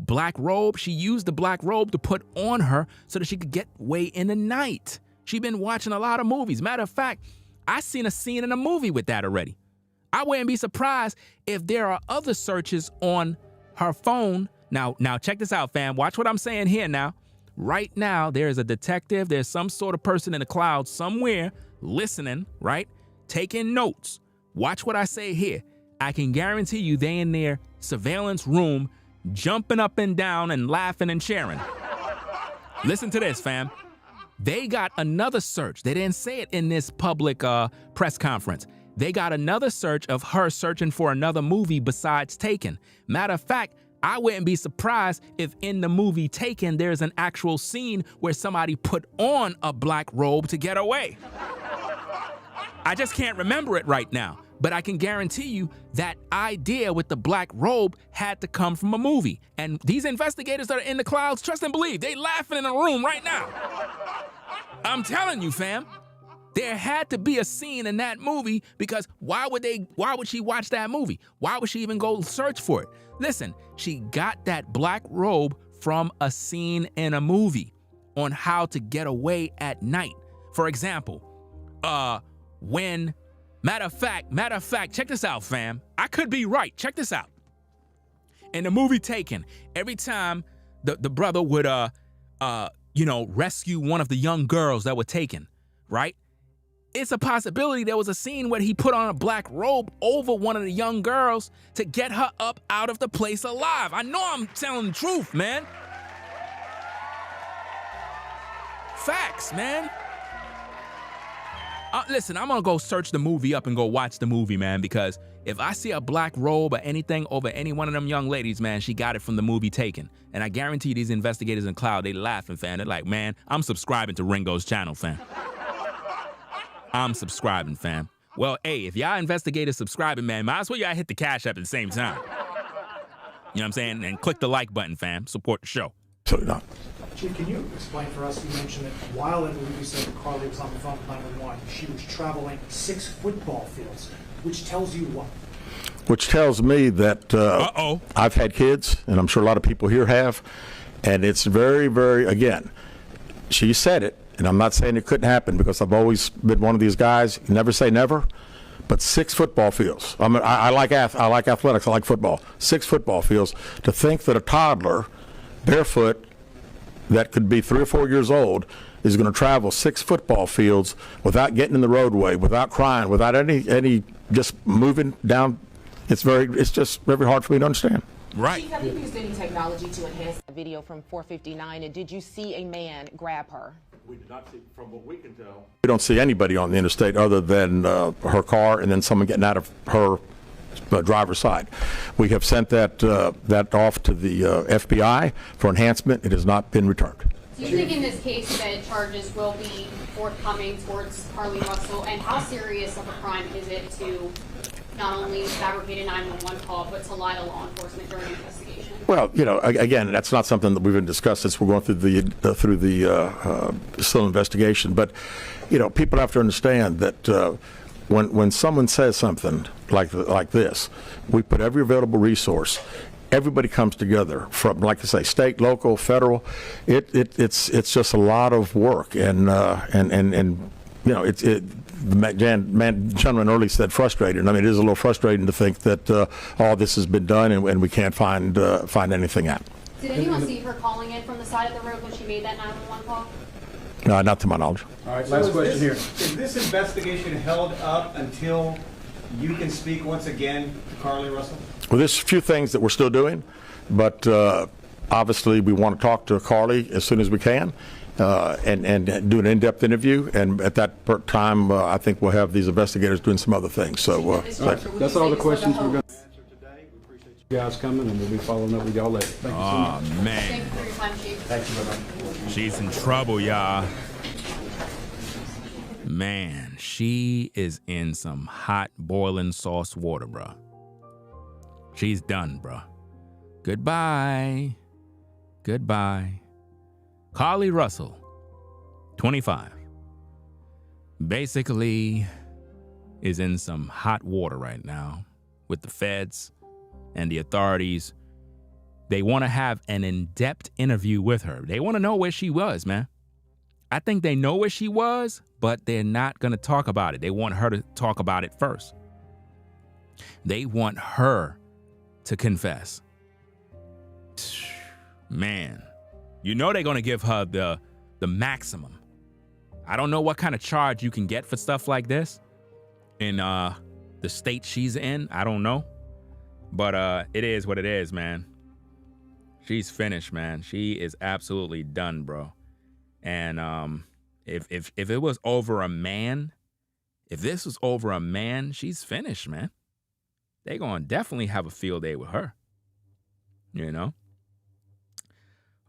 Black robe, she used the black robe to put on her so that she could get away in the night. She's been watching a lot of movies. Matter of fact, I seen a scene in a movie with that already. I wouldn't be surprised if there are other searches on her phone. Now check this out, fam. Watch what I'm saying here now. Right now, there is a detective. There's some sort of person in the clouds somewhere listening, right? Taking notes. Watch what I say here. I can guarantee you they in their surveillance room jumping up and down and laughing and cheering. Listen to this, fam. They got another search. They didn't say it in this public press conference. They got another search of her searching for another movie besides Taken. Matter of fact, I wouldn't be surprised if in the movie Taken, there's an actual scene where somebody put on a black robe to get away. I just can't remember it right now, but I can guarantee you that idea with the black robe had to come from a movie. And these investigators that are in the clouds, trust and believe, they laughing in a room right now. I'm telling you, fam. There had to be a scene in that movie because why would she watch that movie? Why would she even go search for it? Listen, she got that black robe from a scene in a movie on how to get away at night. For example, matter of fact, check this out, fam. I could be right. Check this out. In the movie Taken, every time the brother would rescue one of the young girls that were taken, right? It's a possibility there was a scene where he put on a black robe over one of the young girls to get her up out of the place alive. I know I'm telling the truth, man. Facts, man. Listen, I'm gonna go search the movie up and go watch the movie, man, because if I see a black robe or anything over any one of them young ladies, man, she got it from the movie Taken. And I guarantee these investigators in Cloud, they laughing, fam. They're like, man, I'm subscribing to Ringo's channel, fam. I'm subscribing, fam. Well, hey, if y'all investigators subscribing, man, might as well y'all hit the cash app at the same time. You know what I'm saying? And click the like button, fam. Support the show. Absolutely not. Chief, can you explain for us, you mentioned that while I believe you said that Carlee was on the phone with 911, she was traveling 6 football fields, which tells you what? Which tells me that I've had kids, and I'm sure a lot of people here have, and it's very, very, again, she said it, and I'm not saying it couldn't happen because I've always been one of these guys, never say never, but 6 football fields. I like athletics, I like football. 6 football fields. To think that a toddler, barefoot, that could be 3 or 4 years old, is going to travel 6 football fields without getting in the roadway, without crying, without any just moving down. It's just very hard for me to understand. Right. Have you used any technology to enhance the video from 459, and did you see a man grab her? We did not see, from what we can tell. We don't see anybody on the interstate other than her car and then someone getting out of her driver's side. We have sent that off to the FBI for enhancement. It has not been returned. Do you think in this case that charges will be forthcoming towards Carlee Russell, and how serious of a crime is it to not only fabricate a 911 call, but to lie to law enforcement during an investigation? Well, again, that's not something that we've been discussed since we're going through the still investigation. But, people have to understand that when someone says something like this, we put every available resource. Everybody comes together from, like I say, state, local, federal. It's just a lot of work, and the gentleman earlier said frustrating. I mean, it is a little frustrating to think that all this has been done and we can't find anything out. Did anyone see her calling in from the side of the road when she made that 911 call? No, not to my knowledge. All right, last question here. Is this investigation held up until you can speak once again to Carlee Russell? Well, there's a few things that we're still doing, but obviously we want to talk to Carlee as soon as we can and do an in-depth interview. And at that time, I think we'll have these investigators doing some other things. So that's all the questions we're going to answer today. We appreciate you. guys coming, and we'll be following up with y'all later. Thank you so much. Thank man. you for your time, Chief. Thank you very much. She's in trouble, y'all. Man, she is in some hot boiling sauce water, bro. She's done, bro. Goodbye. Goodbye. Carlee Russell, 25, basically is in some hot water right now with the feds and the authorities. They want to have an in-depth interview with her. They want to know where she was, man. I think they know where she was, but they're not going to talk about it. They want her to talk about it first. They want her to confess. Man, you know they're going to give her the maximum. I don't know what kind of charge you can get for stuff like this in the state she's in. I don't know. But it is what it is, man. She's finished, man. She is absolutely done, bro. And if it was over a man, if this was over a man, she's finished, man. They gonna definitely have a field day with her. You know?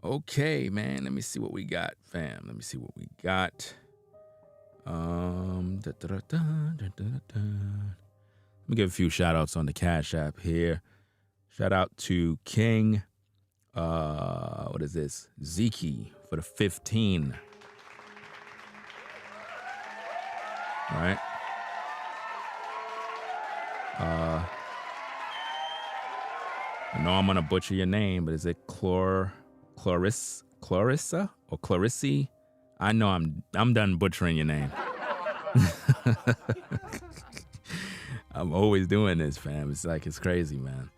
Okay, man. Let me see what we got, fam. Let me see what we got. Let me give a few shout outs on the Cash App here. Shout out to King. What is this? Zeke for the 15. All right. I know I'm gonna butcher your name, but is it Clarissa or Clarisse? I know I'm done butchering your name. I'm always doing this, fam. It's like it's crazy, man.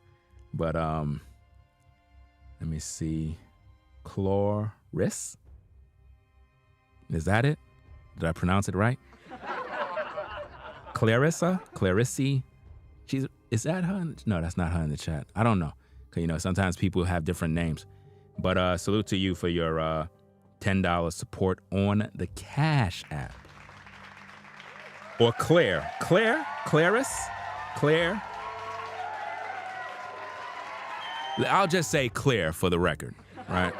But let me see. Clarisse? Is that it? Did I pronounce it right? Clarisse? Is that her? No, that's not her in the chat. I don't know. Cause you know, sometimes people have different names. But salute to you for your $10 support on the Cash App. Or Claire. Clarice? Claire? I'll just say Claire for the record, right?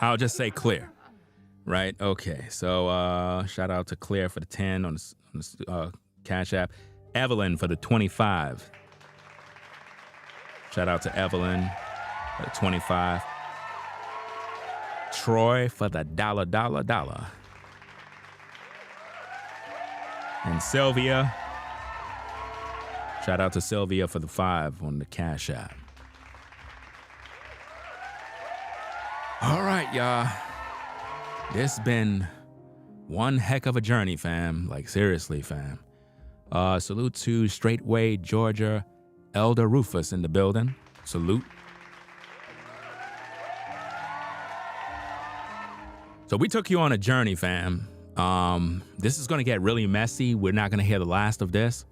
I'll just say Claire, right? Okay, so shout out to Claire for the 10 on the Cash App. Evelyn for the 25. Shout out to Evelyn for the 25. Troy for the $1. And Sylvia. Shout out to Sylvia for the 5 on the Cash App. All right, y'all. This been one heck of a journey, fam. Like, seriously, fam. Salute to Straightway, Georgia. Elder Rufus in the building. Salute. So we took you on a journey, fam. This is going to get really messy. We're not going to hear the last of this.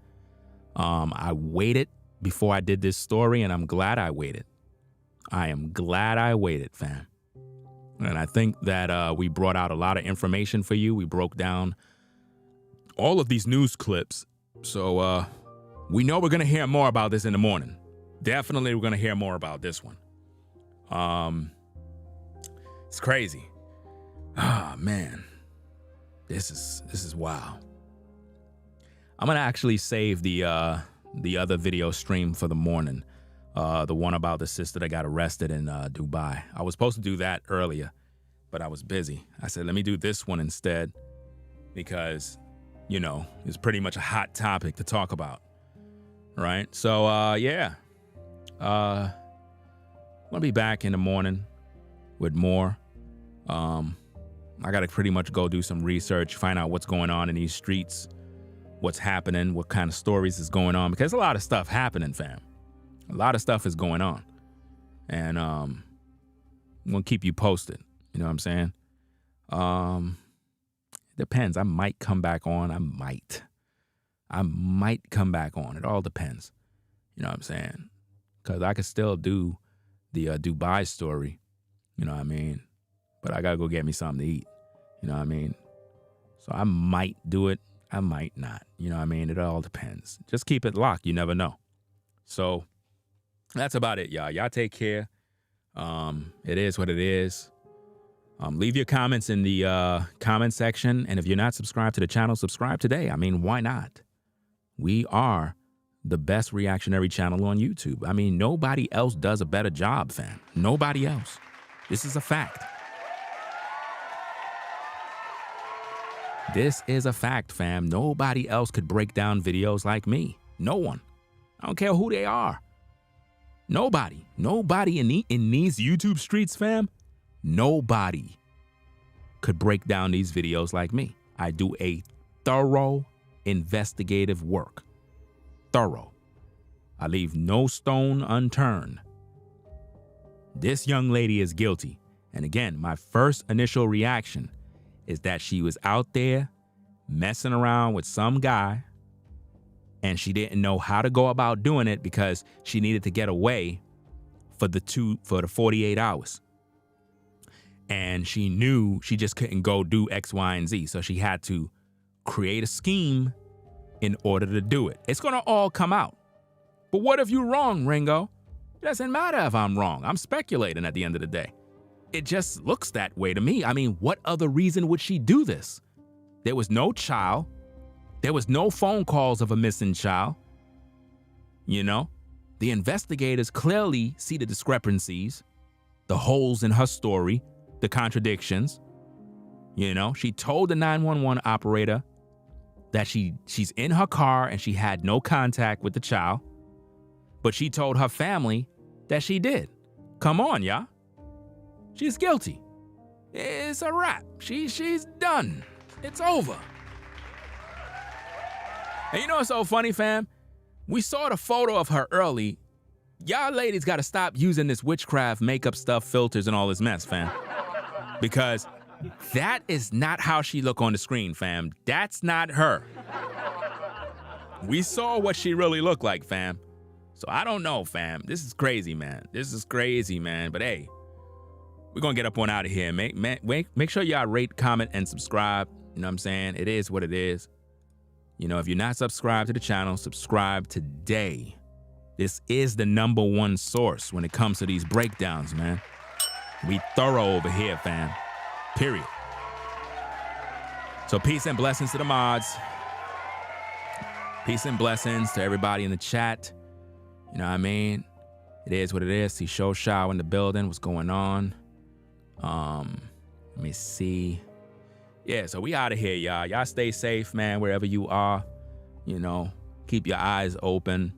I waited before I did this story, and I'm glad I waited. I am glad I waited, fam. And I think that we brought out a lot of information for you. We broke down all of these news clips. So we know we're going to hear more about this in the morning. Definitely we're going to hear more about this one. It's crazy. Ah, man. This is wow. I'm going to actually save the other video stream for the morning. The one about the sister that got arrested in Dubai. I was supposed to do that earlier, but I was busy. I said, let me do this one instead because, you know, it's pretty much a hot topic to talk about, right? So, yeah. I'm going to be back in the morning with more. I got to pretty much go do some research, find out what's going on in these streets, what's happening, what kind of stories is going on, because there's a lot of stuff happening, fam. A lot of stuff is going on. And I'm going to keep you posted. You know what I'm saying? It depends. I might come back on. I might come back on. It all depends. You know what I'm saying? Because I could still do the Dubai story. You know what I mean? But I got to go get me something to eat. You know what I mean? So I might do it. I might not. You know what I mean? It all depends. Just keep it locked. You never know. So That's about it, y'all. Y'all take care. It is what it is. Leave your comments in the comment section. And if you're not subscribed to the channel, subscribe today. I mean, why not? We are the best reactionary channel on YouTube. I mean, nobody else does a better job, fam. Nobody else. This is a fact. This is a fact, fam. Nobody else could break down videos like me. No one. I don't care who they are. Nobody. Nobody in these YouTube streets, fam. Nobody could break down these videos like me. I do a thorough investigative work. Thorough. I leave no stone unturned. This young lady is guilty. And again, my first initial reaction is that she was out there messing around with some guy and she didn't know how to go about doing it because she needed to get away for the 48 hours. And she knew she just couldn't go do X, Y, and Z. So she had to create a scheme in order to do it. It's going to all come out. But what if you're wrong, Ringo? It doesn't matter if I'm wrong. I'm speculating at the end of the day. It just looks that way to me. I mean, what other reason would she do this? There was no child. There was no phone calls of a missing child. You know, the investigators clearly see the discrepancies, the holes in her story, the contradictions. You know, she told the 911 operator that she's in her car and she had no contact with the child, but she told her family that she did. Come on, y'all. She's guilty. It's a wrap. She's done. It's over. And you know what's so funny, fam? We saw the photo of her early. Y'all ladies got to stop using this witchcraft makeup stuff, filters, and all this mess, fam. Because that is not how she look on the screen, fam. That's not her. We saw what she really looked like, fam. So I don't know, fam. This is crazy, man. This is crazy, man. But hey, we're going to get up on out of here. Make sure y'all rate, comment, and subscribe. You know what I'm saying? It is what it is. You know, if you're not subscribed to the channel, subscribe today. This is the #1 source when it comes to these breakdowns, man. We thorough over here, fam. Period. So peace and blessings to the mods. Peace and blessings to everybody in the chat. You know what I mean? It is what it is. See Show Show in the building. What's going on? Let me see. Yeah, so we out of here, y'all. Y'all stay safe, man, wherever you are. You know, keep your eyes open.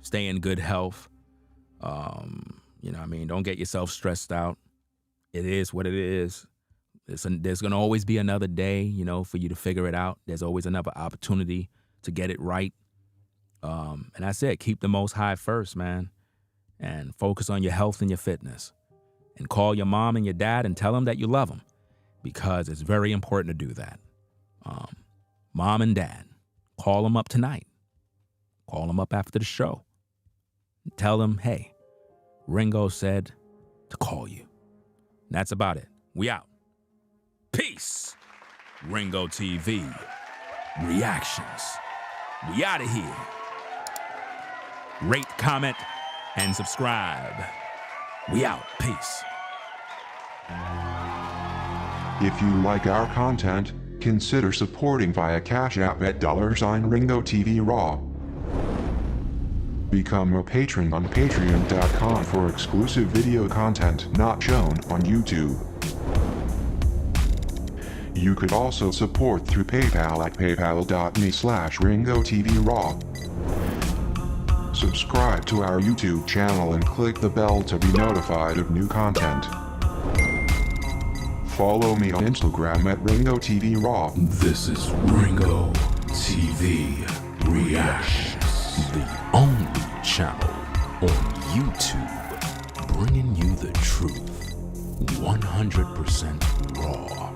Stay in good health. You know what I mean? Don't get yourself stressed out. It is what it is. There's going to always be another day, you know, for you to figure it out. There's always another opportunity to get it right. And that's it. Keep the Most High first, man. And focus on your health and your fitness. And call your mom and your dad and tell them that you love them. Because it's very important to do that. Mom and dad, call them up tonight. Call them up after the show. Tell them, hey, Ringo said to call you. And that's about it. We out. Peace. Ringo TV. Reactions. We out of here. Rate, comment, and subscribe. We out. Peace. If you like our content, consider supporting via Cash App at $Ringo TV Raw. Become a patron on patreon.com for exclusive video content not shown on YouTube. You could also support through PayPal at paypal.me/Ringo TV Raw. Subscribe to our YouTube channel and click the bell to be notified of new content. Follow me on Instagram at Ringo TV Raw. This is Ringo TV Reactions, the only channel on YouTube bringing you the truth 100% raw.